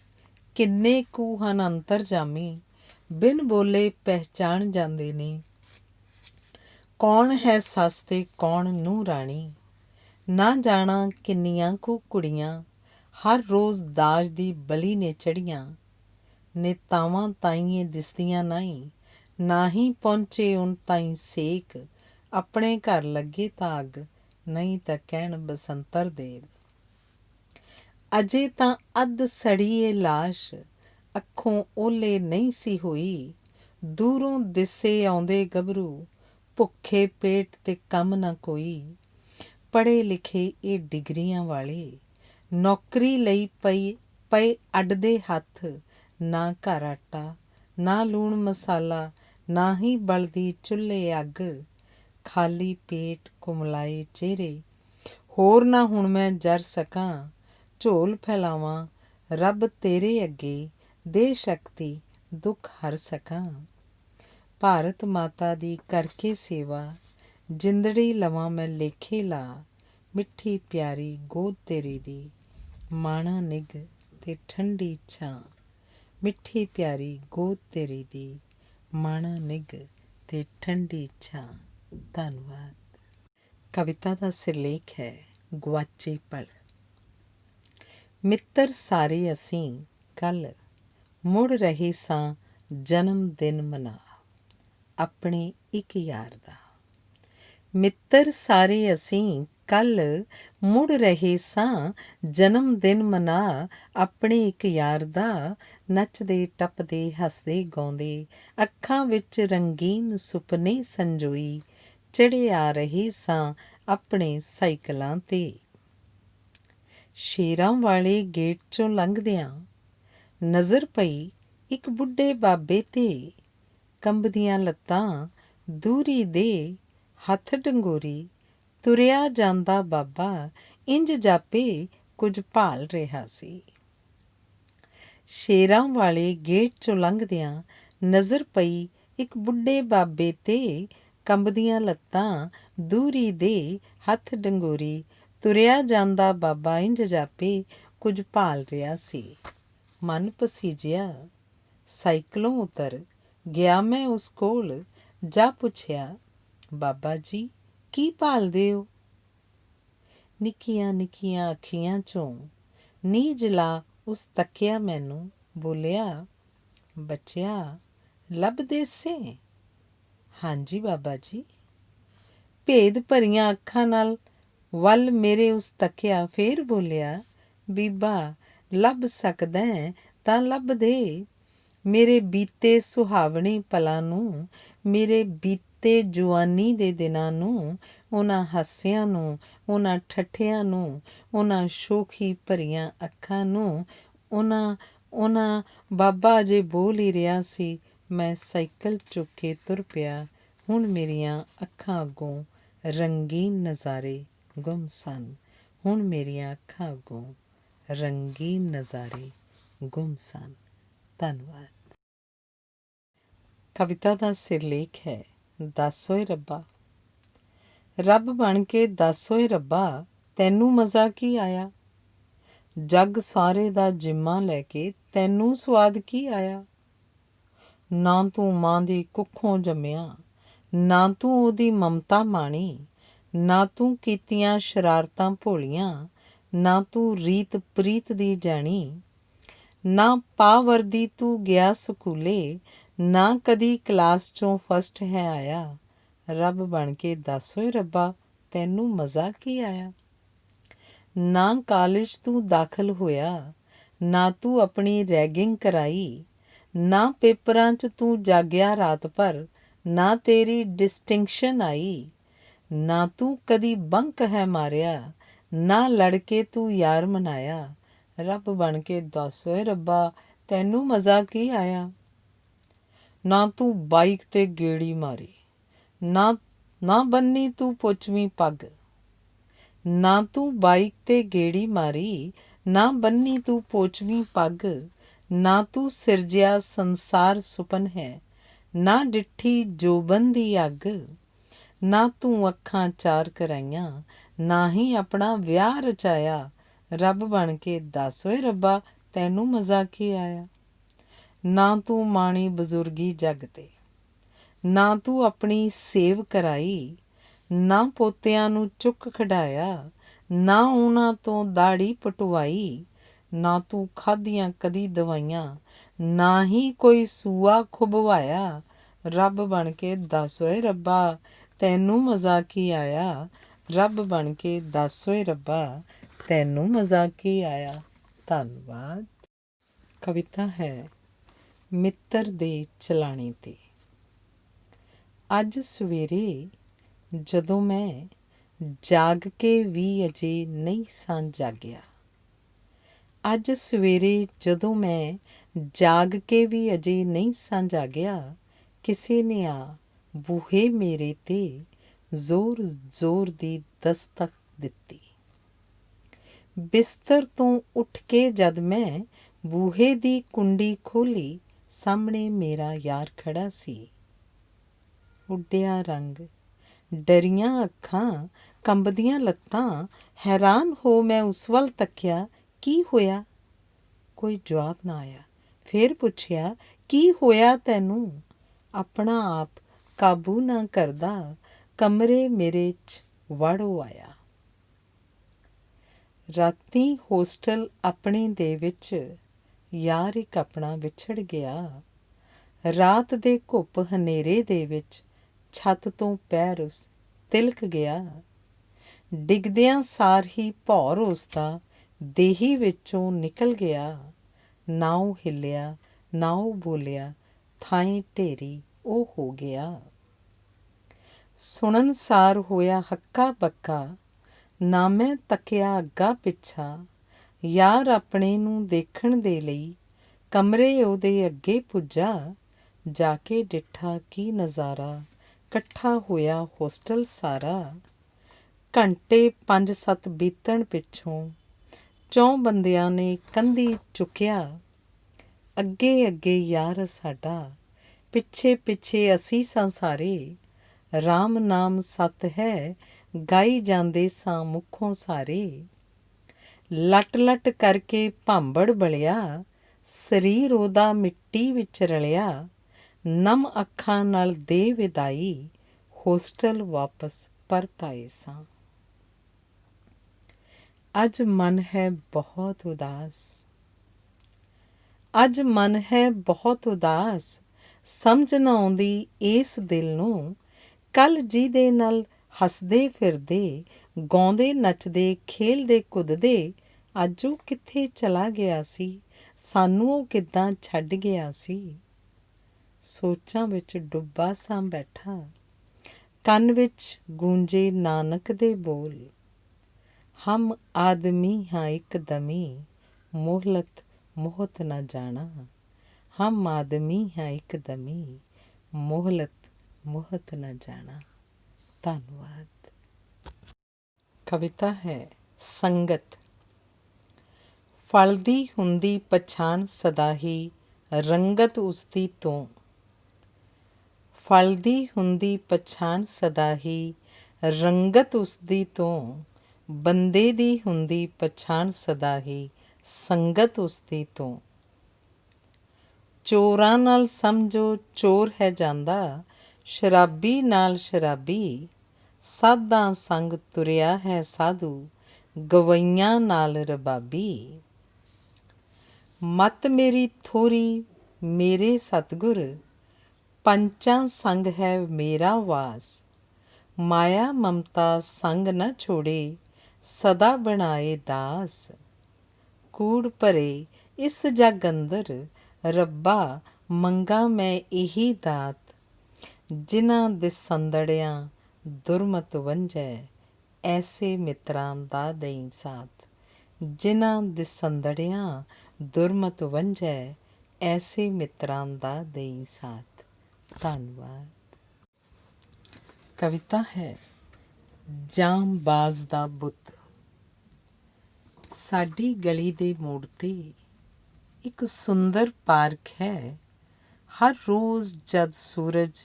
ਕਿੰਨੇ ਕੁ ਹਨ ਅੰਤਰਜਾਮੀ, ਬਿਨ ਬੋਲੇ ਪਹਿਚਾਣ ਜਾਂਦੇ ਨੇ ਕੌਣ ਹੈ ਸੱਸ ਤੇ ਕੌਣ ਨੂੰਹ ਰਾਣੀ। ਨਾ ਜਾਣਾ ਕਿੰਨੀਆਂ ਕੁ ਕੁੜੀਆਂ ਹਰ ਰੋਜ਼ ਦਾਜ ਦੀ ਬਲੀ ਨੇ ਚੜ੍ਹੀਆਂ। ਨੇਤਾਵਾਂ ਤਾਈਂ ਦਿਸਦੀਆਂ ਨਹੀਂ, ਨਾ ਹੀ ਪਹੁੰਚੇ ਉਨ ਤਾਈਂ ਸੇਕ। ਆਪਣੇ ਘਰ ਲੱਗੇ ਤਾਂ ਅੱਗ, ਨਹੀਂ ਤਾਂ ਕਹਿਣ ਬਸੰਤਰ ਦੇਵ। ਅਜੇ ਤਾਂ ਅੱਧ ਸੜੀ ਏ ਲਾਸ਼, ਅੱਖੋਂ ਓਹਲੇ ਨਹੀਂ ਸੀ ਹੋਈ। ਦੂਰੋਂ ਦਿਸੇ ਆਉਂਦੇ ਗੱਭਰੂ, ਭੁੱਖੇ ਪੇਟ ਤੇ ਕੰਮ ਨਾ ਕੋਈ। ਪੜ੍ਹੇ ਲਿਖੇ ਇਹ ਡਿਗਰੀਆਂ ਵਾਲੇ, ਨੌਕਰੀ ਲਈ ਪਏ ਅੱਡਦੇ ਹੱਥ। ਨਾ ਘਰ ਆਟਾ, ਨਾ ਲੂਣ ਮਸਾਲਾ, ਨਾ ਹੀ ਬਲਦੀ ਚੁੱਲ੍ਹੇ ਅੱਗ। ਖਾਲੀ ਪੇਟ ਕੁਮਲਾਏ ਚਿਹਰੇ, ਹੋਰ ਨਾ ਹੁਣ ਮੈਂ ਜਰ ਸਕਾਂ। ਝੋਲ ਫੈਲਾਵਾਂ ਰੱਬ ਤੇਰੇ ਅੱਗੇ, ਦੇ ਸ਼ਕਤੀ ਦੁੱਖ ਹਰ ਸਕਾਂ। ਭਾਰਤ ਮਾਤਾ ਦੀ ਕਰਕੇ ਸੇਵਾ, ਜਿੰਦੜੀ ਲਵਾਂ ਮੈਂ ਲੇਖੇ ਲਾ। ਮਿੱਠੀ ਪਿਆਰੀ ਗੋਦ ਤੇਰੀ ਦੀ, ਮਾਣਾ ਨਿੱਘ ਤੇ ਠੰਡੀ ਛਾਂ। ਮਿੱਠੀ ਪਿਆਰੀ ਗੋਦ ਤੇਰੀ ਦੀ, ਮਾਣਾ ਨਿੱਘ ਤੇ ਠੰਡੀ ਛਾਂ। ਧੰਨਵਾਦ। ਕਵਿਤਾ ਦਾ ਸਿਰਲੇਖ ਹੈ ਗੁਆਚੇ ਪਲ। ਮਿੱਤਰ ਸਾਰੇ ਅਸੀਂ ਕੱਲ੍ਹ, ਮੁੜ ਰਹੇ ਸਾਂ ਜਨਮ ਦਿਨ ਮਨਾ, ਆਪਣੇ ਇੱਕ ਯਾਰ ਦਾ। ਮਿੱਤਰ ਸਾਰੇ ਅਸੀਂ ਕੱਲ੍ਹ, ਮੁੜ ਰਹੇ ਸਾਂ ਜਨਮ ਦਿਨ ਮਨਾ, ਆਪਣੇ ਇੱਕ ਯਾਰ ਦਾ। ਨੱਚਦੇ ਟੱਪਦੇ ਹੱਸਦੇ ਗਾਉਂਦੇ, ਅੱਖਾਂ ਵਿੱਚ ਰੰਗੀਨ ਸੁਪਨੇ ਸੰਜੋਈ, ਚੜ੍ਹੇ ਆ ਰਹੇ ਸਾਂ ਆਪਣੇ ਸਾਈਕਲਾਂ 'ਤੇ। ਸ਼ੇਰਾਂ ਵਾਲੇ ਗੇਟ 'ਚੋਂ ਲੰਘਦਿਆਂ ਨਜ਼ਰ ਪਈ ਇੱਕ ਬੁੱਢੇ ਬਾਬੇ 'ਤੇ। ਕੰਬਦੀਆਂ ਲੱਤਾਂ, ਦੂਰੀ ਦੇ ਹੱਥ ਡੰਗੋਰੀ, ਤੁਰਿਆ ਜਾਂਦਾ ਬਾਬਾ ਇੰਝ ਜਾਪੇ ਕੁਝ ਭਾਲ ਰਿਹਾ ਸੀ। ਸ਼ੇਰਾਂ ਵਾਲੇ ਗੇਟ 'ਚੋਂ ਲੰਘਦਿਆਂ ਨਜ਼ਰ ਪਈ ਇੱਕ ਬੁੱਢੇ ਬਾਬੇ 'ਤੇ। ਕੰਬਦੀਆਂ ਲੱਤਾਂ, ਦੂਰੀ ਦੇ ਹੱਥ ਡੰਗੋਰੀ, ਤੁਰਿਆ ਜਾਂਦਾ ਬਾਬਾ ਇੰਝ ਜਾਪੇ ਕੁਝ ਭਾਲ ਰਿਹਾ ਸੀ। ਮਨ ਪਸੀਜਿਆ, ਸਾਈਕਲੋਂ ਉਤਰ ਗਿਆ ਮੈਂ ਉਸ ਕੋਲ। ਜਾ ਪੁੱਛਿਆ, ਬਾਬਾ ਜੀ ਕੀ ਭਾਲਦੇ ਹੋ? ਨਿੱਕੀਆਂ ਨਿੱਕੀਆਂ ਅੱਖੀਆਂ 'ਚੋਂ ਨੀਝ ਲਾ ਉਸ ਤੱਕਿਆ ਮੈਨੂੰ, ਬੋਲਿਆ, ਬੱਚਿਆ ਲੱਭਦੇ ਸੇ? ਹਾਂਜੀ ਬਾਬਾ ਜੀ। ਭੇਦ ਭਰੀਆਂ ਅੱਖਾਂ ਨਾਲ ਵੱਲ ਮੇਰੇ ਉਸ ਤੱਕਿਆ, ਫੇਰ ਬੋਲਿਆ, ਬੀਬਾ ਲੱਭ ਸਕਦਾ ਤਾਂ ਲੱਭ ਦੇ। ਮੇਰੇ ਬੀਤੇ ਸੁਹਾਵਣੇ ਪਲਾਂ ਨੂੰ, ਮੇਰੇ ਬੀਤੇ ਜੁਆਨੀ ਦੇ ਦਿਨਾਂ ਨੂੰ, ਉਹਨਾਂ ਹਾਸਿਆਂ ਨੂੰ, ਉਹਨਾਂ ਠੱਠਿਆਂ ਨੂੰ, ਉਹਨਾਂ ਸ਼ੋਖੀ ਭਰੀਆਂ ਅੱਖਾਂ ਨੂੰ, ਉਹਨਾਂ ਬਾਬਾ ਅਜੇ ਬੋਲ ਹੀ ਰਿਹਾ ਸੀ। ਮੈਂ ਸਾਈਕਲ ਚੁੱਕ ਕੇ ਤੁਰ ਪਿਆ। ਹੁਣ ਮੇਰੀਆਂ ਅੱਖਾਂ ਅੱਗੋਂ ਰੰਗੀਨ ਨਜ਼ਾਰੇ ਗੁੰਮ ਸਨ। ਹੁਣ ਮੇਰੀਆਂ ਅੱਖਾਂ ਅੱਗੋਂ ਰੰਗੀਨ ਨਜ਼ਾਰੇ ਗੁੰਮ ਸਨ। ਧੰਨਵਾਦ। ਕਵਿਤਾ ਦਾ ਸਿਰਲੇਖ ਹੈ ਦੱਸ ਓਏ ਰੱਬਾ। ਰੱਬ ਬਣ ਕੇ ਦੱਸ ਓਏ ਰੱਬਾ, ਤੈਨੂੰ ਮਜ਼ਾ ਕੀ ਆਇਆ? ਜੱਗ ਸਾਰੇ ਦਾ ਜਿੰਮਾ ਲੈ ਕੇ ਤੈਨੂੰ ਸਵਾਦ ਕੀ ਆਇਆ? ਨਾ ਤੂੰ ਮਾਂ ਦੀ ਕੁੱਖੋਂ ਜੰਮਿਆ, ਨਾ ਤੂੰ ਉਹਦੀ ਮਮਤਾ ਮਾਣੀ, ਨਾ ਤੂੰ ਕੀਤੀਆਂ ਸ਼ਰਾਰਤਾਂ ਭੋਲੀਆਂ, ਨਾ ਤੂੰ ਰੀਤ ਪ੍ਰੀਤ ਦੀ ਜਾਣੀ। ਨਾ ਪਾ ਵਰਦੀ ਤੂੰ ਗਿਆ ਸਕੂਲੇ, ਨਾ ਕਦੀ ਕਲਾਸ 'ਚੋਂ ਫਸਟ ਹੈ ਆਇਆ। ਰੱਬ ਬਣ ਕੇ ਦੱਸ ਓਏ ਰੱਬਾ, ਤੈਨੂੰ ਮਜ਼ਾ ਕੀ ਆਇਆ? ਨਾ ਕਾਲਜ ਤੂੰ ਦਾਖਲ ਹੋਇਆ, ਨਾ ਤੂੰ ਆਪਣੀ ਰੈਗਿੰਗ ਕਰਾਈ, ਨਾ ਪੇਪਰਾਂ 'ਚ ਤੂੰ ਜਾਗਿਆ ਰਾਤ ਭਰ, ਨਾ ਤੇਰੀ ਡਿਸਟਿੰਕਸ਼ਨ ਆਈ। ਨਾ ਤੂੰ ਕਦੀ ਬੰਕ ਹੈ ਮਾਰਿਆ, ਨਾ ਲੜ ਕੇ ਤੂੰ ਯਾਰ ਮਨਾਇਆ। ਰੱਬ ਬਣ ਕੇ ਦੱਸ ਓਏ ਰੱਬਾ, ਤੈਨੂੰ ਮਜ਼ਾ ਕੀ ਆਇਆ? ਨਾ ਤੂੰ ਬਾਈਕ 'ਤੇ ਗੇੜੀ ਮਾਰੀ, ਨਾ ਨਾ ਬੰਨੀ ਤੂੰ ਪੁੱਛਵੀਂ ਪੱਗ, ਨਾ ਤੂੰ ਬਾਈਕ 'ਤੇ ਗੇੜੀ ਮਾਰੀ, ਨਾ ਬੰਨੀ ਤੂੰ ਪੋਚਵੀਂ ਪੱਗ, ਨਾ ਤੂੰ ਸਿਰਜਿਆ ਸੰਸਾਰ ਸੁਪਨ ਹੈ, ਨਾ ਡਿੱਠੀ ਜੋਬਨ ਦੀ ਅੱਗ, ਨਾ ਤੂੰ ਅੱਖਾਂ ਚਾਰ ਕਰਾਈਆਂ, ਨਾ ਹੀ ਆਪਣਾ ਵਿਆਹ ਰਚਾਇਆ। ਰੱਬ ਬਣ ਕੇ ਦੱਸ ਓਏ ਰੱਬਾ, ਤੈਨੂੰ ਮਜ਼ਾ ਕੀ ਆਇਆ? ਨਾ ਤੂੰ ਮਾਣੀ ਬਜ਼ੁਰਗੀ ਜੱਗ 'ਤੇ, ਨਾ ਤੂੰ ਆਪਣੀ ਸੇਵ ਕਰਾਈ, ਨਾ ਪੋਤਿਆਂ ਨੂੰ ਚੁੱਕ ਖਡਾਇਆ, ਨਾ ਉਹਨਾਂ ਤੋਂ ਦਾੜੀ ਪਟਵਾਈ। ਨਾ ਤੂੰ ਖਾਧੀਆਂ ਕਦੀ ਦਵਾਈਆਂ, ਨਾ ਹੀ ਕੋਈ ਸੂਆ ਖੁਬਵਾਇਆ। ਰੱਬ ਬਣ ਕੇ ਦੱਸ ਓਏ ਰੱਬਾ, ਤੈਨੂੰ ਮਜ਼ਾ ਕੀ ਆਇਆ? ਰੱਬ ਬਣ ਕੇ ਦੱਸ ਓਏ ਰੱਬਾ, ਤੈਨੂੰ ਮਜ਼ਾ ਕੀ ਆਇਆ? ਧੰਨਵਾਦ। ਕਵਿਤਾ ਹੈ ਮਿੱਤਰ ਦੇ ਚਲਾਣੇ 'ਤੇ। ਅੱਜ ਸਵੇਰੇ ਜਦੋਂ ਮੈਂ ਜਾਗ ਕੇ ਵੀ ਅਜੇ ਨਹੀਂ ਸਾਂ ਜਾਗਿਆ, ਅੱਜ ਸਵੇਰੇ ਜਦੋਂ ਮੈਂ ਜਾਗ ਕੇ ਵੀ ਅਜੇ ਨਹੀਂ ਸਾਂ ਜਾਗਿਆ, ਕਿਸੇ ਨੇ ਆ ਬੂਹੇ ਮੇਰੇ 'ਤੇ ਜ਼ੋਰ ਜ਼ੋਰ ਦੀ ਦਸਤਕ ਦਿੱਤੀ। ਬਿਸਤਰ ਤੋਂ ਉੱਠ ਕੇ ਜਦ ਮੈਂ ਬੂਹੇ ਦੀ ਕੁੰਡੀ ਖੋਲ੍ਹੀ, ਸਾਹਮਣੇ ਮੇਰਾ ਯਾਰ ਖੜ੍ਹਾ ਸੀ। ਉੱਡਿਆ ਰੰਗ, ਡਰੀਆਂ ਅੱਖਾਂ, ਕੰਬਦੀਆਂ ਲੱਤਾਂ, ਹੈਰਾਨ ਹੋ ਮੈਂ ਉਸ ਵੱਲ ਤੱਕਿਆ, ਕੀ ਹੋਇਆ? ਕੋਈ ਜਵਾਬ ਨਾ ਆਇਆ। ਫੇਰ ਪੁੱਛਿਆ, ਕੀ ਹੋਇਆ ਤੈਨੂੰ? ਆਪਣਾ ਆਪ ਕਾਬੂ ਨਾ ਕਰਦਾ ਕਮਰੇ ਮੇਰੇ 'ਚ ਵੜੋ ਆਇਆ। ਰਾਤੀਂ ਹੋਸਟਲ ਆਪਣੇ ਦੇ ਵਿੱਚ ਯਾਰ ਇੱਕ ਆਪਣਾ ਵਿਛੜ ਗਿਆ। ਰਾਤ ਦੇ ਘੁੱਪ ਹਨੇਰੇ ਦੇ ਵਿੱਚ ਛੱਤ ਤੋਂ ਪੈਰ ਉਸ ਤਿਲਕ ਗਿਆ। ਡਿੱਗਦਿਆਂ ਸਾਰ ਹੀ ਭੌਰ ਉਸਦਾ ਦੇਹੀ ਵਿੱਚੋਂ ਨਿਕਲ ਗਿਆ। ਨਾ ਉਹ ਹਿੱਲਿਆ, ਨਾ ਉਹ ਬੋਲਿਆ, ਥਾਂਈਂ ਢੇਰੀ ਉਹ ਹੋ ਗਿਆ। ਸੁਣਨ ਸਾਰ ਹੋਇਆ ਹੱਕਾ ਬੱਕਾ, ਨਾ ਮੈਂ ਤੱਕਿਆ ਅੱਗਾ ਪਿੱਛਾ। ਯਾਰ ਆਪਣੇ ਨੂੰ ਦੇਖਣ ਦੇ ਲਈ ਕਮਰੇ ਉਹਦੇ ਅੱਗੇ ਪੁੱਜਾ। ਜਾ ਕੇ ਡਿੱਠਾ ਕੀ ਨਜ਼ਾਰਾ, ਇਕੱਠਾ ਹੋਇਆ ਹੋਸਟਲ ਸਾਰਾ। ਘੰਟੇ 5-7 ਬੀਤਣ ਪਿੱਛੋਂ 4 ਬੰਦਿਆਂ ਨੇ ਕੰਧੀ ਚੁੱਕਿਆ। ਅੱਗੇ ਅੱਗੇ ਯਾਰ ਸਾਡਾ, ਪਿੱਛੇ ਪਿੱਛੇ ਅਸੀਂ ਸਾਂ ਸਾਰੇ। ਰਾਮ ਨਾਮ ਸਤ ਹੈ, ਗਾਈ ਜਾਂਦੇ ਸਾਂ ਮੁੱਖੋਂ ਸਾਰੇ। ਲੱਟ ਲੱਟ ਕਰਕੇ ਭਾਂਬੜ ਬਲਿਆ, ਸਰੀਰ ਉਹਦਾ ਮਿੱਟੀ ਵਿੱਚ ਰਲਿਆ। ਨਮ ਅੱਖਾਂ ਨਾਲ ਦੇ ਵਿਦਾਈ, ਹੋਸਟਲ ਵਾਪਸ ਪਰਤ ਆਏ ਸਾਂ। ਅੱਜ ਮਨ ਹੈ ਬਹੁਤ ਉਦਾਸ, ਅੱਜ ਮਨ ਹੈ ਬਹੁਤ ਉਦਾਸ। ਸਮਝ ਨਾ ਆਉਂਦੀ ਇਸ ਦਿਲ ਨੂੰ, ਕੱਲ੍ਹ ਜਿਹਦੇ ਨਾਲ ਹੱਸਦੇ ਫਿਰਦੇ, ਗਾਉਂਦੇ ਨੱਚਦੇ, ਖੇਲਦੇ ਕੁੱਦਦੇ, ਅੱਜ ਉਹ ਕਿੱਥੇ ਚਲਾ ਗਿਆ ਸੀ? ਸਾਨੂੰ ਉਹ ਕਿੱਦਾਂ ਛੱਡ ਗਿਆ ਸੀ? ਸੋਚਾਂ ਵਿੱਚ ਡੁੱਬਾ ਸਾਂ ਬੈਠਾ, ਕੰਨ ਵਿੱਚ ਗੂੰਜੇ ਨਾਨਕ ਦੇ ਬੋਲ। ਹਮ ਆਦਮੀ ਹਾਂ ਇੱਕ ਦਮੀ, ਮੋਹਲਤ ਮੋਹਤ ਨਾ ਜਾਣਾ। ਹਮ ਆਦਮੀ ਹਾਂ ਇੱਕ ਦਮੀ, ਮੋਹਲਤ ਮੋਹਤ ਨਾ ਜਾਣਾ। ਧੰਨਵਾਦ। ਕਵਿਤਾ ਹੈ ਸੰਗਤ। ਫਲਦੀ ਹੁੰਦੀ ਪਛਾਣ ਸਦਾ ਹੀ, ਰੰਗਤ ਉਸਦੀ ਤੋਂ। ਫਲਦੀ ਹੁੰਦੀ ਪਛਾਣ ਸਦਾ ਹੀ, ਰੰਗਤ ਉਸਦੀ ਤੋਂ ਬੰਦੇ ਦੀ ਹੁੰਦੀ ਪਛਾਣ ਸਦਾ ਹੀ ਸੰਗਤ ਉਸਦੀ ਤੋਂ। ਚੋਰਾਂ ਨਾਲ ਸਮਝੋ ਚੋਰ ਹੈ ਜਾਂਦਾ, ਸ਼ਰਾਬੀ ਨਾਲ ਸ਼ਰਾਬੀ, ਸਾਧਾਂ ਸੰਗ ਤੁਰਿਆ ਹੈ ਸਾਧੂ, ਗਵਈਆਂ ਨਾਲ ਰਬਾਬੀ। ਮਤ ਮੇਰੀ ਥੋਰੀ ਮੇਰੇ ਸਤਿਗੁਰ, ਪੰਚਾਂ ਸੰਗ ਹੈ ਮੇਰਾ ਵਾਸ, ਮਾਇਆ ਮਮਤਾ ਸੰਗ ਨ ਛੋੜੇ, ਸਦਾ ਬਣਾਏ ਦਾਸ। ਕੂੜ ਭਰੇ ਇਸ ਜਗ ਅੰਦਰ, ਰੱਬਾ ਮੰਗਾ ਮੈਂ ਇਹੀ ਦਾਤ, ਜਿਨ੍ਹਾਂ ਦਿਸੰਦੜਿਆਂ ਦੁਰਮਤ ਵੰਝੈ, ਐਸੇ ਮਿੱਤਰਾਂ ਦਾ ਦਈ ਸਾਥ। ਜਿਨ੍ਹਾਂ ਦਿਸੰਦੜਿਆਂ ਦੁਰਮਤ ਵੰਝੈ, ਐਸੇ ਮਿੱਤਰਾਂ ਦਾ ਦਈ ਸਾਥ। ਧੰਨਵਾਦ। ਕਵਿਤਾ ਹੈ ਜਾਂਬਾਜ਼ ਦਾ ਬੁੱਤ। ਸਾਡੀ ਗਲੀ ਦੇ ਮੋੜ 'ਤੇ ਇੱਕ ਸੁੰਦਰ ਪਾਰਕ ਹੈ। ਹਰ ਰੋਜ਼ ਜਦ ਸੂਰਜ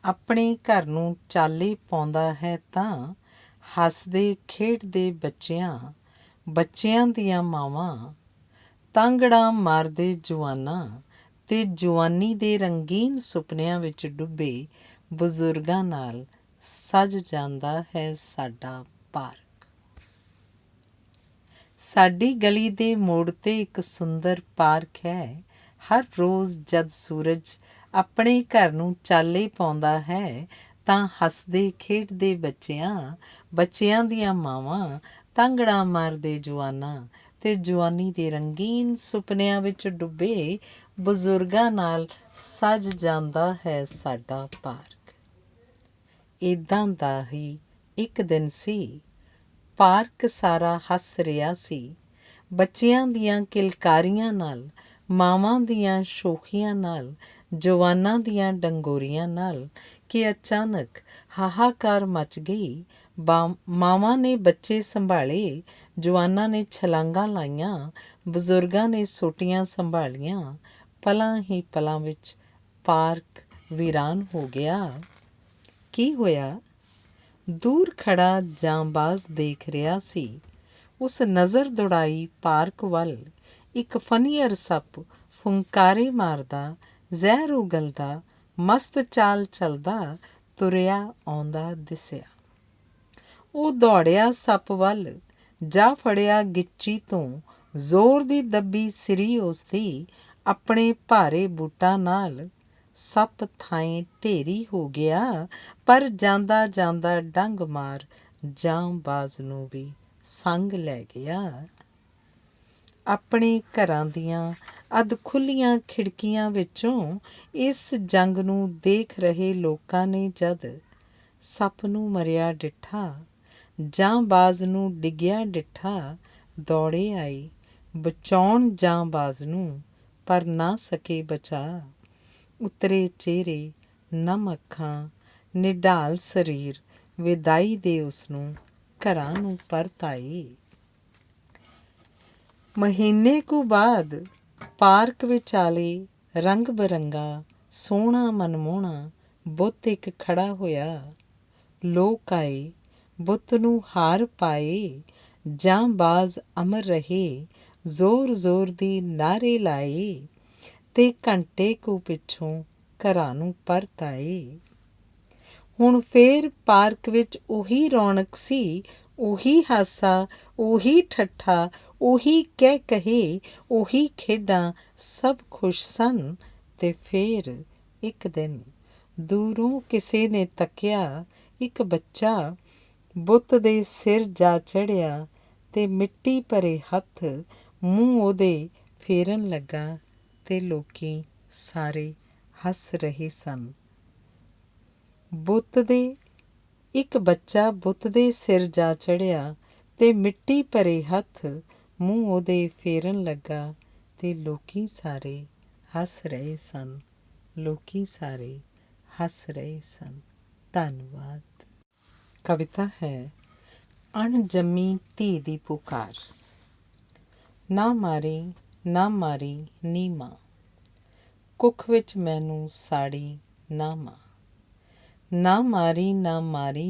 ਆਪਣੇ ਘਰ ਨੂੰ ਚਾਲੇ ਪਾਉਂਦਾ ਹੈ ਤਾਂ ਹੱਸਦੇ ਖੇਡਦੇ ਬੱਚਿਆਂ ਦੀਆਂ ਮਾਵਾਂ, ਤਾਂਗੜਾ ਮਾਰਦੇ ਜਵਾਨਾਂ ਤੇ ਜਵਾਨੀ ਦੇ ਰੰਗੀਨ ਸੁਪਨਿਆਂ ਵਿੱਚ ਡੁੱਬੇ ਬਜ਼ੁਰਗਾਂ ਨਾਲ ਸਜ ਜਾਂਦਾ ਹੈ ਸਾਡਾ ਪਾਰਕ। ਸਾਡੀ ਗਲੀ ਦੇ ਮੋੜ 'ਤੇ ਇੱਕ ਸੁੰਦਰ ਪਾਰਕ ਹੈ। ਹਰ ਰੋਜ਼ ਜਦ ਸੂਰਜ ਆਪਣੇ ਘਰ ਨੂੰ ਚਾਲੇ ਪਾਉਂਦਾ ਹੈ ਤਾਂ ਹੱਸਦੇ ਖੇਡਦੇ ਬੱਚਿਆਂ ਦੀਆਂ ਮਾਵਾਂ, ਤਾਂਗੜਾ ਮਾਰਦੇ ਜਵਾਨਾਂ ਤੇ ਜਵਾਨੀ ਦੇ ਰੰਗੀਨ ਸੁਪਨਿਆਂ ਵਿੱਚ ਡੁੱਬੇ ਬਜ਼ੁਰਗਾਂ ਨਾਲ ਸਜ ਜਾਂਦਾ ਹੈ ਸਾਡਾ ਪਾਰਕ। ਇੱਦਾਂ ਦਾ ਹੀ ਇੱਕ ਦਿਨ ਸੀ। ਪਾਰਕ ਸਾਰਾ ਹੱਸ ਰਿਹਾ ਸੀ, ਬੱਚਿਆਂ ਦੀਆਂ ਕਿਲਕਾਰੀਆਂ ਨਾਲ, ਮਾਵਾਂ ਦੀਆਂ ਸ਼ੋਖੀਆਂ ਨਾਲ, ਜਵਾਨਾਂ ਦੀਆਂ ਡੰਗੋਰੀਆਂ ਨਾਲ, ਕਿ ਅਚਾਨਕ ਹਾਹਾਕਾਰ ਮਚ ਗਈ। ਮਾਵਾਂ ਨੇ ਬੱਚੇ ਸੰਭਾਲੇ, ਜਵਾਨਾਂ ਨੇ ਛਲਾਂਗਾਂ ਲਾਈਆਂ, ਬਜ਼ੁਰਗਾਂ ਨੇ ਸੋਟੀਆਂ ਸੰਭਾਲੀਆਂ। ਪਲਾਂ ਹੀ ਪਲਾਂ ਵਿੱਚ ਪਾਰਕ ਵੀਰਾਨ ਹੋ ਗਿਆ। ਕੀ ਹੋਇਆ? ਦੂਰ ਖੜਾ ਜਾਂਬਾਜ਼ ਦੇਖ ਰਿਹਾ ਸੀ। ਉਸ ਨਜ਼ਰ ਦੌੜਾਈ ਪਾਰਕ ਵੱਲ। ਇੱਕ ਫਨੀਅਰ ਸੱਪ ਫੁੰਕਾਰੇ ਮਾਰਦਾ, ਜ਼ਹਿਰ ਉਗਲਦਾ, ਮਸਤ ਚਾਲ ਚੱਲਦਾ ਤੁਰਿਆ ਆਉਂਦਾ ਦਿਸਿਆ। ਉਹ ਦੌੜਿਆ ਸੱਪ ਵੱਲ, ਜਾ ਫੜਿਆ ਗਿੱਚੀ ਤੋਂ, ਜ਼ੋਰ ਦੀ ਦੱਬੀ ਸਿਰੀ ਉਸਦੀ ਆਪਣੇ ਭਾਰੇ ਬੂਟਾਂ ਨਾਲ। ਸੱਪ ਥਾਂਏਂ ਢੇਰੀ ਹੋ ਗਿਆ, ਪਰ ਜਾਂਦਾ ਜਾਂਦਾ ਡੰਗ ਮਾਰ ਜਾਂਬਾਜ਼ ਨੂੰ ਵੀ ਸੰਗ ਲੈ ਗਿਆ। ਆਪਣੇ ਘਰਾਂ ਦੀਆਂ ਅੱਧ ਖੁੱਲ੍ਹੀਆਂ ਖਿੜਕੀਆਂ ਵਿੱਚੋਂ ਇਸ ਜੰਗ ਨੂੰ ਦੇਖ ਰਹੇ ਲੋਕਾਂ ਨੇ ਜਦ ਸੱਪ ਨੂੰ ਮਰਿਆ ਡਿੱਠਾ, ਜਾਂਬਾਜ਼ ਨੂੰ ਡਿੱਗਿਆ ਡਿੱਠਾ, ਦੌੜੇ ਆਏ ਬਚਾਉਣ ਜਾਂਬਾਜ਼ ਨੂੰ, ਪਰ ਨਾ ਸਕੇ ਬਚਾ। ਉਤਰੇ ਚਿਹਰੇ, ਨਮ ਅੱਖਾਂ, ਨਿਢਾਲ ਸਰੀਰ, ਵਿਦਾਈ ਦੇ ਉਸਨੂੰ ਘਰਾਂ ਨੂੰ ਪਰਤ ਆਏ। ਮਹੀਨੇ ਕੁ ਬਾਅਦ ਪਾਰਕ ਵਿਚਾਲੇ ਰੰਗ ਬਰੰਗਾ, ਸੋਹਣਾ ਮਨਮੋਹਣਾ ਬੁੱਤ ਇੱਕ ਖੜਾ ਹੋਇਆ। ਲੋਕ ਆਏ, ਬੁੱਤ ਨੂੰ ਹਾਰ ਪਾਏ। ਜਾਂਬਾਜ਼ ਅਮਰ ਰਹੇ, ਜ਼ੋਰ ਜ਼ੋਰ ਦੀ ਨਾਅਰੇ ਲਾਏ, ਤੇ ਘੰਟੇ ਕੁ ਪਿੱਛੋਂ ਘਰਾਂ ਨੂੰ ਪਰਤ ਆਏ। ਹੁਣ ਫੇਰ ਪਾਰਕ ਵਿੱਚ ਉਹੀ ਰੌਣਕ ਸੀ, ਉਹੀ ਹਾਸਾ, ਉਹੀ ਠੱਠਾ, ਉਹੀ ਕਹਿ ਕਹੇ, ਉਹੀ ਖੇਡਾਂ। ਸਭ ਖੁਸ਼ ਸਨ। ਤੇ ਫੇਰ ਇੱਕ ਦਿਨ ਦੂਰੋਂ ਕਿਸੇ ਨੇ ਤੱਕਿਆ, ਇੱਕ ਬੱਚਾ ਬੁੱਤ ਦੇ ਸਿਰ ਜਾ ਚੜ੍ਹਿਆ ਤੇ ਮਿੱਟੀ ਭਰੇ ਹੱਥ ਮੂੰਹ ਉਹਦੇ ਫੇਰਨ ਲੱਗਾ ਤੇ ਲੋਕੀ ਸਾਰੇ ਹੱਸ ਰਹੇ ਸਨ। ਇੱਕ ਬੱਚਾ ਬੁੱਤ ਦੇ ਸਿਰ ਜਾ ਚੜ੍ਹਿਆ ਤੇ ਮਿੱਟੀ ਭਰੇ ਹੱਥ ਮੂੰਹ ਉਹਦੇ ਫੇਰਨ ਲੱਗਾ ਤੇ ਲੋਕੀ ਸਾਰੇ ਹੱਸ ਰਹੇ ਸਨ। ਲੋਕੀ ਸਾਰੇ ਹੱਸ ਰਹੇ ਸਨ। ਧੰਨਵਾਦ। ਕਵਿਤਾ ਹੈ ਅਣਜੰਮੀ ਧੀ ਦੀ ਪੁਕਾਰ। ਨਾ ਮਾਰੀ ਨੀ ਮਾਂ, ਕੁੱਖ ਵਿੱਚ ਮੈਨੂੰ ਸਾੜੀ ਨਾ ਮਾਂ। ਨਾ ਮਾਰੀ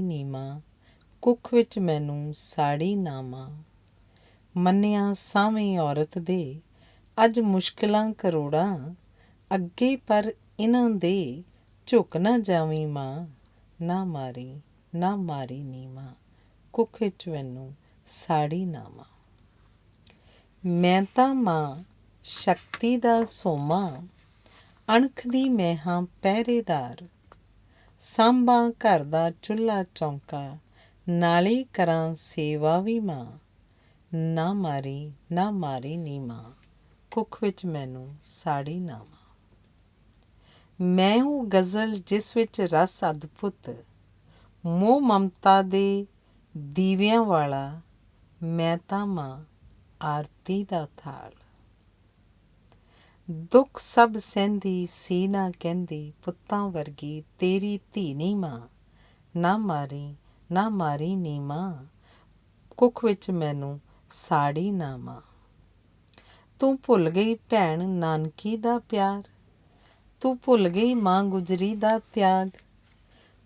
ਨੀ ਮਾਂ, ਕੁੱਖ ਵਿੱਚ ਮੈਨੂੰ ਸਾੜੀ ਨਾ ਮਾਂ। ਮੰਨਿਆ ਸਾਵੇਂ ਔਰਤ ਦੇ ਅੱਜ ਮੁਸ਼ਕਿਲਾਂ ਕਰੋੜਾਂ, ਅੱਗੇ ਪਰ ਇਹਨਾਂ ਦੇ ਝੁਕ ਨਾ ਜਾਵੀਂ ਮਾਂ। ਨਾ ਮਾਰੀ ਨਾ ਮਾਰੀ ਨੀ ਮਾਂ, ਕੁੱਖ ਵਿੱਚ ਮੈਨੂੰ ਸਾੜੀ ਨਾ ਮਾਂ। ਮੈਂ ਤਾਂ ਮਾਂ ਸ਼ਕਤੀ ਦਾ ਸੋਮਾ, ਅਣਖ ਦੀ ਮੈਂ ਹਾਂ ਪਹਿਰੇਦਾਰ। ਸਾਂਭਾਂ ਘਰ ਦਾ ਚੁੱਲ੍ਹਾ ਚੌਂਕਾ, ਨਾਲੇ ਕਰਾਂ ਸੇਵਾ ਵੀ ਮਾਂ। ਨਾ ਮਾਰੀ ਨੀ ਮਾਂ, ਕੁੱਖ ਵਿੱਚ ਮੈਨੂੰ ਸਾੜੀ ਨਾ ਮਾਂ। ਮੈਂ ਉਹ ਗਜ਼ਲ ਜਿਸ ਵਿੱਚ ਰਸ ਅਦਭੁਤ, ਮੋਹ ਮਮਤਾ ਦੇ ਦੀਵਿਆਂ ਵਾਲਾ। ਮੈਂ ਤਾਂ ਮਾਂ ਆਰਤੀ ਦਾ ਥਾਲ। ਦੁੱਖ ਸਭ ਸਹਿੰਦੀ ਸੀ ਨਾ ਕਹਿੰਦੀ, ਪੁੱਤਾਂ ਵਰਗੀ ਤੇਰੀ ਧੀ ਨੀ ਮਾਂ। ਨਾ ਮਾਰੀ ਨੀ ਮਾਂ, ਕੁੱਖ ਵਿੱਚ ਮੈਨੂੰ ਸਾੜੀ ਨਾ ਮਾਂ। ਤੂੰ ਭੁੱਲ ਗਈ ਭੈਣ ਨਾਨਕੀ ਦਾ ਪਿਆਰ, ਤੂੰ ਭੁੱਲ ਗਈ ਮਾਂ ਗੁਜਰੀ ਦਾ ਤਿਆਗ।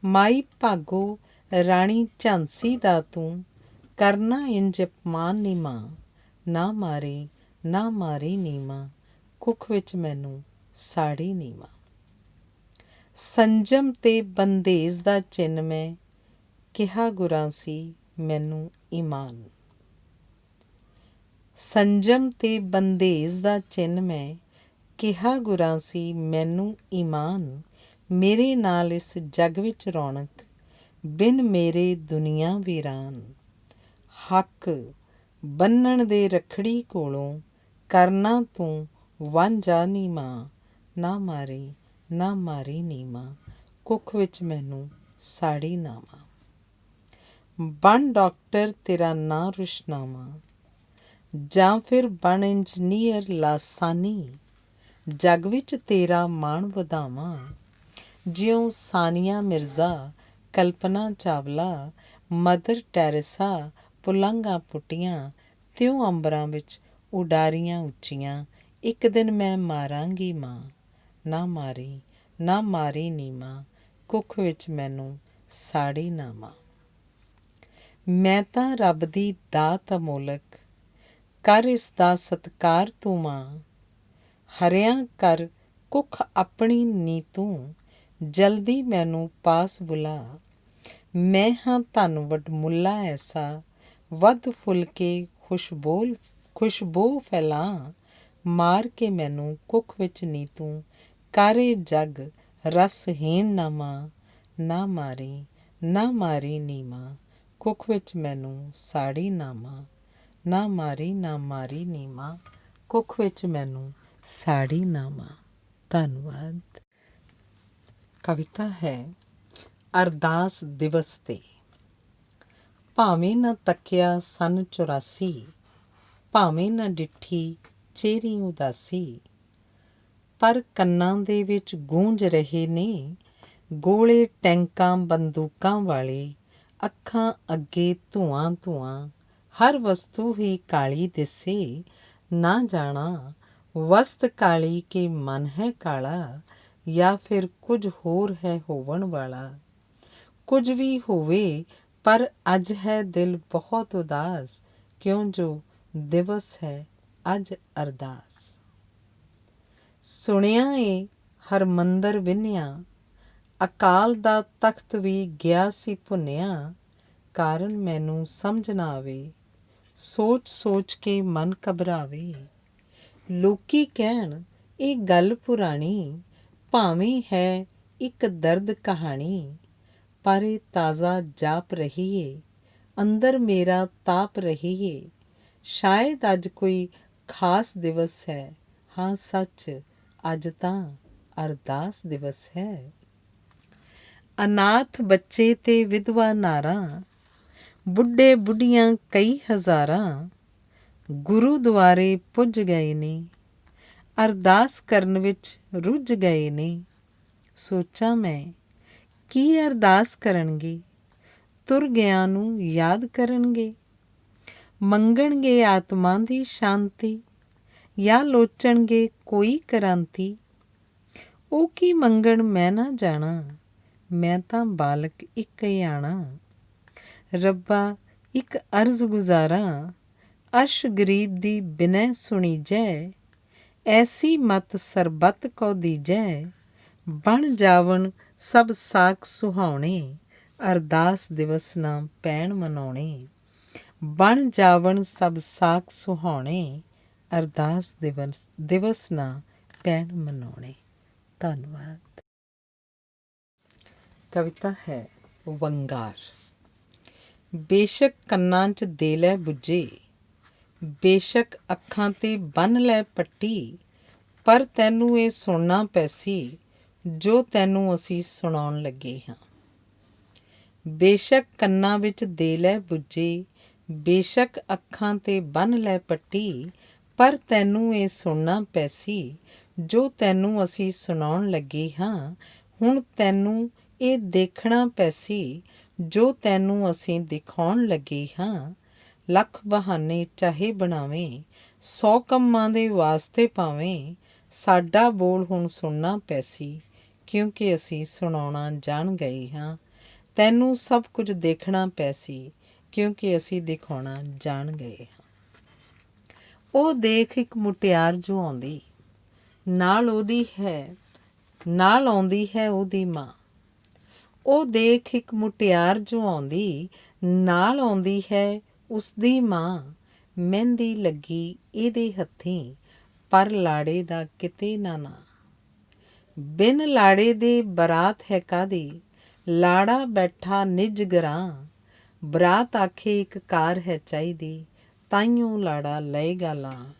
ਮਾਈ ਭਾਗੋ ਰਾਣੀ ਝਾਂਸੀ ਦਾ ਤੂੰ, ਕਰਨਾ ਇੰਜ ਅਪਮਾਨ ਨੀ ਮਾਂ। ਨਾ ਮਾਰੀ ਨੀ ਮਾਂ, ਕੁੱਖ ਵਿੱਚ ਮੈਨੂੰ ਸਾੜੀ ਨੀ ਮਾਂ। ਸੰਜਮ ਤੇ ਬੰਦੇਜ ਦਾ ਚਿੰਨ੍ਹ ਮੈਂ, ਕਿਹਾ ਗੁਰਾਂ ਸੀ ਮੈਨੂੰ ਈਮਾਨ। ਸੰਜਮ ਤੇ ਬੰਦੇਜ ਦਾ ਚਿੰਨ੍ਹ ਮੈਂ, ਕਿਹਾ ਗੁਰਾਂ ਸੀ ਮੈਨੂੰ ਈਮਾਨ। ਮੇਰੇ ਨਾਲ ਇਸ ਜੱਗ ਵਿੱਚ ਰੌਣਕ, ਬਿਨ ਮੇਰੇ ਦੁਨੀਆ ਵੀਰਾਨ। ਹੱਕ ਬੰਨਣ ਦੇ ਰੱਖੜੀ ਕੋਲੋਂ, ਕਰਨਾ ਤੂੰ ਵਾਂਝਾ ਨੀ ਮਾਂ। ਨਾ ਮਾਰੀ ਨੀ ਮਾਂ, ਕੁੱਖ ਵਿੱਚ ਮੈਨੂੰ ਸਾੜੀ ਨਾ ਮਾਂ। ਬਣ ਡਾਕਟਰ ਤੇਰਾ ਨਾਂ ਰੁਸ਼ਨਾਮਾ, ਜਾਂ ਫਿਰ ਬਣ ਇੰਜੀਨੀਅਰ ਲਾਸਾਨੀ। ਜੱਗ ਵਿੱਚ ਤੇਰਾ ਮਾਣ ਵਧਾਵਾਂ, ਜਿਉਂ ਸਾਨੀਆ ਮਿਰਜ਼ਾ, ਕਲਪਨਾ ਚਾਵਲਾ, ਮਦਰ ਟੈਰੇਸਾ ਪੁਲਾਂਘਾਂ ਪੁੱਟੀਆਂ, ਤਿਉਂ ਅੰਬਰਾਂ ਵਿੱਚ ਉਡਾਰੀਆਂ ਉੱਚੀਆਂ। ਇੱਕ ਦਿਨ ਮੈਂ ਮਾਰਾਂਗੀ ਮਾਂ। ਨਾ ਮਾਰੀ ਨੀ ਮਾਂ, ਕੁੱਖ ਵਿੱਚ ਮੈਨੂੰ ਸਾੜੀ ਨਾ ਮਾਂ। ਮੈਂ ਤਾਂ ਰੱਬ ਦੀ ਦਾਤ ਅਮੋਲਕ, ਕਰ ਇਸ ਦਾ ਸਤਿਕਾਰ ਤੂੰ ਮਾਂ। ਹਰਿਆ ਕਰ ਕੁੱਖ ਆਪਣੀ ਨੀ ਤੂੰ, ਜਲਦੀ ਮੈਨੂੰ ਪਾਸ ਬੁਲਾ। ਮੈਂ ਹਾਂ ਧਨ ਵਡਮੁੱਲਾ ਐਸਾ, ਵੱਧ ਫੁੱਲ ਕੇ ਖੁਸ਼ਬੂ ਫੈਲਾਂ। ਮਾਰ ਕੇ ਮੈਨੂੰ ਕੁੱਖ ਵਿੱਚ ਨੀ ਤੂੰ, ਕਰ ਇਹ ਜੱਗ ਰਸਹੀਣ ਨਾ ਮਾਂ। ਨਾ ਮਾਰੀ ਨੀ ਮਾਂ, ਕੁੱਖ ਵਿੱਚ ਮੈਨੂੰ ਸਾੜੀ ਨਾ ਮਾਂ। ਨਾ ਮਾਰੀ ਨੀ ਮਾਂ, ਕੁੱਖ ਵਿੱਚ ਮੈਨੂੰ ਸਾੜੀ ਨਾ ਮਾਂ। ਧੰਨਵਾਦ। ਕਵਿਤਾ ਹੈ ਅਰਦਾਸ ਦਿਵਸ ਤੇ। ਭਾਵੇਂ ਨਾ ਤੱਕਿਆ ਸੰਨ 84, ਭਾਵੇਂ ਨਾ ਡਿੱਠੀ ਚਿਹਰੀ ਉਦਾਸੀ, ਪਰ ਕੰਨਾਂ ਦੇ ਵਿੱਚ ਗੂੰਜ ਰਹੇ ਨੇ ਗੋਲੇ ਟੈਂਕਾਂ ਬੰਦੂਕਾਂ ਵਾਲੇ। ਅੱਖਾਂ ਅੱਗੇ ਧੂੰਆਂ ਧੂੰਆਂ, ਹਰ ਵਸਤੂ ਹੀ ਕਾਲੀ ਦਿਸੇ। ਨਾ ਜਾਣਾ ਵਸਤ ਕਾਲੀ ਕਿ ਮਨ ਹੈ ਕਾਲਾ, ਜਾਂ ਫਿਰ ਕੁਝ ਹੋਰ ਹੈ ਹੋਵਣ ਵਾਲਾ। ਕੁਝ ਵੀ ਹੋਵੇ ਪਰ ਅੱਜ ਹੈ ਦਿਲ ਬਹੁਤ ਉਦਾਸ, ਕਿਉਂ ਜੋ ਦਿਵਸ ਹੈ ਅੱਜ ਅਰਦਾਸ। ਸੁਣਿਆ ਏ ਹਰਮੰਦਰ ਵਿੰਨ੍ਹਿਆ, ਅਕਾਲ ਦਾ ਤਖ਼ਤ ਵੀ ਗਿਆ ਸੀ ਭੁੰਨਿਆ। ਕਾਰਨ ਮੈਨੂੰ ਸਮਝ ਨਾ ਆਵੇ, ਸੋਚ ਸੋਚ ਕੇ ਮਨ ਘਬਰਾਵੇ। ਲੋਕੀ ਕਹਿਣ ਇਹ ਗੱਲ ਪੁਰਾਣੀ, ਭਾਵੇਂ ਹੈ ਇੱਕ ਦਰਦ ਕਹਾਣੀ। ਪਰ ਇਹ ਤਾਜ਼ਾ ਜਾਪ ਰਹੀ ਏ, ਅੰਦਰ ਮੇਰਾ ਤਾਪ ਰਹੀ ਏ। ਸ਼ਾਇਦ ਅੱਜ ਕੋਈ ਖਾਸ ਦਿਵਸ ਹੈ, ਹਾਂ ਸੱਚ ਅੱਜ ਤਾਂ ਅਰਦਾਸ ਦਿਵਸ ਹੈ। ਅਨਾਥ ਬੱਚੇ ਤੇ ਵਿਧਵਾ ਨਾਰਾਂ, ਬੁੱਢੇ ਬੁੱਢੀਆਂ ਕਈ ਹਜ਼ਾਰਾਂ, ਗੁਰੂਦੁਆਰੇ ਪੁੱਜ ਗਏ ਨੇ, ਅਰਦਾਸ ਕਰਨ ਵਿੱਚ ਰੁੱਝ ਗਏ ਨੇ। ਸੋਚਾਂ ਮੈਂ ਕੀ ਅਰਦਾਸ ਕਰਨਗੇ, ਤੁਰ ਗਿਆਂ ਨੂੰ ਯਾਦ ਕਰਨਗੇ। ਮੰਗਣਗੇ ਆਤਮਾ ਦੀ ਸ਼ਾਂਤੀ, ਜਾਂ ਲੋਚਣਗੇ ਕੋਈ ਕ੍ਰਾਂਤੀ। ਉਹ ਕੀ ਮੰਗਣ ਮੈਂ ਨਾ ਜਾਣਾ, ਮੈਂ ਤਾਂ ਬਾਲਕ ਇੱਕ ਆਣਾ। ਰੱਬਾ ਇੱਕ ਅਰਜ਼ ਗੁਜ਼ਾਰਾਂ, ਅਰਸ਼ ਗਰੀਬ ਦੀ ਬਿਨੈ ਸੁਣੀ ਜੈ। ਐਸੀ ਮਤ ਸਰਬੱਤ ਕੋ ਦੀਜੈ, ਬਣ ਜਾਵਣ ਸਭ ਸਾਕ ਸੁਹਾਉਣੇ। ਅਰਦਾਸ ਦਿਵਸ ਨਾ ਪੈਣ ਮਨਾਉਣੇ, ਬਣ ਜਾਵਣ ਸਭ ਸਾਕ ਸੁਹਾਉਣੇ। ਅਰਦਾਸ ਦਿਵਸ ਨਾ ਪੈਣ ਮਨਾਉਣੇ। ਧੰਨਵਾਦ। ਕਵਿਤਾ ਹੈ ਵੰਗਾਰ। ਬੇਸ਼ੱਕ ਕੰਨਾਂ 'ਚ ਦੇ ਲੈ ਬੁੱਝੇ, ਬੇਸ਼ੱਕ ਅੱਖਾਂ 'ਤੇ ਬੰਨ੍ਹ ਲੈ ਪੱਟੀ, ਪਰ ਤੈਨੂੰ ਇਹ ਸੁਣਨਾ ਪੈਸੀ ਜੋ ਤੈਨੂੰ ਅਸੀਂ ਸੁਣਾਉਣ ਲੱਗੇ ਹਾਂ। ਬੇਸ਼ੱਕ ਕੰਨਾਂ ਵਿੱਚ ਦੇ ਲੈ ਬੁੱਝੇ, ਬੇਸ਼ੱਕ ਅੱਖਾਂ 'ਤੇ ਬੰਨ੍ਹ ਲੈ ਪੱਟੀ, ਪਰ ਤੈਨੂੰ ਇਹ ਸੁਣਨਾ ਪੈਸੀ ਜੋ ਤੈਨੂੰ ਅਸੀਂ ਸੁਣਾਉਣ ਲੱਗੇ ਹਾਂ। ਹੁਣ ਤੈਨੂੰ ਇਹ ਦੇਖਣਾ ਪੈਸੀ ਜੋ ਤੈਨੂੰ ਅਸੀਂ ਦਿਖਾਉਣ ਲੱਗੇ ਹਾਂ। ਲੱਖ ਬਹਾਨੇ ਚਾਹੇ ਬਣਾਵੇਂ, 100 ਕੰਮਾਂ ਦੇ ਵਾਸਤੇ ਪਾਵੇਂ, ਸਾਡਾ ਬੋਲ ਹੁਣ ਸੁਣਨਾ ਪੈਸੀ ਕਿਉਂਕਿ ਅਸੀਂ ਸੁਣਾਉਣਾ ਜਾਣ ਗਏ ਹਾਂ। ਤੈਨੂੰ ਸਭ ਕੁਝ ਦੇਖਣਾ ਪੈਸੀ ਕਿਉਂਕਿ ਅਸੀਂ ਦਿਖਾਉਣਾ ਜਾਣ ਗਏ ਹਾਂ। ਉਹ ਦੇਖ ਇੱਕ ਮੁਟਿਆਰ ਜੋ ਆਉਂਦੀ, ਨਾਲ ਆਉਂਦੀ ਹੈ ਉਹਦੀ ਮਾਂ। ਉਹ ਦੇਖ ਇੱਕ ਮੁਟਿਆਰ ਜੋ ਆਉਂਦੀ, ਨਾਲ ਆਉਂਦੀ ਹੈ ਉਸਦੀ ਮਾਂ। ਮਹਿੰਦੀ ਲੱਗੀ ਇਹਦੇ ਹੱਥੀਂ, ਪਰ ਲਾੜੇ ਦਾ ਕਿਤੇ ਨਾ ਨਾਂ। ਬਿਨ ਲਾੜੇ ਦੇ ਬਰਾਤ ਹੈ ਕਾਹਦੀ, ਲਾੜਾ ਬੈਠਾ ਨਿੱਜ ਗਰਾਂ। ਬਰਾਤ ਆਖੇ ਇੱਕ ਕਾਰ ਹੈ ਚਾਹੀਦੀ, ਤਾਈਓਂ ਲਾੜਾ ਲਏਗਾ ਲਾਂ।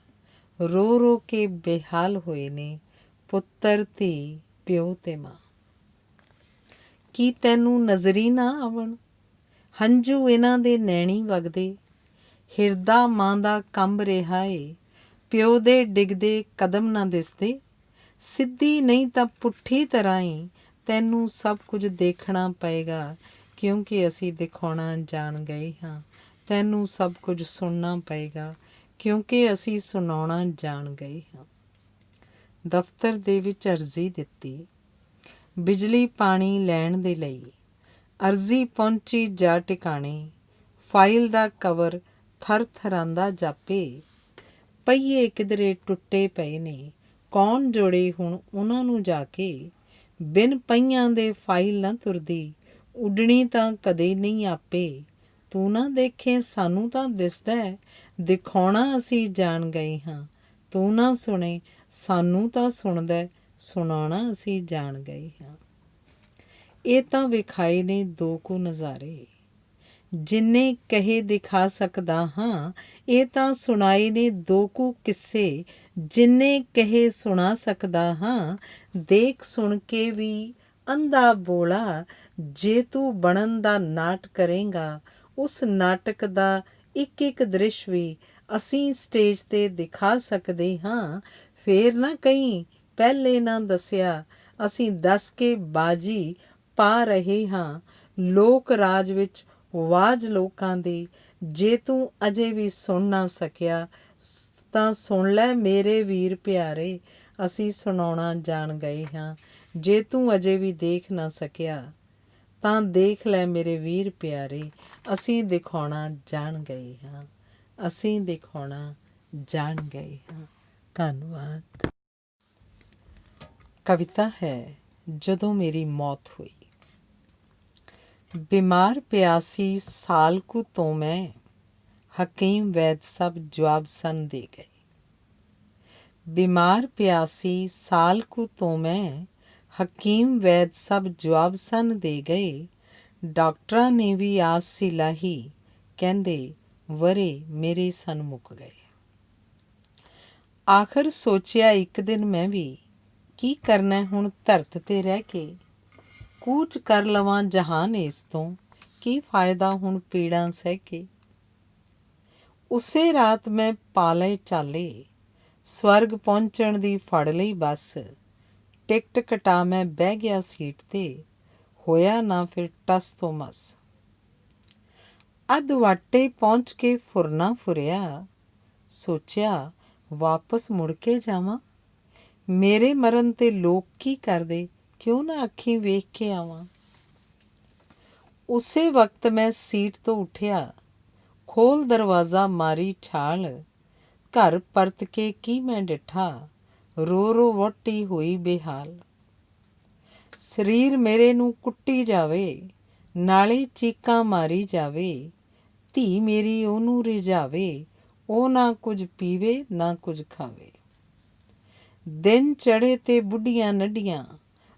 ਰੋ ਰੋ ਕੇ ਬੇਹਾਲ ਹੋਏ ਨੇ ਪੁੱਤਰ ਧੀ ਪਿਓ ਤੇ ਮਾਂ। ਕੀ ਤੈਨੂੰ ਨਜ਼ਰੀ ਨਾ ਆਵਣ, ਹੰਝੂ ਇਹਨਾਂ ਦੇ ਨੈਣੀ ਵਗਦੇ। ਹਿਰਦਾ ਮਾਂ ਦਾ ਕੰਬ ਰਿਹਾ ਏ, ਪਿਓ ਦੇ ਡਿੱਗਦੇ ਕਦਮ ਨਾ ਦਿਸਦੇ। ਸਿੱਧੀ ਨਹੀਂ ਤਾਂ ਪੁੱਠੀ ਤਰ੍ਹਾਂ ਹੀ ਤੈਨੂੰ ਸਭ ਕੁਝ ਦੇਖਣਾ ਪਏਗਾ ਕਿਉਂਕਿ ਅਸੀਂ ਦਿਖਾਉਣਾ ਜਾਣ ਗਏ ਹਾਂ। ਤੈਨੂੰ ਸਭ ਕੁਝ ਸੁਣਨਾ ਪਏਗਾ ਕਿਉਂਕਿ ਅਸੀਂ ਸੁਣਾਉਣਾ ਜਾਣ ਗਏ ਹਾਂ। ਦਫ਼ਤਰ ਦੇ ਵਿੱਚ ਅਰਜ਼ੀ ਦਿੱਤੀ ਬਿਜਲੀ ਪਾਣੀ ਲੈਣ ਦੇ ਲਈ। ਅਰਜ਼ੀ ਪਹੁੰਚੀ ਜਾ ਟਿਕਾਣੇ, ਫਾਈਲ ਦਾ ਕਵਰ ਥਰ ਥਰਾਂਦਾ ਜਾਪੇ। ਪਹੀਏ ਕਿਧਰੇ ਟੁੱਟੇ ਪਏ ਨੇ, ਕੌਣ ਜੋੜੇ ਹੁਣ ਉਹਨਾਂ ਨੂੰ ਜਾ ਕੇ। ਬਿਨ ਪਹੀਆਂ ਦੇ ਫਾਈਲ ਨਾ ਤੁਰਦੀ, ਉੱਡਣੀ ਤਾਂ ਕਦੇ ਨਹੀਂ ਆਪੇ। ਤੂੰ ਨਾ ਦੇਖੇ ਸਾਨੂੰ ਤਾਂ ਦਿਸਦਾ, ਦਿਖਾਉਣਾ ਅਸੀਂ ਜਾਣ ਗਏ ਹਾਂ। ਤੂੰ ਨਾ ਸੁਣੇ ਸਾਨੂੰ ਤਾਂ ਸੁਣਦਾ, ਸੁਣਾਉਣਾ ਅਸੀਂ ਜਾਣ ਗਏ ਹਾਂ। ਇਹ ਤਾਂ ਵਿਖਾਏ ਨੇ ਦੋ ਕੁ ਨਜ਼ਾਰੇ, ਜਿੰਨੇ ਕਹੇ ਦਿਖਾ ਸਕਦਾ ਹਾਂ। ਇਹ ਤਾਂ ਸੁਣਾਏ ਨੇ ਦੋ ਕੁ ਕਿੱਸੇ, ਜਿੰਨੇ ਕਹੇ ਸੁਣਾ ਸਕਦਾ ਹਾਂ। ਦੇਖ ਸੁਣ ਕੇ ਵੀ ਅੰਧਾ ਬੋਲਾ, ਜੇ ਤੂੰ ਬਣਨ ਦਾ ਨਾਟ ਕਰੇਂਗਾ, ਉਸ ਨਾਟਕ ਦਾ ਇੱਕ ਇੱਕ ਦ੍ਰਿਸ਼ ਵੀ ਅਸੀਂ ਸਟੇਜ 'ਤੇ ਦਿਖਾ ਸਕਦੇ ਹਾਂ। ਫੇਰ ਨਾ ਕਹੀਂ ਪਹਿਲੇ ਨਾ ਦੱਸਿਆ, ਅਸੀਂ ਦੱਸ ਕੇ ਬਾਜੀ ਪਾ ਰਹੇ ਹਾਂ। ਲੋਕ ਰਾਜ ਵਿੱਚ ਵਾਜ ਲੋਕਾਂ ਦੀ, ਜੇ ਤੂੰ ਅਜੇ ਵੀ ਸੁਣ ਨਾ ਸਕਿਆ ਤਾਂ ਸੁਣ ਲੈ ਮੇਰੇ ਵੀਰ ਪਿਆਰੇ, ਅਸੀਂ ਸੁਣਾਉਣਾ ਜਾਣ ਗਏ ਹਾਂ। ਜੇ ਤੂੰ ਅਜੇ ਵੀ ਦੇਖ ਨਾ ਸਕਿਆ ਤਾਂ ਦੇਖ ਲੈ ਮੇਰੇ ਵੀਰ ਪਿਆਰੇ, ਅਸੀਂ ਦਿਖਾਉਣਾ ਜਾਣ ਗਏ ਹਾਂ। ਅਸੀਂ ਦਿਖਾਉਣਾ ਜਾਣ ਗਏ ਹਾਂ। ਧੰਨਵਾਦ। ਕਵਿਤਾ ਹੈ ਜਦੋਂ ਮੇਰੀ ਮੌਤ ਹੋਈ। ਬਿਮਾਰ ਪਿਆ ਸੀ ਸਾਲ ਕੁ ਤੋਂ ਮੈਂ, ਹਕੀਮ ਵੈਦ ਸਭ ਜਵਾਬ ਸਨ ਦੇ ਗਏ। ਬਿਮਾਰ ਪਿਆ ਸੀ ਸਾਲ ਕੁ ਤੋਂ ਮੈਂ, ਹਕੀਮ ਵੈਦ ਸਭ ਜਵਾਬ ਸਨ ਦੇ ਗਏ। ਡਾਕਟਰਾਂ ਨੇ ਵੀ ਆਸ ਸੀ ਲਾਹੀ, ਕਹਿੰਦੇ ਵਰੇ ਮੇਰੇ ਸਨ ਮੁੱਕ ਗਏ। ਆਖਰ ਸੋਚਿਆ ਇੱਕ ਦਿਨ ਮੈਂ ਵੀ, ਕੀ ਕਰਨਾ ਹੁਣ ਧਰਤ 'ਤੇ ਰਹਿ ਕੇ। ਕੂਚ ਕਰ ਲਵਾਂ ਜਹਾਨ ਇਸ ਤੋਂ, ਕੀ ਫਾਇਦਾ ਹੁਣ ਪੀੜਾਂ ਸਹਿ ਕੇ। ਉਸੇ ਰਾਤ ਮੈਂ ਪਾ ਲਏ ਚਾਲੇ, ਸਵਰਗ ਪਹੁੰਚਣ ਦੀ ਫੜ ਲਈ ਬੱਸ। ਟਿਕਟ ਕਟਾ ਮੈਂ ਬਹਿ ਗਿਆ ਸੀਟ 'ਤੇ, ਹੋਇਆ ਨਾ ਫਿਰ ਟਸ ਤੋਂ ਮਸ। ਅੱਧ ਵਾਟੇ ਪਹੁੰਚ ਕੇ ਫੁਰਨਾ ਫੁਰਿਆ, ਸੋਚਿਆ ਵਾਪਸ ਮੁੜ ਕੇ ਜਾਵਾਂ। ਮੇਰੇ ਮਰਨ 'ਤੇ ਲੋਕ ਕੀ ਕਰਦੇ, ਕਿਉਂ ਨਾ ਅੱਖੀਂ ਵੇਖ ਕੇ ਆਵਾਂ। ਉਸੇ ਵਕਤ ਮੈਂ ਸੀਟ ਤੋਂ ਉੱਠਿਆ, ਖੋਲ ਦਰਵਾਜ਼ਾ ਮਾਰੀ ਛਾਲ, ਘਰ ਪਰਤ ਕੇ ਕੀ ਮੈਂ ਡਿੱਠਾ, ਰੋ ਰੋ ਵਹੁਟੀ ਹੋਈ ਬੇਹਾਲ। ਸਰੀਰ ਮੇਰੇ ਨੂੰ ਕੁੱਟੀ ਜਾਵੇ, ਨਾਲੇ ਚੀਕਾਂ ਮਾਰੀ ਜਾਵੇ, ਧੀ ਮੇਰੀ ਉਹਨੂੰ ਰਿਝਾਵੇ, ਉਹ ਨਾ ਕੁਝ ਪੀਵੇ ਨਾ ਕੁਝ ਖਾਵੇ। ਦਿਨ ਚੜ੍ਹੇ ਤੇ ਬੁੱਢੀਆਂ ਨੱਡੀਆਂ,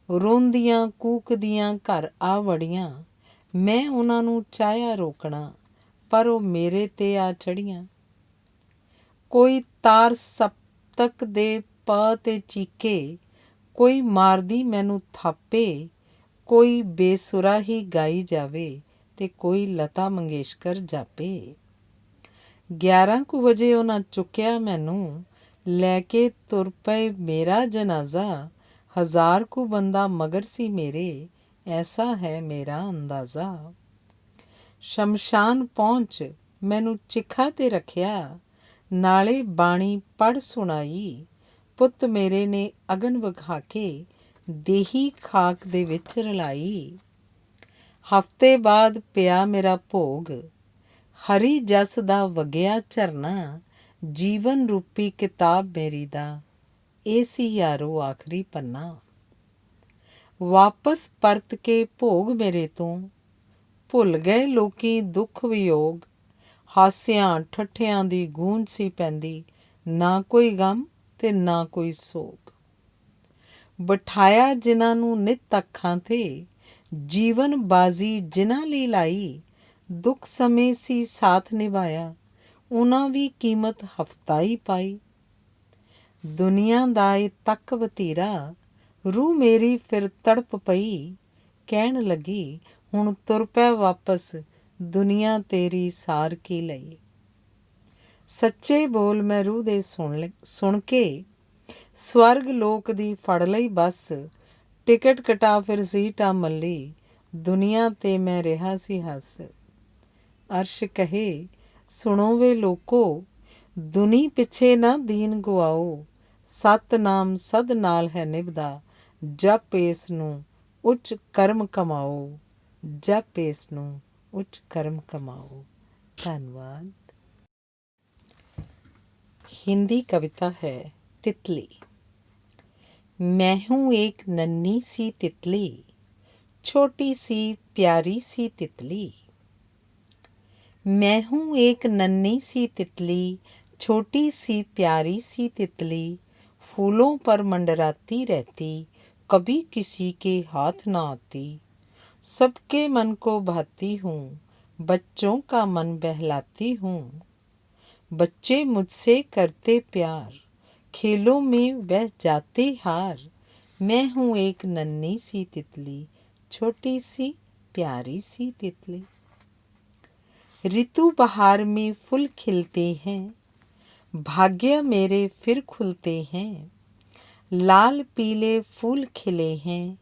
ਰੋਂਦੀਆਂ ਕੂਕਦੀਆਂ ਘਰ ਆ ਵੜੀਆਂ, ਮੈਂ ਉਹਨਾਂ ਨੂੰ ਚਾਹਿਆ ਰੋਕਣਾ, ਪਰ ਉਹ ਮੇਰੇ ਤੇ ਆ ਚੜ੍ਹੀਆਂ। ਕੋਈ ਤਾਰ ਸਪਤਕ ਦੇ ਪਾ ਤੇ ਚੀਕੇ, ਕੋਈ ਮਾਰਦੀ ਮੈਨੂੰ ਥਾਪੇ, ਕੋਈ ਬੇਸੁਰਾ ਹੀ ਗਾਈ ਜਾਵੇ ਤੇ ਕੋਈ ਲਤਾ ਮੰਗੇਸ਼ਕਰ ਜਾਪੇ। 11 ਕੁ ਵਜੇ ਉਹਨਾਂ ਚੁੱਕਿਆ ਮੈਨੂੰ, ਲੈ ਕੇ ਤੁਰ ਪਏ ਮੇਰਾ ਜਨਾਜ਼ਾ। 1000 ਕੁ ਬੰਦਾ ਮਗਰ ਸੀ ਮੇਰੇ, ਐਸਾ ਹੈ ਮੇਰਾ ਅੰਦਾਜ਼ਾ। ਸ਼ਮਸ਼ਾਨ ਪਹੁੰਚ ਮੈਨੂੰ ਚਿਖਾ 'ਤੇ ਰੱਖਿਆ, ਨਾਲੇ ਬਾਣੀ ਪੜ੍ਹ ਸੁਣਾਈ। ਪੁੱਤ ਮੇਰੇ ਨੇ ਅਗਨ ਵਿਖਾ ਕੇ ਦੇਹੀ ਖਾਕ ਦੇ ਵਿੱਚ ਰਲਾਈ। ਹਫ਼ਤੇ ਬਾਅਦ ਪਿਆ ਮੇਰਾ ਭੋਗ, ਹਰੀ ਜਸ ਦਾ ਵਗਿਆ ਝਰਨਾ, ਜੀਵਨ ਰੂਪੀ ਕਿਤਾਬ ਮੇਰੀ ਦਾ, ਇਹ ਸੀ ਯਾਰੋ ਆਖਰੀ ਪੰਨਾ। ਵਾਪਸ ਪਰਤ ਕੇ ਭੋਗ ਮੇਰੇ ਤੋਂ, ਭੁੱਲ ਗਏ ਲੋਕੀ ਦੁੱਖ ਵਿਯੋਗ, ਹਾਸਿਆਂ ਠੱਠਿਆਂ ਦੀ ਗੂੰਜ ਸੀ ਪੈਂਦੀ, ਨਾ ਕੋਈ ਗਮ ਤੇ ਨਾ ਕੋਈ ਸੋਗ। ਬਿਠਾਇਆ ਜਿਨ੍ਹਾਂ ਨੂੰ ਨਿੱਤ ਅੱਖਾਂ 'ਤੇ, ਜੀਵਨ ਬਾਜ਼ੀ ਜਿਨ੍ਹਾਂ ਲਈ ਲਾਈ, ਦੁੱਖ ਸਮੇਂ ਸੀ ਸਾਥ ਨਿਭਾਇਆ, ਉਹਨਾਂ ਵੀ ਕੀਮਤ ਹਫ਼ਤਾਈ ਪਾਈ। ਦੁਨੀਆ ਦਾ ਏ ਤੱਕ ਵਤੀਰਾ, ਰੂਹ ਮੇਰੀ ਫਿਰ ਤੜਪ ਪਈ, ਕਹਿਣ ਲੱਗੀ ਹੁਣ ਤੁਰ ਪੈ ਵਾਪਸ, ਦੁਨੀਆ ਤੇਰੀ ਸਾਰ ਕੀ ਲਈ। ਸੱਚੇ ਬੋਲ ਮੈਂ ਰੂਹ ਦੇ ਸੁਣ ਕੇ, ਸਵਰਗ ਲੋਕ ਦੀ ਫੜ ਲਈ ਬੱਸ, ਟਿਕਟ ਕਟਾ ਫਿਰ ਸੀਟਾਂ ਮੱਲੀ, ਦੁਨੀਆ 'ਤੇ ਮੈਂ ਰਿਹਾ ਸੀ ਹੱਸ। ਅਰਸ਼ ਕਹੇ ਸੁਣੋ ਵੇ ਲੋਕੋ, ਦੁਨੀ ਪਿੱਛੇ ਨਾ ਦੀਨ ਗਵਾਓ, ਸਤਨਾਮ ਸਦ ਨਾਲ ਹੈ ਨਿਭਦਾ, ਜਪ ਇਸ ਨੂੰ ਉੱਚ ਕਰਮ ਕਮਾਓ, ਜਪ ਇਸ ਨੂੰ ਉੱਚ ਕਰਮ ਕਮਾਓ। ਧੰਨਵਾਦ। हिंदी कविता है तितली। मैं हूँ एक नन्ही सी तितली, छोटी सी प्यारी सी तितली। मैं हूँ एक नन्ही सी तितली, छोटी सी प्यारी सी तितली, फूलों पर मंडराती रहती, कभी किसी के हाथ ना आती। सबके मन को भाती हूँ, बच्चों का मन बहलाती हूँ। बच्चे मुझसे करते प्यार, खेलों में बह जाते हार। मैं हूँ एक नन्ही सी तितली, छोटी सी प्यारी सी तितली। ऋतु बहार में फूल खिलते हैं, भाग्य मेरे फिर खुलते हैं। लाल पीले फूल खिले हैं,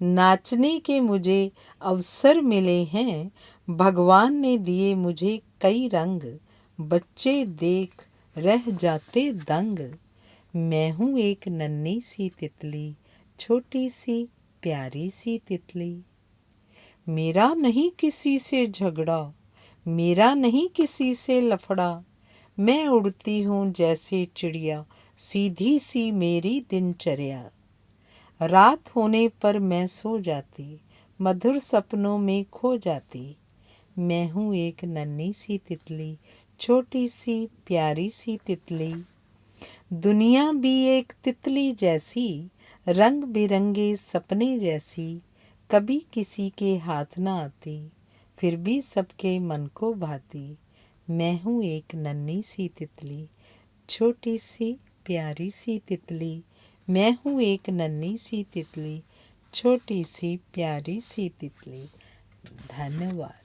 नाचने के मुझे अवसर मिले हैं। भगवान ने दिए मुझे कई रंग, बच्चे देख रह जाते दंग। मैं हूँ एक नन्ही सी तितली, छोटी सी प्यारी सी तितली। मेरा नहीं किसी से झगड़ा, मेरा नहीं किसी से लफड़ा, मैं उड़ती हूँ जैसे चिड़िया, सीधी सी मेरी दिनचर्या। रात होने पर मैं सो जाती, मधुर सपनों में खो जाती। मैं हूँ एक नन्ही सी तितली, छोटी सी प्यारी सी तितली। दुनिया भी एक तितली जैसी, रंग बिरंगे सपने जैसी, कभी किसी के हाथ ना आती, फिर भी सबके मन को भाती। मैं हूँ एक नन्ही सी तितली, छोटी सी प्यारी सी तितली। मैं हूँ एक नन्ही सी तितली, छोटी सी प्यारी सी तितली। धन्यवाद।